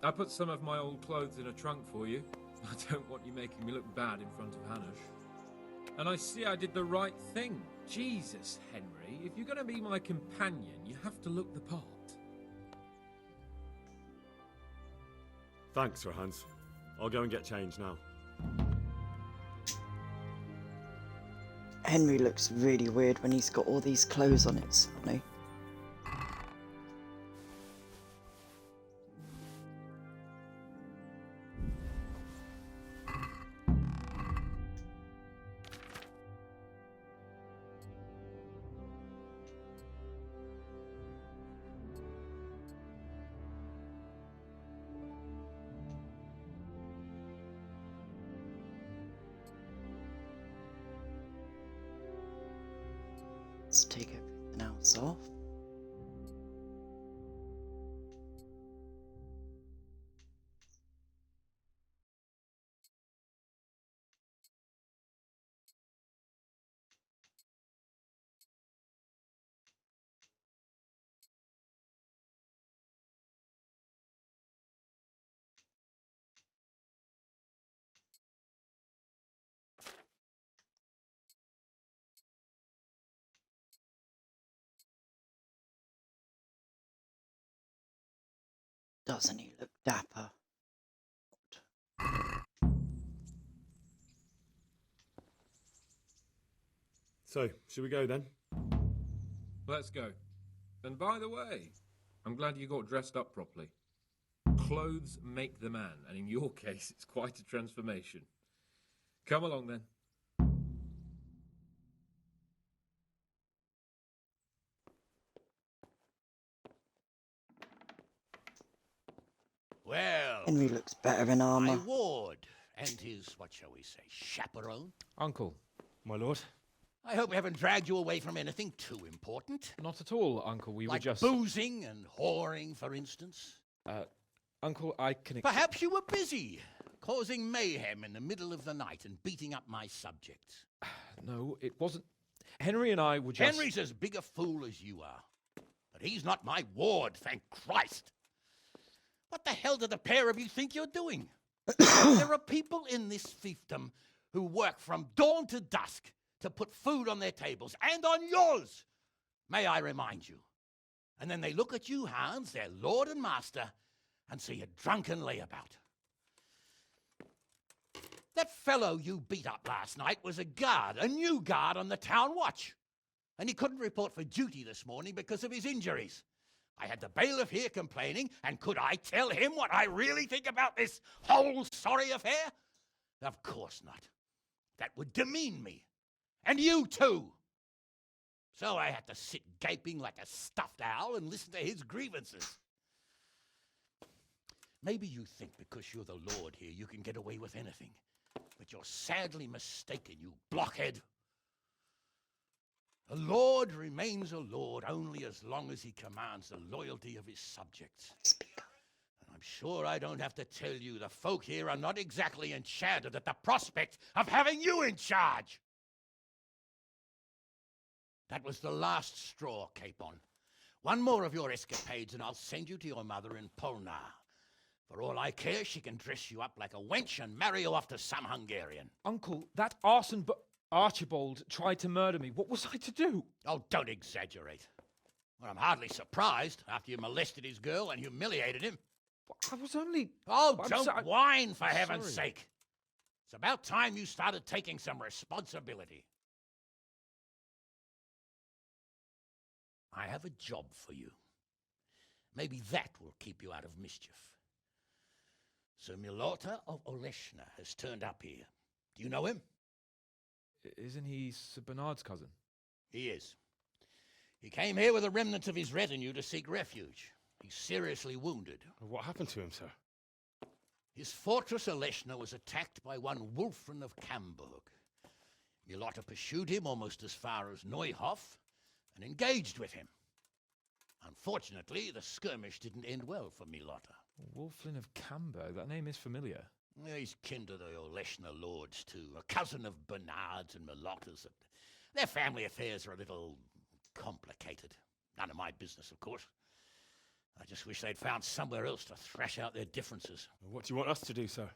Speaker 10: I put some of my old clothes in a trunk for you. I don't want you making me look bad in front of Hanush. And I see I did the right thing. Jesus, Henry, if you're going to be my companion, you have to look the part.
Speaker 3: Thanks, Sir Hans. I'll go and get changed now.
Speaker 1: Henry looks really weird when he's got all these clothes on. It's funny. Let's take everything else off. Doesn't he look dapper?
Speaker 3: So, should we go then?
Speaker 10: Let's go. And by the way, I'm glad you got dressed up properly. Clothes make the man, and in your case, it's quite a transformation. Come along then.
Speaker 17: Well,
Speaker 1: Henry looks better in
Speaker 17: my
Speaker 1: armour.
Speaker 17: ward and his, what shall we say, chaperone.
Speaker 14: Uncle, my lord.
Speaker 17: I hope we haven't dragged you away from anything too important.
Speaker 14: Not at all, Uncle. We
Speaker 17: like
Speaker 14: were just...
Speaker 17: boozing and whoring, for instance.
Speaker 14: Uncle, I can...
Speaker 17: Perhaps you were busy, causing mayhem in the middle of the night and beating up my subjects.
Speaker 14: No, it wasn't... Henry and I were just...
Speaker 17: Henry's as big a fool as you are. But he's not my ward, thank Christ. What the hell do the pair of you think you're doing? There are people in this fiefdom who work from dawn to dusk to put food on their tables, and on yours, may I remind you. And then they look at you, Hans, their lord and master, and see a drunken layabout. That fellow you beat up last night was a guard, a new guard on the town watch. And he couldn't report for duty this morning because of his injuries. I had the bailiff here complaining, and could I tell him what I really think about this whole sorry affair? Of course not. That would demean me. And you too.
Speaker 4: So I had to sit gaping like a stuffed owl and listen to his grievances. Maybe you think because you're the Lord here you can get away with anything. But you're sadly mistaken, you blockhead. A lord remains a lord only as long as he commands the loyalty of his subjects. And I'm sure I don't have to tell you the folk here are not exactly enchanted at the prospect of having you in charge. That was the last straw, Capon. One more of your escapades and I'll send you to your mother in Polnar. For all I care, she can dress you up like a wench and marry you off to some Hungarian.
Speaker 14: Uncle, that arson Archibald tried to murder me. What was I to do?
Speaker 4: Oh, don't exaggerate. Well, I'm hardly surprised after you molested his girl and humiliated him.
Speaker 14: I was only...
Speaker 4: Oh, don't whine, for heaven's
Speaker 14: sorry.
Speaker 4: sake. It's about time you started taking some responsibility. I have a job for you. Maybe that will keep you out of mischief. Sir Milota of Oleshna has turned up here. Do you know him?
Speaker 14: Isn't he Sir Bernard's cousin?
Speaker 4: He is. He came here with the remnants of his retinue to seek refuge. He's seriously wounded.
Speaker 7: What happened to him, sir?
Speaker 4: His fortress Oleshna was attacked by one Wulfrin of Camburg. Milota pursued him almost as far as Neuhof and engaged with him. Unfortunately, the skirmish didn't end well for Milota.
Speaker 14: Wulflin of Camburg, that name is familiar.
Speaker 4: Yeah, he's kin to the Oleshna lords, too. A cousin of Bernard's and Milota's. Their family affairs are a little complicated. None of my business, of course. I just wish they'd found somewhere else to thrash out their differences.
Speaker 7: What do you want us to do, sir?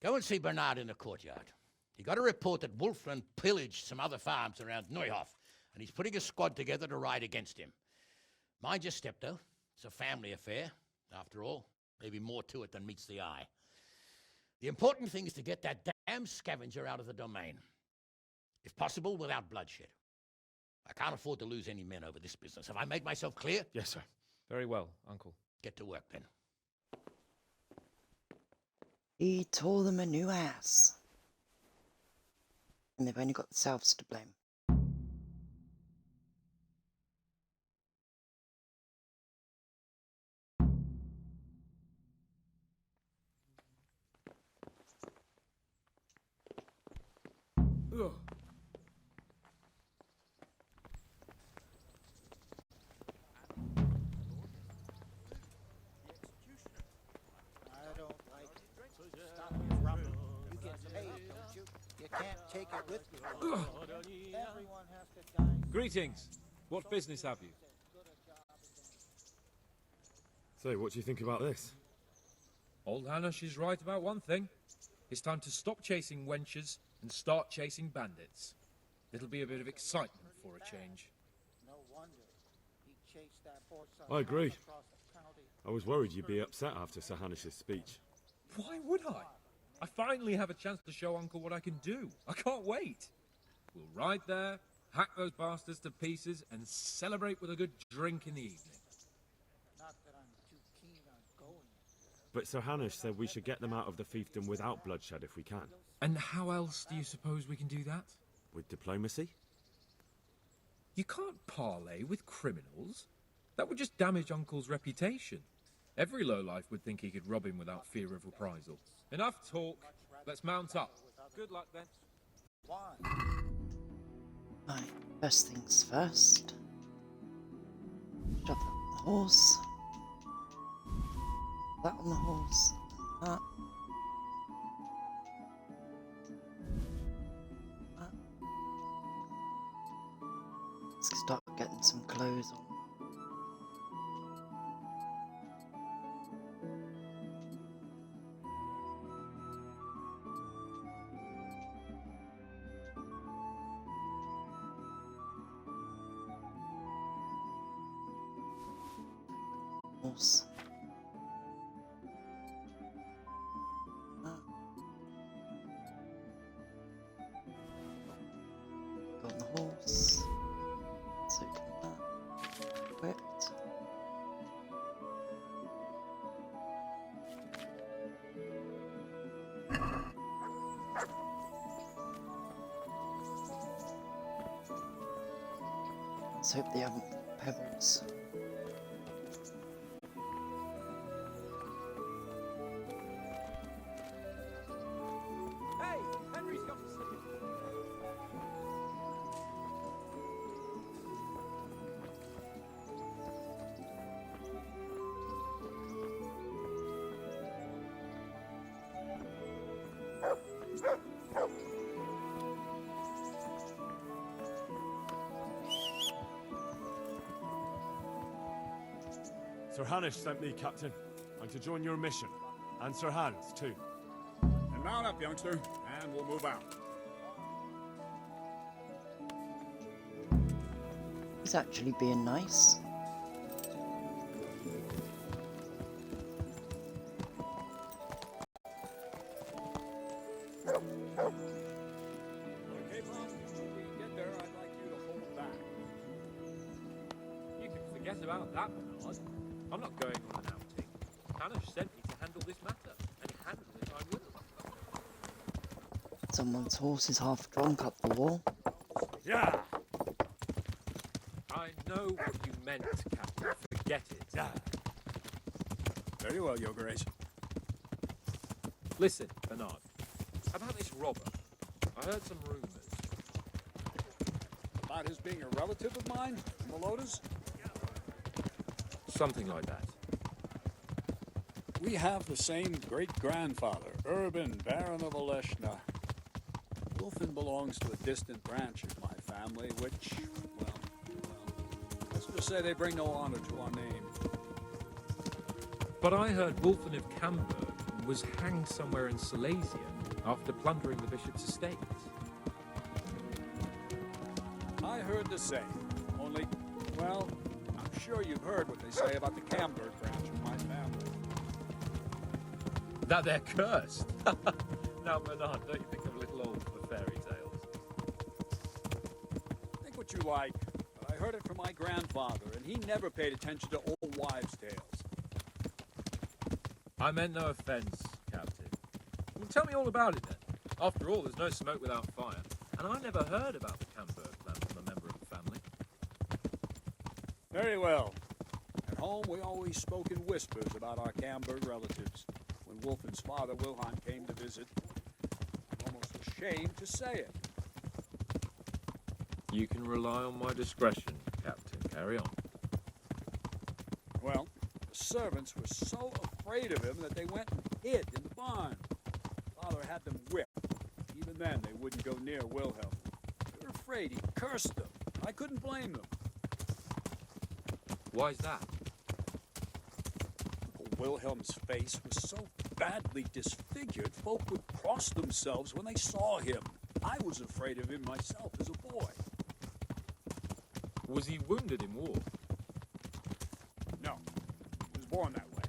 Speaker 4: Go and see Bernard in the courtyard. He got a report that Wulfrin pillaged some other farms around Neuhof, and he's putting a squad together to ride against him. Mind your step, though. It's a family affair. After all, maybe more to it than meets the eye. The important thing is to get that damn scavenger out of the domain. If possible, without bloodshed. I can't afford to lose any men over this business. Have I made myself clear?
Speaker 7: Yes, sir.
Speaker 14: Very well, Uncle.
Speaker 4: Get to work, then.
Speaker 1: He tore them a new ass. And they've only got themselves to blame.
Speaker 14: Ugh.
Speaker 19: I don't like it. Stop your rubbing. You get paid, don't you? You can't take it with you. Everyone has to die.
Speaker 14: Greetings. What business have you?
Speaker 7: So, what do you think about this?
Speaker 10: Old Hanush is right about one thing. It's time to stop chasing wenches and start chasing bandits. It'll be a bit of excitement for a change.
Speaker 19: No wonder he chased that horse
Speaker 7: I agree.
Speaker 19: across the county.
Speaker 7: I was worried you'd be upset after Sir Hanish's speech.
Speaker 10: Why would I? I finally have a chance to show Uncle what I can do. I can't wait. We'll ride there, hack those bastards to pieces, and celebrate with a good drink in the evening.
Speaker 19: Not that I'm too keen on going.
Speaker 7: But Sir Hanish said we should get them out of the fiefdom without bloodshed if we can.
Speaker 10: And how else do you suppose we can do that?
Speaker 7: With diplomacy?
Speaker 10: You can't parley with criminals. That would just damage Uncle's reputation. Every lowlife would think he could rob him without fear of reprisal. Enough talk. Let's mount up. Good luck, then.
Speaker 19: Why?
Speaker 1: Right, first things first. Shove that on the horse. That on the horse. That. That. Let's start getting some clothes on. Horse. Go on the horse. So can that. Equipped. Let's hope they haven't pebbles.
Speaker 10: Hey, Henry's got to sleep.
Speaker 15: Sir Hanish sent me, Captain. I'm to join your mission. And Sir Hans, too.
Speaker 2: And mount up, youngster, and we'll move out.
Speaker 1: He's actually being nice.
Speaker 2: Okay, Bob, when we get there, I'd like you to hold back.
Speaker 10: You can forget about that, Bernard. I'm not going on an outing. Hanish sent me to handle this matter, and handle it I will.
Speaker 1: Someone's horse is half drunk up the wall.
Speaker 10: Yeah! I know what you meant, Captain. Forget it. Yeah.
Speaker 2: Very well, Your Grace.
Speaker 10: Listen, Bernard. About this robber. I heard some rumours.
Speaker 2: About his being a relative of mine, Melodas?
Speaker 10: Something like that.
Speaker 2: We have the same great-grandfather, Urban, Baron of Oleshna. Wolfen belongs to a distant branch of my family, which, well, let's just say they bring no honor to our name.
Speaker 10: But I heard Wolfen of Camberg was hanged somewhere in Silesia after plundering the bishop's estate.
Speaker 2: I heard the same, only, well, I'm sure you've heard what they say about the Camberg branch of my family.
Speaker 10: That they're cursed. Now, Bernard, don't you think I'm a little old for fairy tales?
Speaker 2: Think what you like, but I heard it from my grandfather, and he never paid attention to old wives' tales.
Speaker 10: I meant no offence, Captain. Well, tell me all about it then. After all, there's no smoke without fire, and I never heard about the Camberg plan from a member of the family.
Speaker 2: Very well. At home, we always spoke in whispers about our Camberg relatives. When Wolfen's father, Wilhelm, came to visit, I'm almost ashamed to say it.
Speaker 10: You can rely on my discretion, Captain. Carry on.
Speaker 2: Well, the servants were so afraid of him that they went and hid in the barn. Father had them whipped. Even then, they wouldn't go near Wilhelm. They were afraid he cursed them. I couldn't blame them.
Speaker 10: Why's that?
Speaker 2: Wilhelm's face was so badly disfigured, folk would cross themselves when they saw him. I was afraid of him myself as a boy.
Speaker 10: Was he wounded in war?
Speaker 2: No, he was born that way.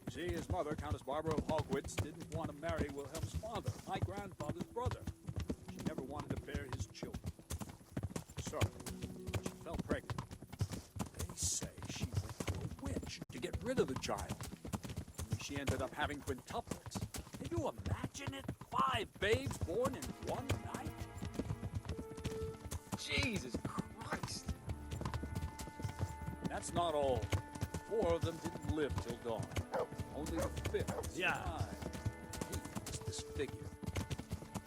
Speaker 2: You see, his mother, Countess Barbara of Hogwitz, didn't want to marry Wilhelm's father, my grandfather's brother. She never wanted to bear his children. So, she fell pregnant. They say she went to a witch to get rid of the child. Only she ended up having quintuplets. Can you imagine it? 5 babes born in one night?
Speaker 10: Jesus Christ!
Speaker 2: That's not all. 4 of them didn't live till dawn. Only the 5th survived. He was disfigured.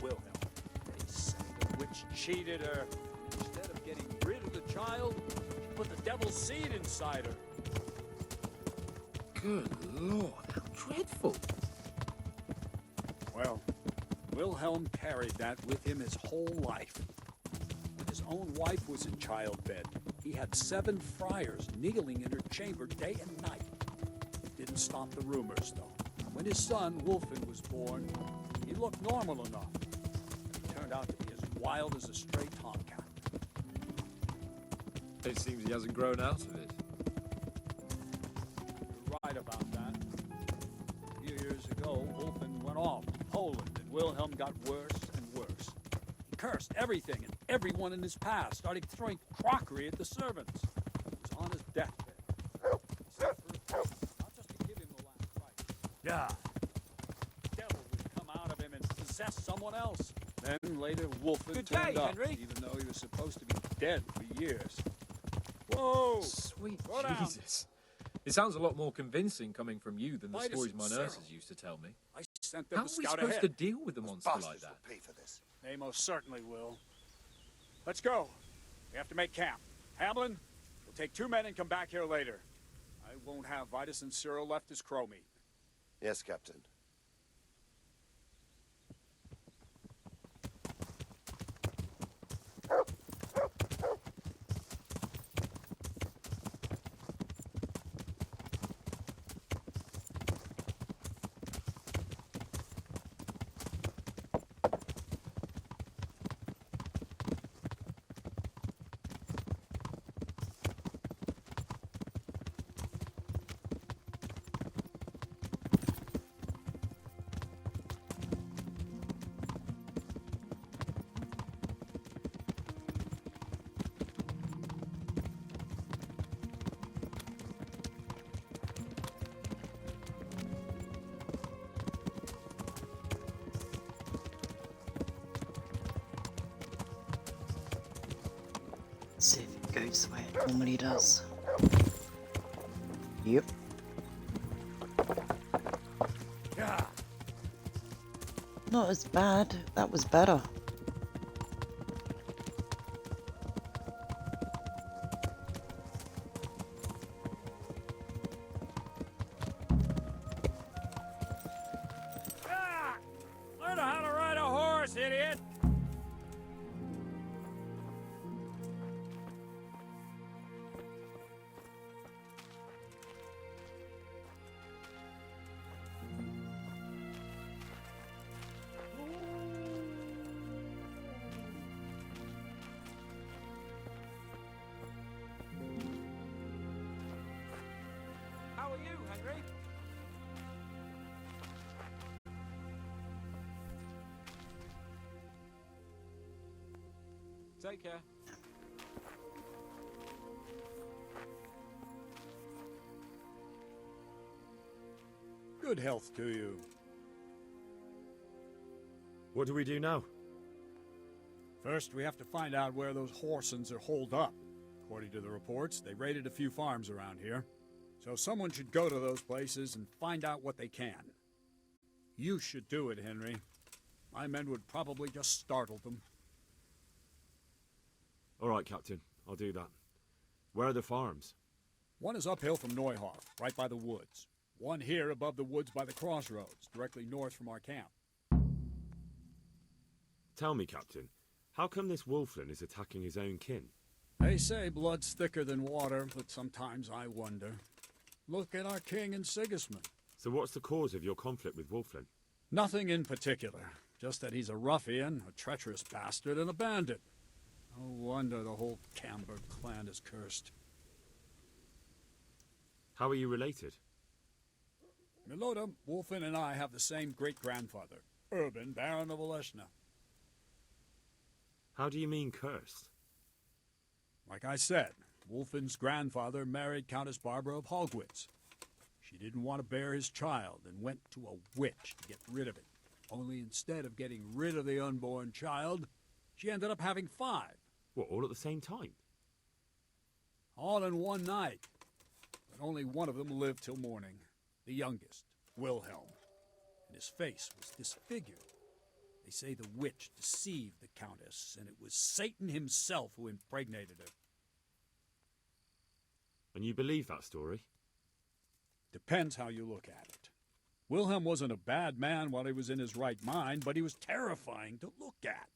Speaker 2: Wilhelm. They say the witch cheated her. Instead of getting rid of the child, she put the devil's seed inside her.
Speaker 10: Good Lord, how dreadful!
Speaker 2: Well, Wilhelm carried that with him his whole life. When his own wife was in childbed, he had 7 friars kneeling in her chamber day and night. It didn't stop the rumors, though. When his son, Wolfen, was born, he looked normal enough. He turned out to be as wild as a stray tomcat.
Speaker 10: It seems he hasn't grown out of it.
Speaker 2: You're right about that. A few years ago, Wolfen went off to Poland, and Wilhelm got worse and worse. He cursed everything and everyone in his past, started throwing crockery at the servants. He was on his deathbed. He sent for a priest, not just to give him the last rites.
Speaker 15: Yeah.
Speaker 2: The devil would come out of him and possess someone else. Then later, Wolfen
Speaker 10: Good
Speaker 2: turned
Speaker 10: day,
Speaker 2: up,
Speaker 10: Henry.
Speaker 2: even though he was supposed to be dead for years. Whoa!
Speaker 14: Sweet
Speaker 2: Slow down.
Speaker 14: Jesus. It sounds a lot more convincing coming from you than the
Speaker 2: Midas
Speaker 14: stories
Speaker 2: and
Speaker 14: my
Speaker 2: Sarah.
Speaker 14: nurses used to tell me.
Speaker 2: I sent them
Speaker 14: How
Speaker 2: to
Speaker 14: are we
Speaker 2: scout
Speaker 14: supposed
Speaker 2: ahead.
Speaker 14: to deal with a monster like that?
Speaker 2: Pay for this. They most certainly will. Let's go. We have to make camp. Hamlin, we'll take 2 men and come back here later. I won't have Vitus and Cyril left as crow meat.
Speaker 8: Yes, Captain.
Speaker 1: See if it goes the way it normally does. Yep.
Speaker 2: Yeah.
Speaker 1: Not as bad. That was better.
Speaker 2: Ah! Learn how to ride a horse, idiot!
Speaker 10: How are you, Henry? Take care.
Speaker 2: Good health to you.
Speaker 3: What do we do now?
Speaker 2: First, we have to find out where those Horsons are holed up. According to the reports, they raided a few farms around here. So someone should go to those places and find out what they can. You should do it, Henry. My men would probably just startle them.
Speaker 3: All right, Captain. I'll do that. Where are the farms?
Speaker 2: One is uphill from Neuhoff, right by the woods. One here above the woods by the crossroads, directly north from our camp.
Speaker 3: Tell me, Captain, how come this Wolflin is attacking his own kin?
Speaker 2: They say blood's thicker than water, but sometimes I wonder. Look at our king and Sigismund.
Speaker 3: So what's the cause of your conflict with Wolflin?
Speaker 2: Nothing in particular. Just that he's a ruffian, a treacherous bastard, and a bandit. No wonder the whole Camber clan is cursed.
Speaker 3: How are you related?
Speaker 2: Milota, Wolfin, and I have the same great-grandfather, Urban, Baron of Oleshna.
Speaker 3: How do you mean cursed?
Speaker 2: Like I said, Wolfin's grandfather married Countess Barbara of Hogwitz. She didn't want to bear his child and went to a witch to get rid of it. Only instead of getting rid of the unborn child, she ended up having 5.
Speaker 3: What, all at the same time?
Speaker 2: All in one night. But only one of them lived till morning. The youngest, Wilhelm. And his face was disfigured. They say the witch deceived the Countess, and it was Satan himself who impregnated her.
Speaker 3: And you believe that story?
Speaker 2: Depends how you look at it. Wilhelm wasn't a bad man while he was in his right mind, but he was terrifying to look at.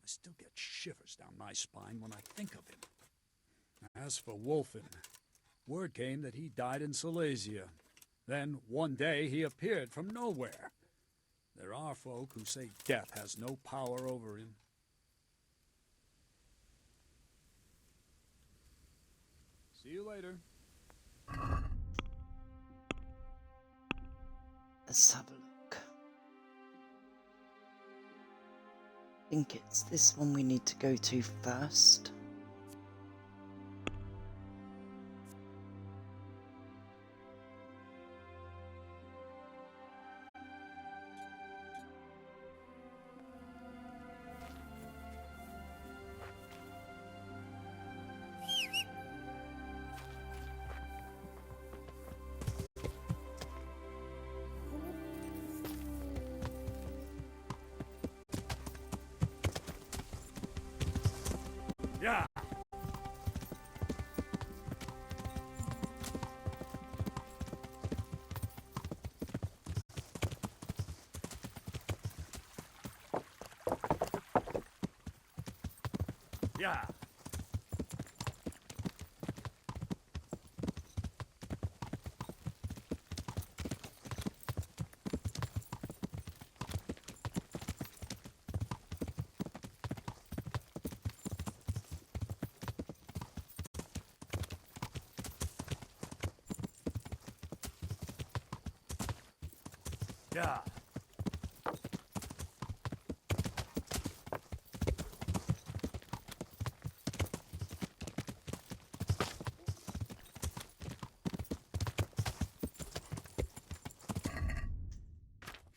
Speaker 2: I still get shivers down my spine when I think of him. As for Wolfen, word came that he died in Silesia. Then, one day, he appeared from nowhere. There are folk who say death has no power over him. See you later.
Speaker 1: Let's have a look. I think it's this one we need to go to first.
Speaker 2: Yeah. Yeah. Yeah.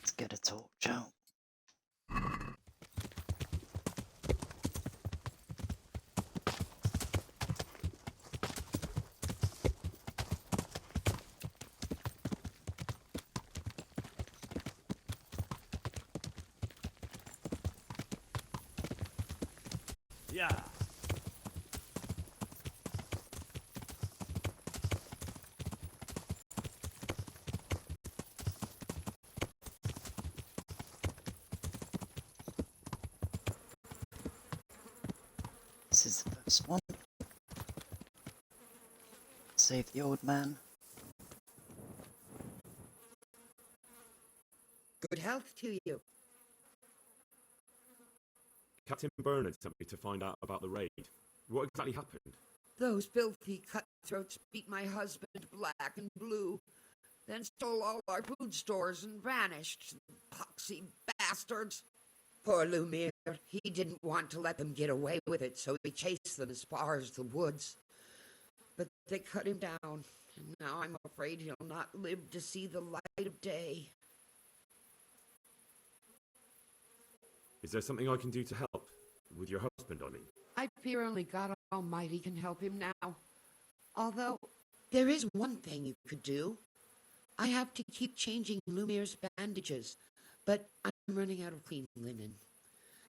Speaker 1: Let's get a torch out.
Speaker 2: Yeah.
Speaker 1: This is the first one. Save the old man.
Speaker 9: Good health to you.
Speaker 3: Captain Bernard sent me to find out about the raid. What exactly happened?
Speaker 9: Those filthy cutthroats beat my husband black and blue, then stole all our food stores and vanished. Poxy bastards. Poor Lumiere. He didn't want to let them get away with it, so he chased them as far as the woods. But they cut him down, and now I'm afraid he'll not live to see the light of day.
Speaker 3: Is there something I can do to help? With your husband, I mean.
Speaker 9: I fear only God Almighty can help him now. Although, there is one thing you could do. I have to keep changing Lumiere's bandages, but I'm running out of clean linen,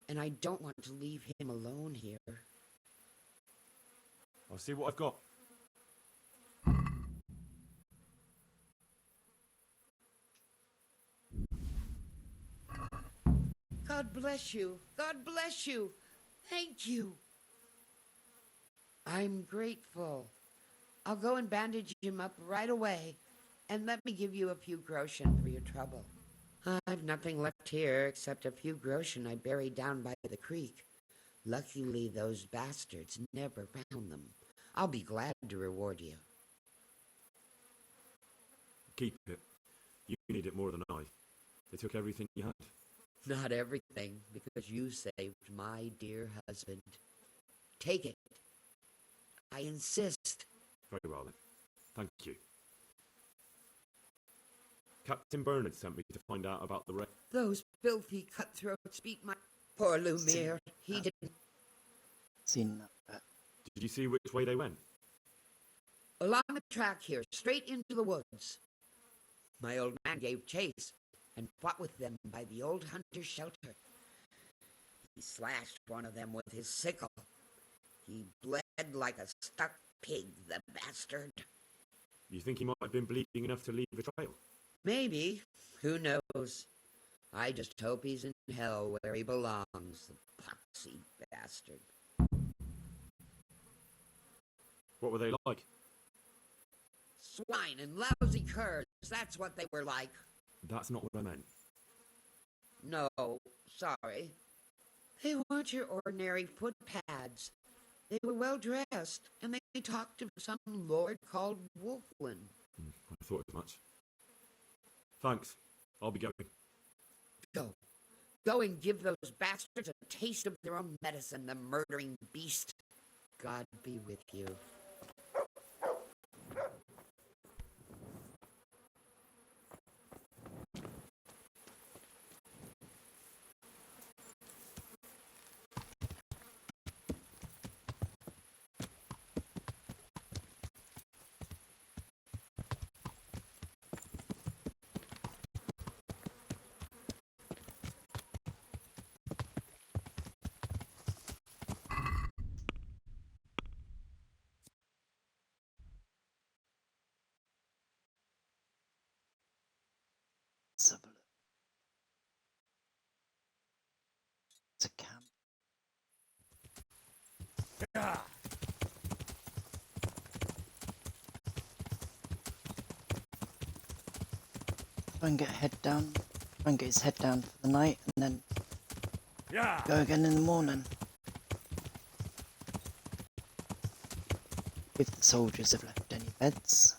Speaker 9: and I don't want to leave him alone here.
Speaker 3: I'll see what I've got.
Speaker 9: God bless you. God bless you. Thank you. I'm grateful. I'll go and bandage him up right away, and let me give you a few groschen for your trouble. I've nothing left here except a few groschen I buried down by the creek. Luckily, those bastards never found them. I'll be glad to reward you.
Speaker 3: Keep it. You need it more than I. They took everything you had.
Speaker 9: Not everything, because you saved my dear husband. Take it. I insist.
Speaker 3: Very well then. Thank you. Captain Bernard sent me to find out about the raid.
Speaker 9: Those filthy cutthroats beat my... Poor Lumiere. He didn't...
Speaker 1: Seen that.
Speaker 3: Did you see which way they went?
Speaker 9: Along the track here, straight into the woods. My old man gave chase and fought with them by the old hunter's shelter. He slashed one of them with his sickle. He bled like a stuck pig, the bastard.
Speaker 3: You think he might have been bleeding enough to leave a trail?
Speaker 9: Maybe. Who knows? I just hope he's in hell where he belongs, the poxy bastard.
Speaker 3: What were they like?
Speaker 9: Swine and lousy curs, that's what they were like.
Speaker 3: That's not what I meant.
Speaker 9: No, sorry. They weren't your ordinary footpads. They were well dressed, and they talked of some lord called Wolflin.
Speaker 3: I thought as much. Thanks. I'll be going.
Speaker 9: Go. Go and give those bastards a taste of their own medicine, the murdering beast. God be with you.
Speaker 1: Try and get his head down for the night, and then go again in the morning. If the soldiers have left any beds.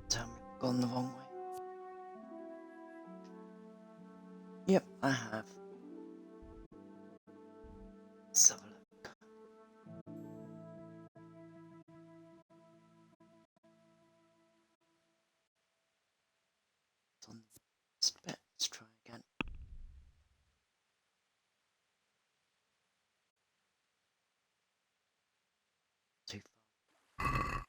Speaker 1: Tell me I've gone the wrong way. Yep, I have. Let's have a look. It's on this bit. Let's try again. Too far.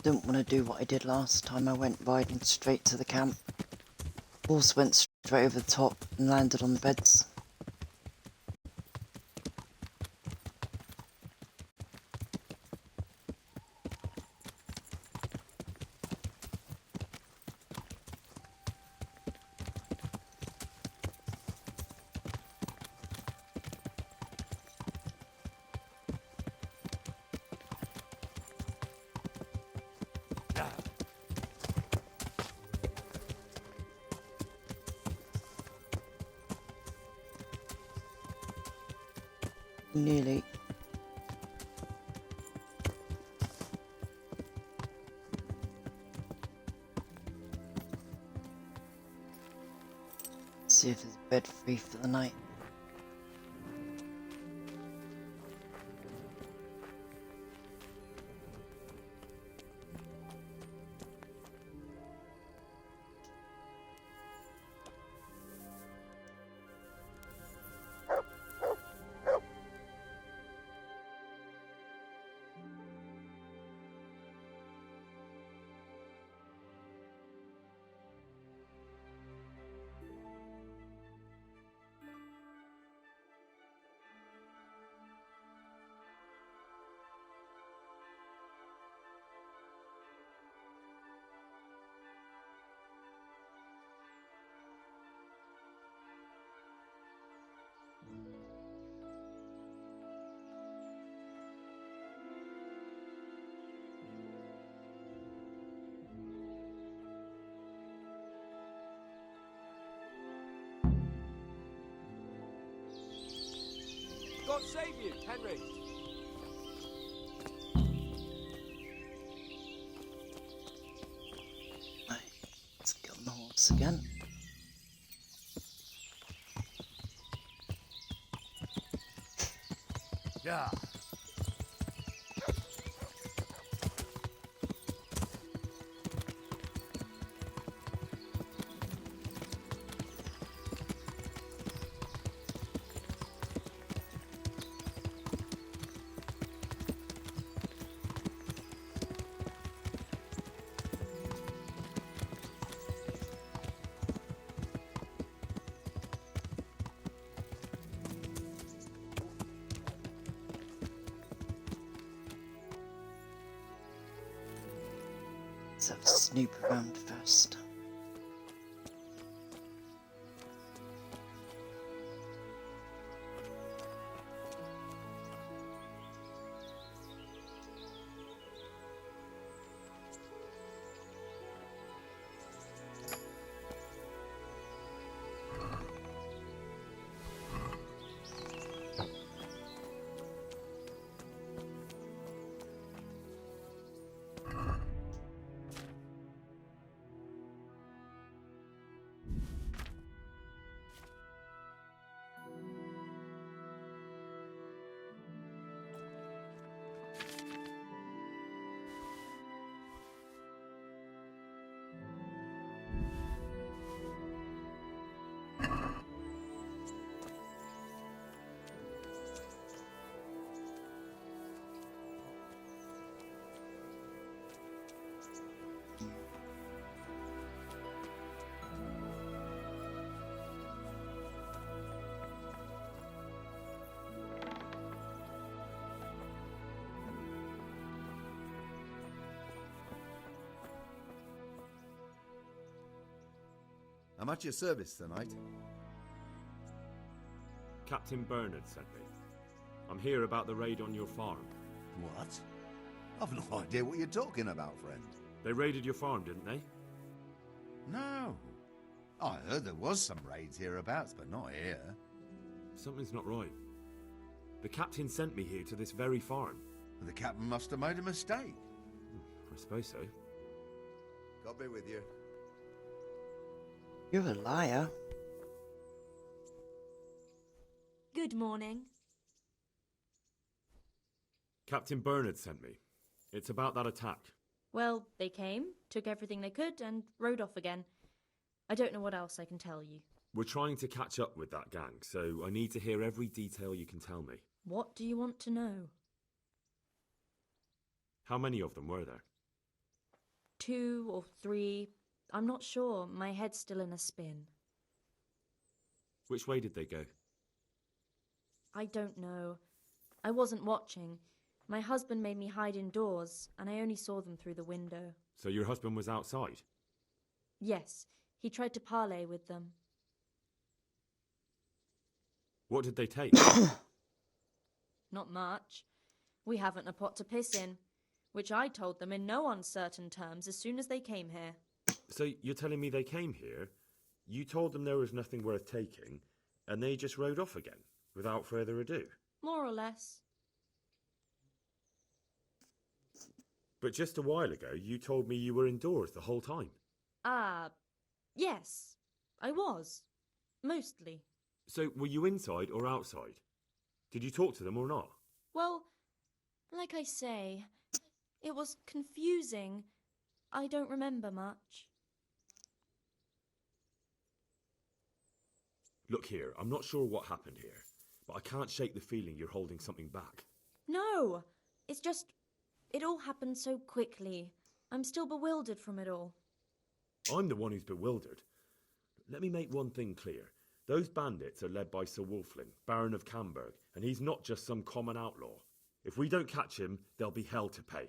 Speaker 1: Didn't want to do what I did last time. I went riding straight to the camp. Horse went straight over the top and landed on the beds. Nearly. See if there's a bed free for the night.
Speaker 10: God save you, Henry.
Speaker 1: Right, let's get on the horse again.
Speaker 8: Yeah.
Speaker 1: snoop around first.
Speaker 11: I'm at your service tonight.
Speaker 3: Captain Bernard sent me. I'm here about the raid on your farm.
Speaker 11: What? I've no idea what you're talking about, friend.
Speaker 3: They raided your farm, didn't they?
Speaker 11: No. I heard there was some raids hereabouts, but not here.
Speaker 3: Something's not right. The captain sent me here to this very farm.
Speaker 11: The captain must have made a mistake.
Speaker 3: I suppose so.
Speaker 11: God be with you.
Speaker 1: You're a liar.
Speaker 12: Good morning.
Speaker 3: Captain Bernard sent me. It's about that attack.
Speaker 12: Well, they came, took everything they could, and rode off again. I don't know what else I can tell you.
Speaker 3: We're trying to catch up with that gang, so I need to hear every detail you can tell me.
Speaker 12: What do you want to know?
Speaker 3: How many of them were there?
Speaker 12: 2 or 3. I'm not sure. My head's still in a spin.
Speaker 3: Which way did they go?
Speaker 12: I don't know. I wasn't watching. My husband made me hide indoors, and I only saw them through the window.
Speaker 3: So your husband was outside?
Speaker 12: Yes, he tried to parley with them.
Speaker 3: What did they take?
Speaker 12: Not much. We haven't a pot to piss in, which I told them in no uncertain terms as soon as they came here.
Speaker 3: So you're telling me they came here, you told them there was nothing worth taking, and they just rode off again, without further ado?
Speaker 12: More or less.
Speaker 3: But just a while ago, you told me you were indoors the whole time.
Speaker 12: Yes, I was. Mostly.
Speaker 3: So were you inside or outside? Did you talk to them or not?
Speaker 12: Well, like I say, it was confusing. I don't remember much.
Speaker 3: Look here, I'm not sure what happened here, but I can't shake the feeling you're holding something back.
Speaker 12: No, it's just, it all happened so quickly. I'm still bewildered from it all.
Speaker 3: I'm the one who's bewildered. Let me make one thing clear. Those bandits are led by Sir Wulflin, Baron of Camberg, and he's not just some common outlaw. If we don't catch him, there'll be hell to pay.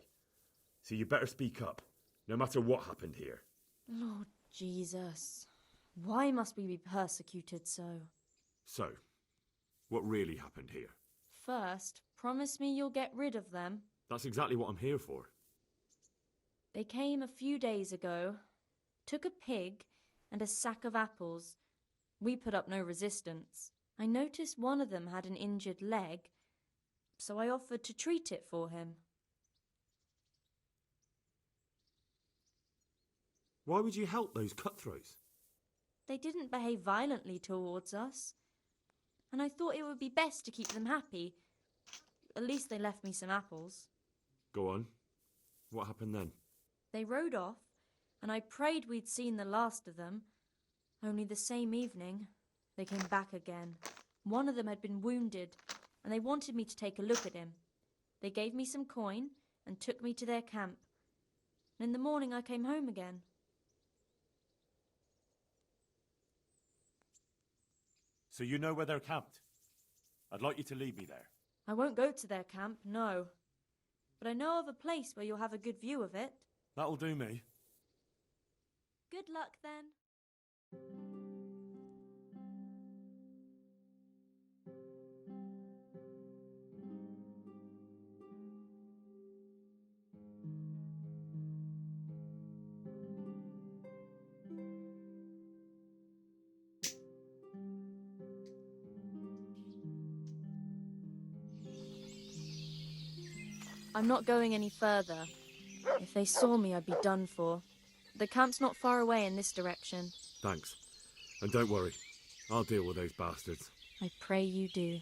Speaker 3: So you better speak up, no matter what happened here.
Speaker 12: Lord Jesus, why must we be persecuted so?
Speaker 3: So, what really happened here?
Speaker 12: First, promise me you'll get rid of them.
Speaker 3: That's exactly what I'm here for.
Speaker 12: They came a few days ago, took a pig and a sack of apples. We put up no resistance. I noticed one of them had an injured leg, so I offered to treat it for him.
Speaker 3: Why would you help those cutthroats?
Speaker 12: They didn't behave violently towards us, and I thought it would be best to keep them happy. At least they left me some apples.
Speaker 3: Go on. What happened then?
Speaker 12: They rode off, and I prayed we'd seen the last of them. Only the same evening, they came back again. One of them had been wounded, and they wanted me to take a look at him. They gave me some coin and took me to their camp. And in the morning I came home again.
Speaker 3: So you know where they're camped? I'd like you to lead me there.
Speaker 12: I won't go to their camp, no. But I know of a place where you'll have a good view of it.
Speaker 3: That'll do me.
Speaker 12: Good luck then. I'm not going any further. If they saw me, I'd be done for. The camp's not far away in this direction.
Speaker 3: Thanks. And don't worry, I'll deal with those bastards.
Speaker 12: I pray you do.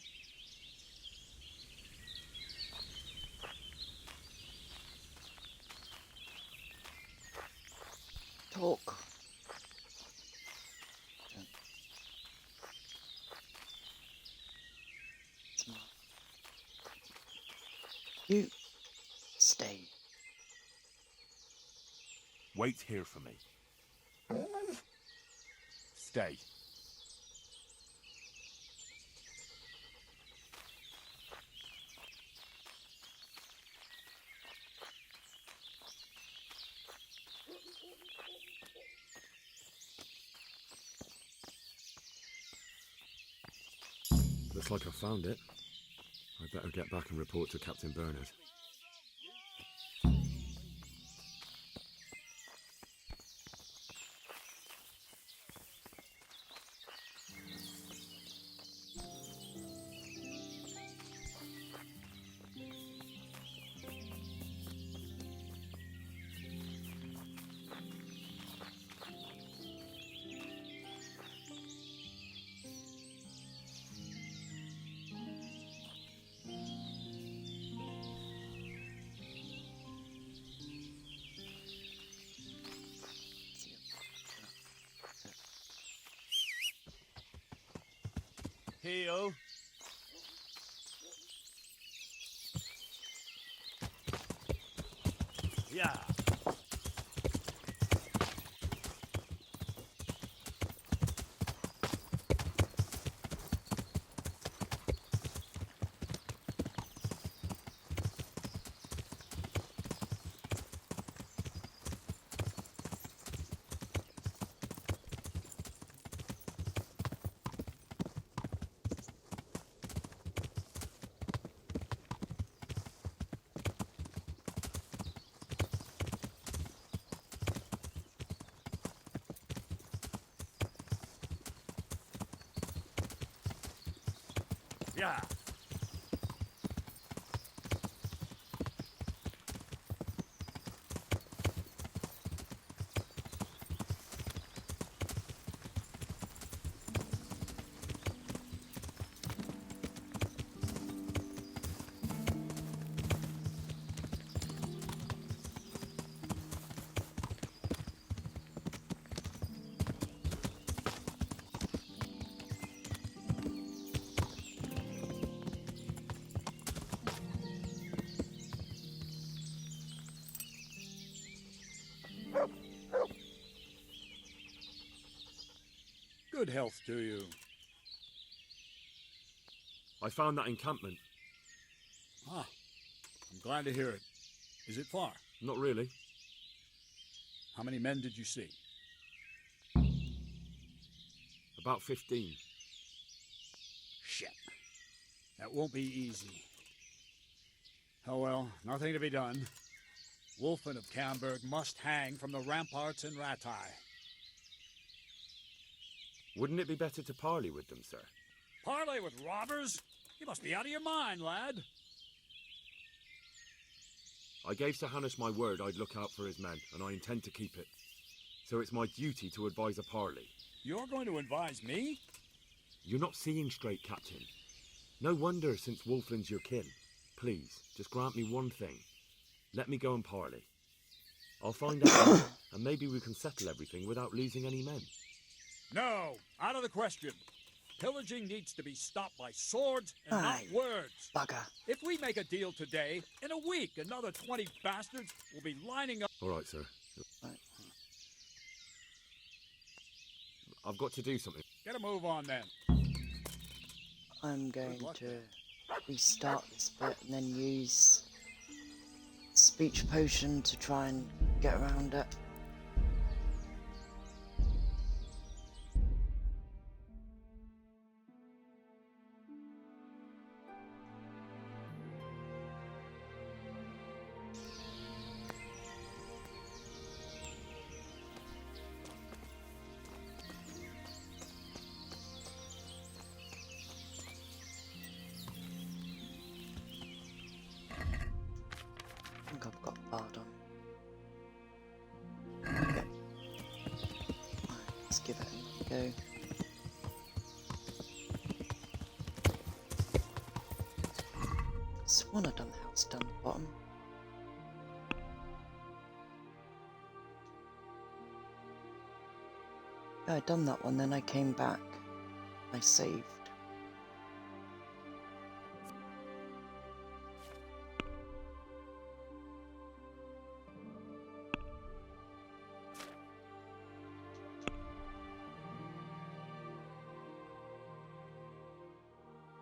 Speaker 1: Talk. You stay.
Speaker 15: Wait here for me. Stay.
Speaker 3: Looks like I found it. I better get back and report to Captain Bernard.
Speaker 2: Hey-o. Yeah. Yeah. Good health to you.
Speaker 3: I found that encampment.
Speaker 2: Ah, I'm glad to hear it. Is it far?
Speaker 3: Not really.
Speaker 2: How many men did you see?
Speaker 3: About 15.
Speaker 2: Shit. That won't be easy. Oh well, nothing to be done. Wolfen of Camberg must hang from the ramparts in Ratai.
Speaker 3: Wouldn't it be better to parley with them, sir?
Speaker 2: Parley with robbers? You must be out of your mind, lad.
Speaker 3: I gave Sir Hanush my word I'd look out for his men, and I intend to keep it. So it's my duty to advise a parley.
Speaker 2: You're going to advise me?
Speaker 3: You're not seeing straight, Captain. No wonder, since Wolfland's your kin. Please, just grant me one thing. Let me go and parley. I'll find out, and maybe we can settle everything without losing any men.
Speaker 2: No, out of the question. Pillaging needs to be stopped by swords and not words.
Speaker 1: Bugger.
Speaker 2: If we make a deal today, in a week another 20 bastards will be lining up.
Speaker 3: All right, sir. I've got to do something.
Speaker 2: Get a move on then.
Speaker 1: I'm going to restart this bit and then use speech potion to try and get around it. Let's give it another go. Swan I'd done the house down the bottom. Yeah, I'd done that one, then I came back. I saved.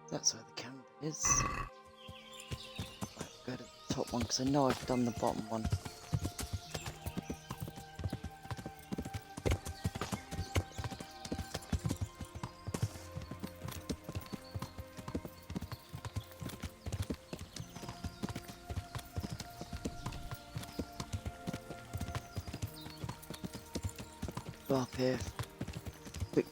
Speaker 1: That's where the camp is. Right, go to the top one because I know I've done the bottom one. Go up here. Quick.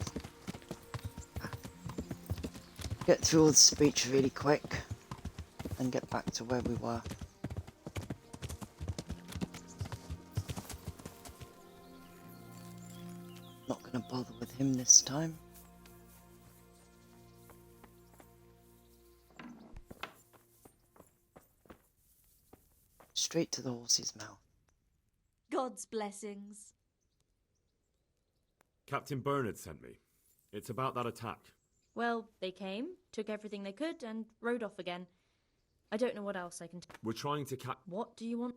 Speaker 1: Get through all the speech really quick and get back to where we were. Not gonna bother with him this time. Straight to the horse's mouth.
Speaker 12: God's blessings.
Speaker 3: Captain Bernard sent me. It's about that attack.
Speaker 12: Well, they came, took everything they could, and rode off again. I don't know what else I can
Speaker 3: We're trying to cap...
Speaker 12: What do you want?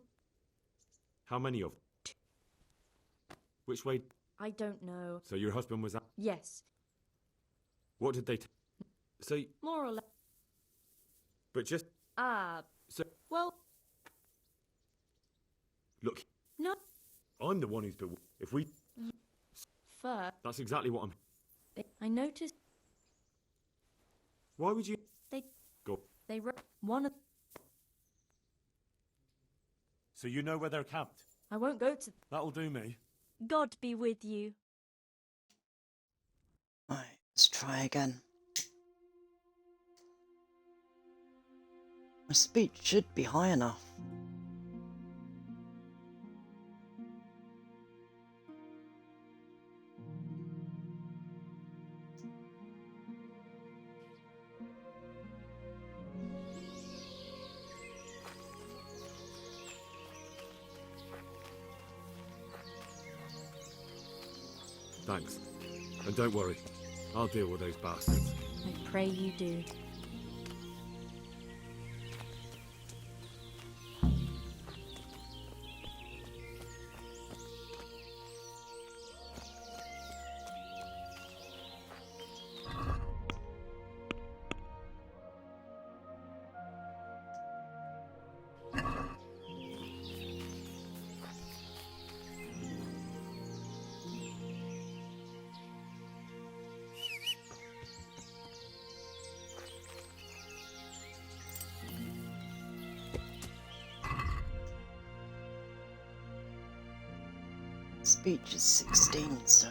Speaker 3: How many of... Which way...
Speaker 12: I don't know.
Speaker 3: So your husband was...
Speaker 12: Yes.
Speaker 3: What did they... So...
Speaker 12: More or less.
Speaker 3: But just... So...
Speaker 12: Well...
Speaker 3: Look...
Speaker 12: No.
Speaker 3: I'm the one who's been... If we...
Speaker 12: Fur.
Speaker 3: That's exactly what I'm...
Speaker 12: I noticed...
Speaker 3: Why would you...
Speaker 12: They...
Speaker 3: Go.
Speaker 12: They wrote one of...
Speaker 15: So you know where they're camped?
Speaker 12: I won't go to...
Speaker 15: That'll do me.
Speaker 12: God be with you.
Speaker 1: Right, let's try again. My speech should be high enough.
Speaker 3: Thanks. And don't worry. I'll deal with those bastards.
Speaker 12: I pray you do.
Speaker 1: Speech is 16, so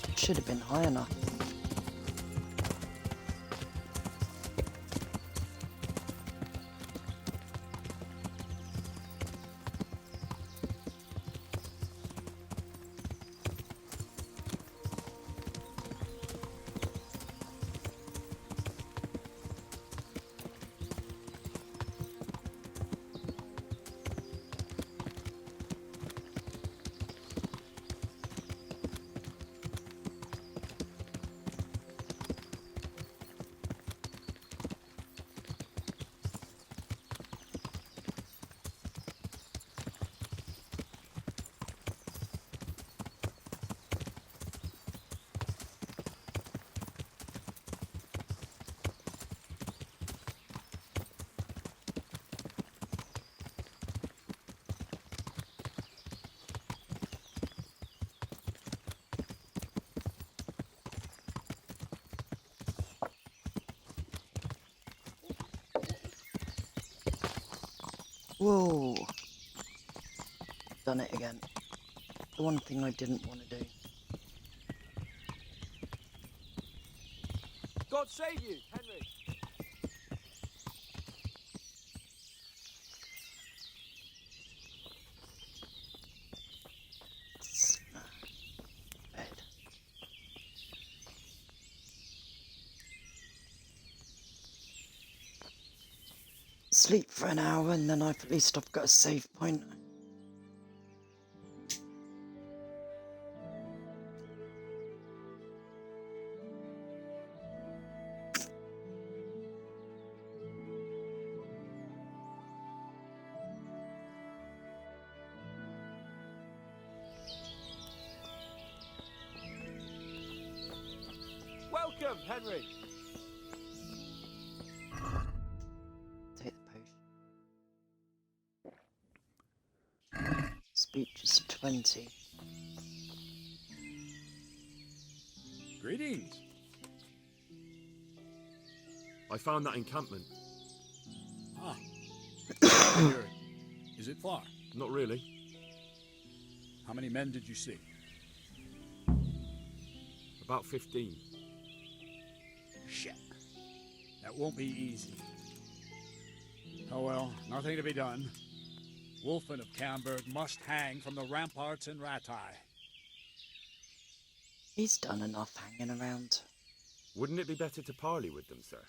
Speaker 1: it should have been high enough. Whoa! Done it again. The one thing I didn't want to do.
Speaker 10: God save you, Henry.
Speaker 1: Bed. sleep for an hour and then at least I've got a save point.
Speaker 2: Welcome, Henry.
Speaker 1: Take the potion. Speech is 20.
Speaker 2: Greetings.
Speaker 3: I found that encampment.
Speaker 2: Ah. I hear it. Is it far?
Speaker 3: Not really.
Speaker 2: How many men did you see?
Speaker 3: About 15.
Speaker 2: Shit. That won't be easy. Oh well, nothing to be done. Wolfen of Camberg must hang from the ramparts in Ratai.
Speaker 1: He's done enough hanging around.
Speaker 3: Wouldn't it be better to parley with them, sir?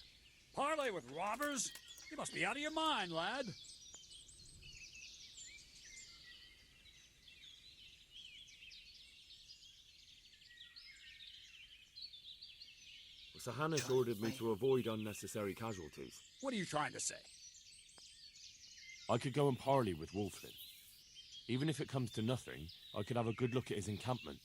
Speaker 2: Parley with robbers? You must be out of your mind, lad.
Speaker 3: Sir Hanish ordered me to avoid unnecessary casualties.
Speaker 2: What are you trying to say?
Speaker 15: I could go and parley with Wolflin. Even if it comes to nothing, I could have a good look at his encampment.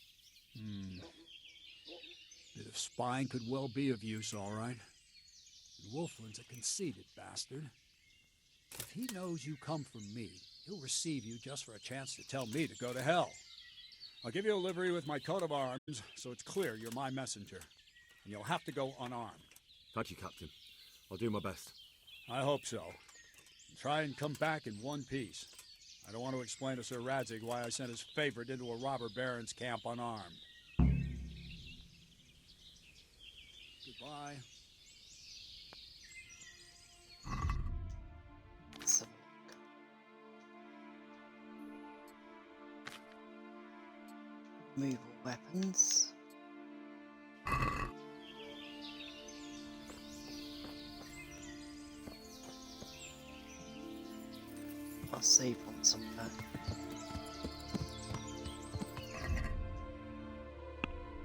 Speaker 2: Bit of spying could well be of use, all right. And Wolflin's a conceited bastard. If he knows you come from me, he'll receive you just for a chance to tell me to go to hell. I'll give you a livery with my coat of arms, so it's clear you're my messenger. And you'll have to go unarmed.
Speaker 3: Thank you, Captain. I'll do my best.
Speaker 2: I hope so. And try and come back in one piece. I don't want to explain to Sir Radzig why I sent his favorite into a robber baron's camp unarmed. Goodbye.
Speaker 1: Let's have a look. Move all weapons. I'll save on some of that.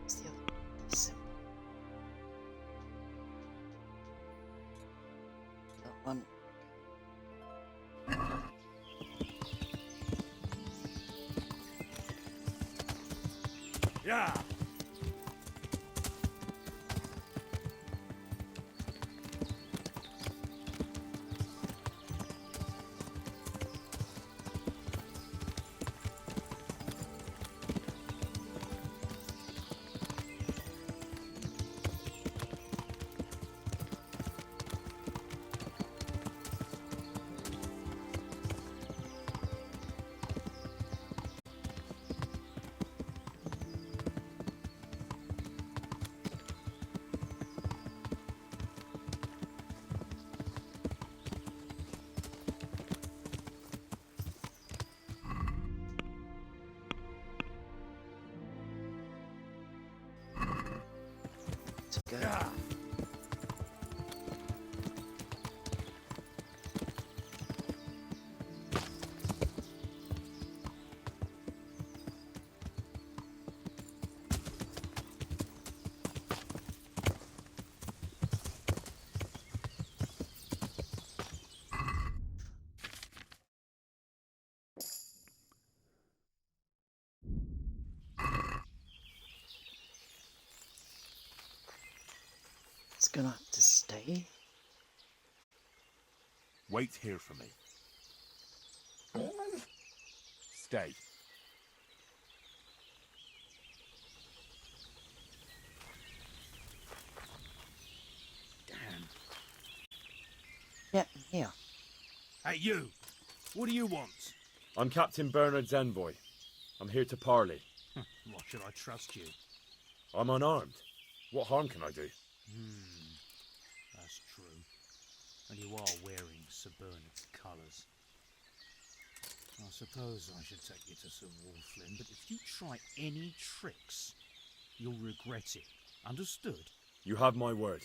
Speaker 1: What's the other one? December. That one.
Speaker 2: Yeah.
Speaker 1: Go.
Speaker 2: Yeah.
Speaker 1: It's gonna have to stay.
Speaker 15: Wait here for me. Stay.
Speaker 2: Damn.
Speaker 1: Yeah, here.
Speaker 2: Hey, you. What do you want?
Speaker 3: I'm Captain Bernard's envoy. I'm here to parley.
Speaker 20: Why should I trust you?
Speaker 3: I'm unarmed. What harm can I do?
Speaker 20: That's true. And you are wearing Sir Bernard's colours. I suppose I should take you to Sir Wolflin, but if you try any tricks, you'll regret it. Understood?
Speaker 3: You have my word.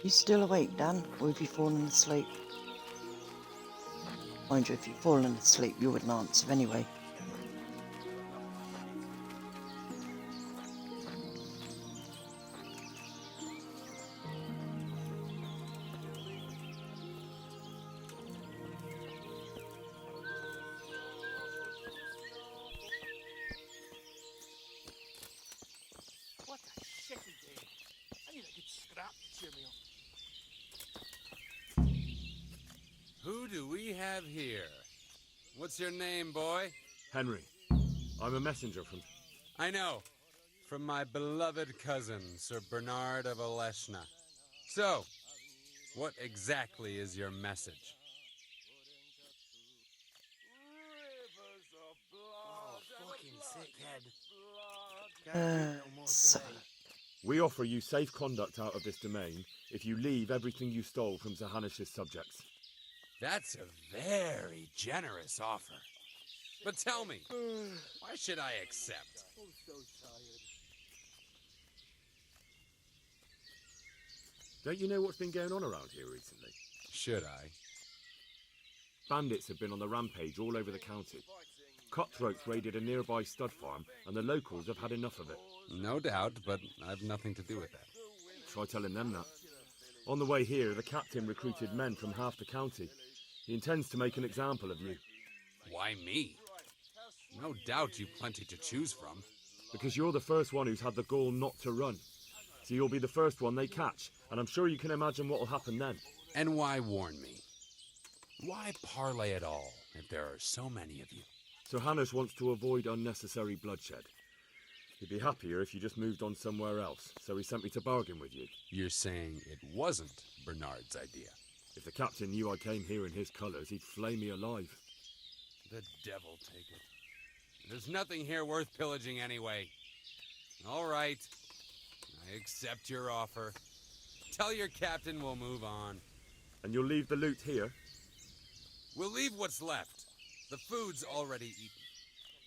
Speaker 1: You still awake, Dan? Or have you fallen asleep? Mind you, if you've fallen asleep, you wouldn't answer anyway.
Speaker 6: What a shitty day. I need a good scrap to cheer me up.
Speaker 18: Who do we have here? What's your name, boy?
Speaker 3: Henry. I'm a messenger from...
Speaker 18: I know. From my beloved cousin, Sir Bernard of Oleshna. So, what exactly is your message?
Speaker 17: Oh, fucking sickhead.
Speaker 1: So,
Speaker 3: We offer you safe conduct out of this domain if you leave everything you stole from Zahanish's subjects.
Speaker 18: That's a very generous offer. But tell me, why should I accept?
Speaker 6: I'm so tired.
Speaker 3: Don't you know what's been going on around here recently?
Speaker 18: Should I?
Speaker 3: Bandits have been on the rampage all over the county. Cutthroats raided a nearby stud farm, and the locals have had enough of it.
Speaker 18: No doubt, but I've nothing to do with that.
Speaker 3: Try telling them that. On the way here, the captain recruited men from half the county. He intends to make an example of you.
Speaker 18: Why me? No doubt you've plenty to choose from.
Speaker 3: Because you're the first one who's had the gall not to run. So you'll be the first one they catch, and I'm sure you can imagine what will happen then.
Speaker 18: And why warn me? Why parley at all, if there are so many of you?
Speaker 3: So Hanush wants to avoid unnecessary bloodshed. He'd be happier if you just moved on somewhere else, so he sent me to bargain with you.
Speaker 18: You're saying it wasn't Bernard's idea?
Speaker 3: If the captain knew I came here in his colours, he'd flay me alive.
Speaker 18: The devil take it. There's nothing here worth pillaging anyway. All right. I accept your offer. Tell your captain we'll move on.
Speaker 3: And you'll leave the loot here?
Speaker 18: We'll leave what's left. The food's already eaten.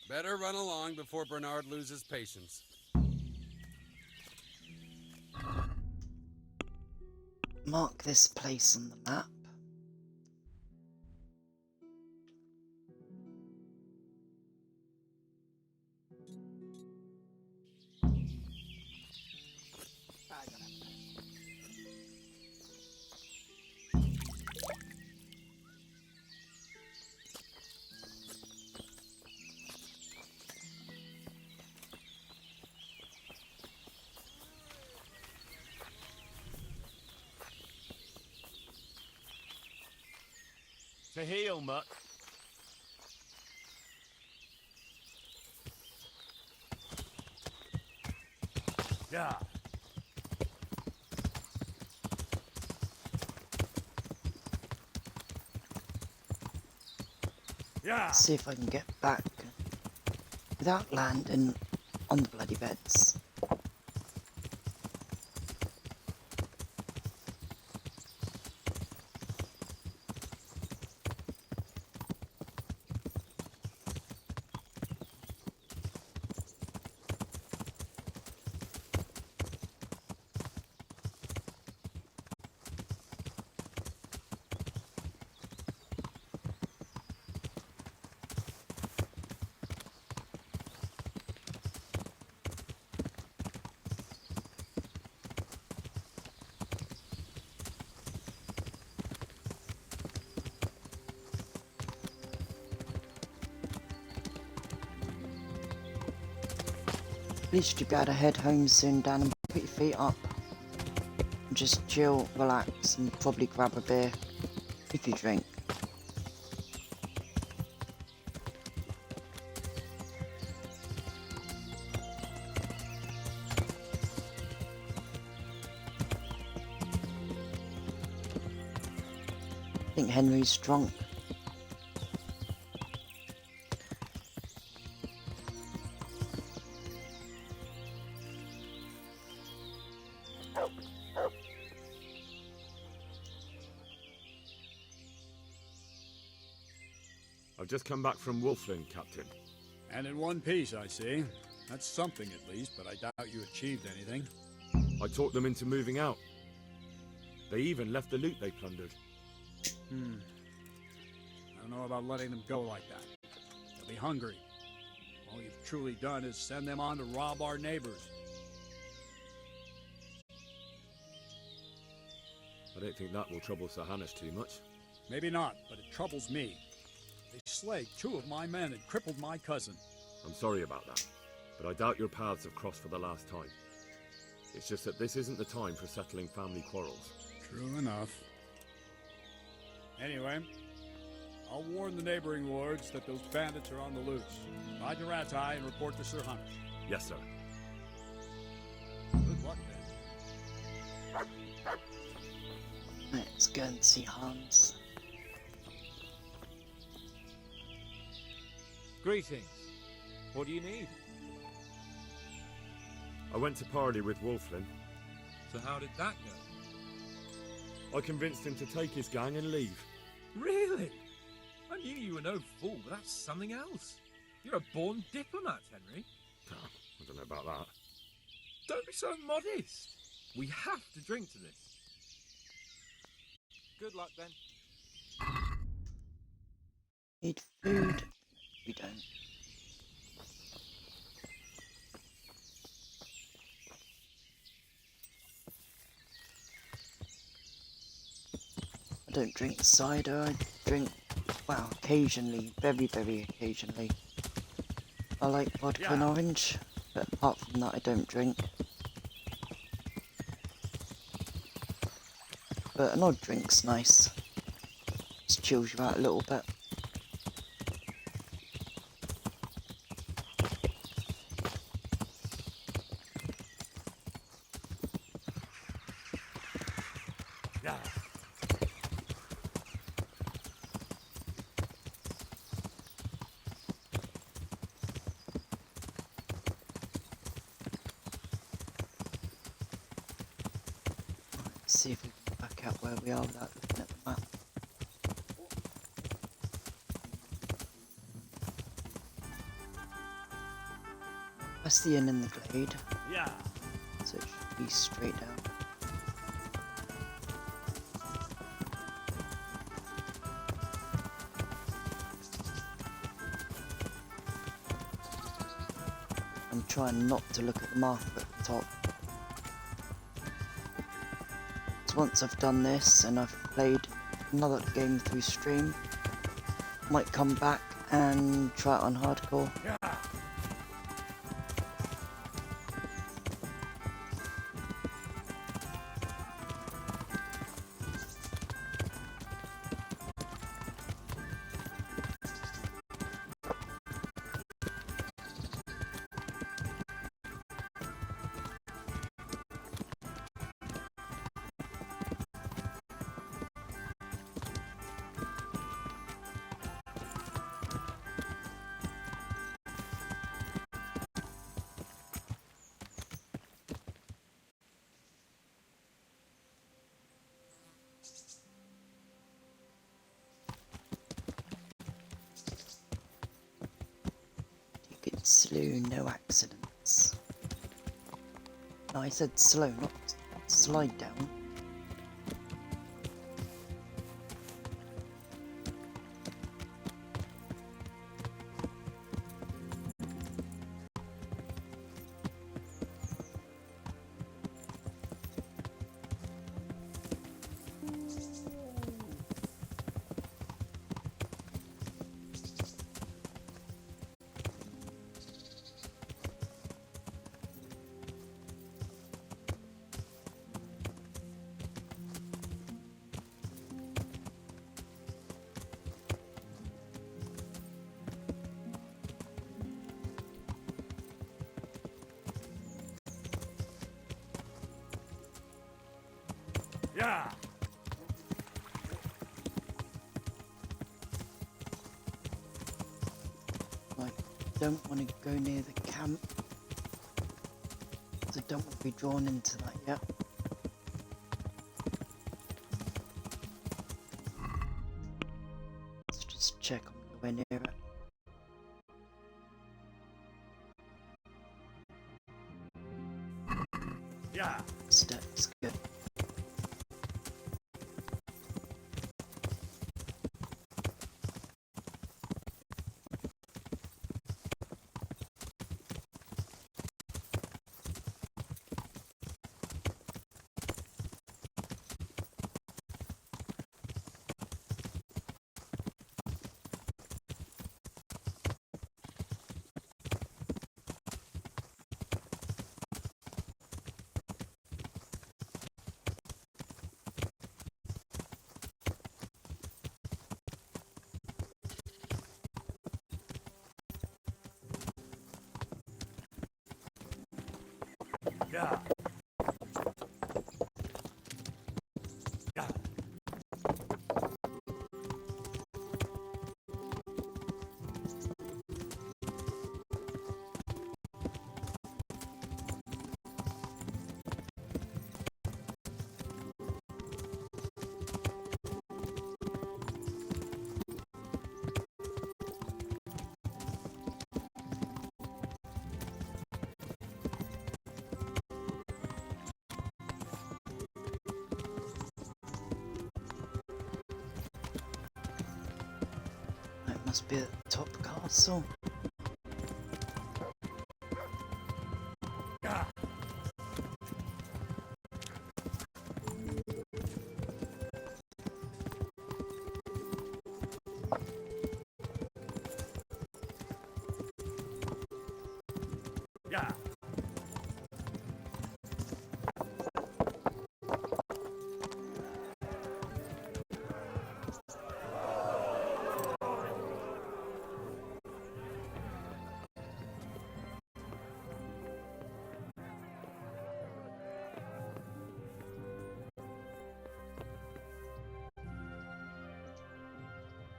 Speaker 18: Better run along before Bernard loses patience.
Speaker 1: mark this place on the map.
Speaker 7: To heal, Mutt. Yeah. Yeah.
Speaker 1: See if I can get back without landing on the bloody beds. At least you'll be able to head home soon, Dan, and put your feet up. Just chill, relax, and probably grab a beer, if you drink. I think Henry's drunk.
Speaker 3: I've just come back from Wolfling, Captain.
Speaker 2: And in one piece, I see. That's something at least, but I doubt you achieved anything.
Speaker 3: I talked them into moving out. They even left the loot they plundered.
Speaker 2: I don't know about letting them go like that. They'll be hungry. All you've truly done is send them on to rob our neighbors.
Speaker 3: I don't think that will trouble Sir Hanush too much.
Speaker 2: Maybe not, but it troubles me. They slayed 2 of my men and crippled my cousin.
Speaker 3: I'm sorry about that, but I doubt your paths have crossed for the last time. It's just that this isn't the time for settling family quarrels.
Speaker 2: True enough. Anyway, I'll warn the neighboring lords that those bandits are on the loose. Ride to Ratai and report to Sir Hanush.
Speaker 3: Yes, sir.
Speaker 2: Good luck, then.
Speaker 1: Let's go and see Hans.
Speaker 10: Greetings. What do you need?
Speaker 3: I went to parley with Wolflin.
Speaker 10: So how did that go?
Speaker 3: I convinced him to take his gang and leave.
Speaker 10: Really? I knew you were no fool, but that's something else. You're a born diplomat, Henry.
Speaker 3: I don't know about that.
Speaker 10: Don't be so modest. We have to drink to this. Good luck, then.
Speaker 1: Need food? We don't. I don't drink cider, I drink, well, occasionally, very, very occasionally. I like vodka and orange, but apart from that I don't drink. But an odd drink's nice. Just chills you out a little bit. See if we can back out where we are without looking at the map. That's the inn in the glade.
Speaker 17: Yeah.
Speaker 1: So it should be straight down. I'm trying not to look at the map at the top. Once I've done this and I've played another game through stream, might come back and try it on hardcore. Slow, no accidents. No, I said slow, not slide down.
Speaker 17: Yeah.
Speaker 1: I don't want to go near the camp. I don't want to be drawn into that yet. Let's just check on the way near it.
Speaker 17: Yeah.
Speaker 1: Step's good.
Speaker 2: Yeah. Yeah.
Speaker 1: It must be at the top castle.
Speaker 2: Yeah. Yeah.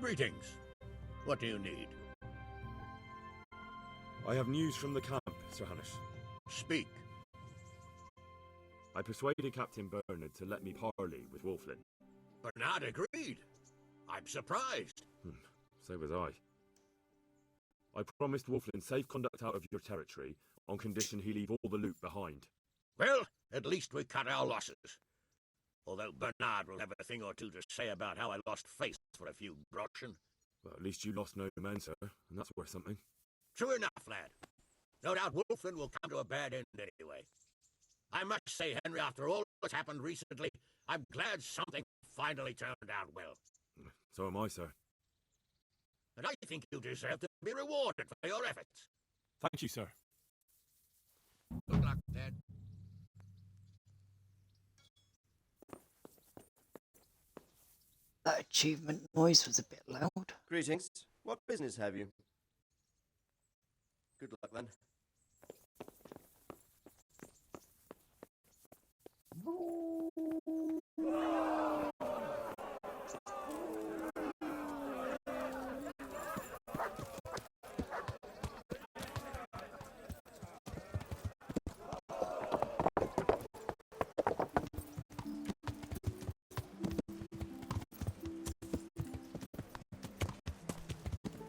Speaker 5: Greetings. What do you need?
Speaker 3: I have news from the camp, Sir Hanish.
Speaker 5: Speak.
Speaker 3: I persuaded Captain Bernard to let me parley with Wolflin.
Speaker 5: Bernard agreed. I'm surprised.
Speaker 3: So was I. I promised Wolflin safe conduct out of your territory on condition he leave all the loot behind.
Speaker 5: Well, at least we cut our losses. Although Bernard will have a thing or two to say about how I lost face for a few groschen.
Speaker 3: Well, at least you lost no men, sir, and that's worth something.
Speaker 5: True enough, lad. No doubt Wolflin will come to a bad end anyway. I must say, Henry, after all that's happened recently, I'm glad something finally turned out well.
Speaker 3: So am I, sir.
Speaker 5: And I think you deserve to be rewarded for your efforts.
Speaker 3: Thank you, sir.
Speaker 5: Good luck, Dad.
Speaker 1: That achievement noise was a bit loud.
Speaker 13: Greetings. What business have you? Good luck then.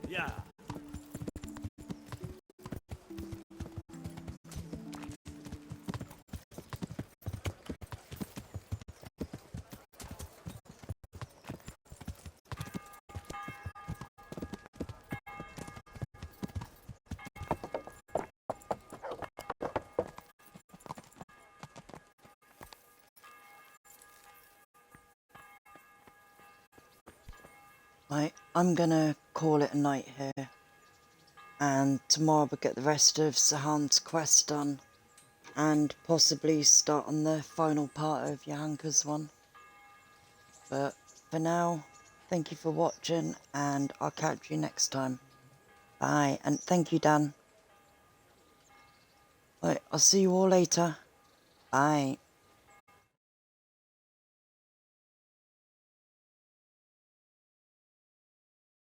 Speaker 2: Yeah.
Speaker 1: Right, I'm gonna call it a night here. And tomorrow we'll get the rest of Sahan's quest done. And possibly start on the final part of Johanka's one. But for now, thank you for watching and I'll catch you next time. Bye, and thank you, Dan. Right, I'll see you all later. Bye.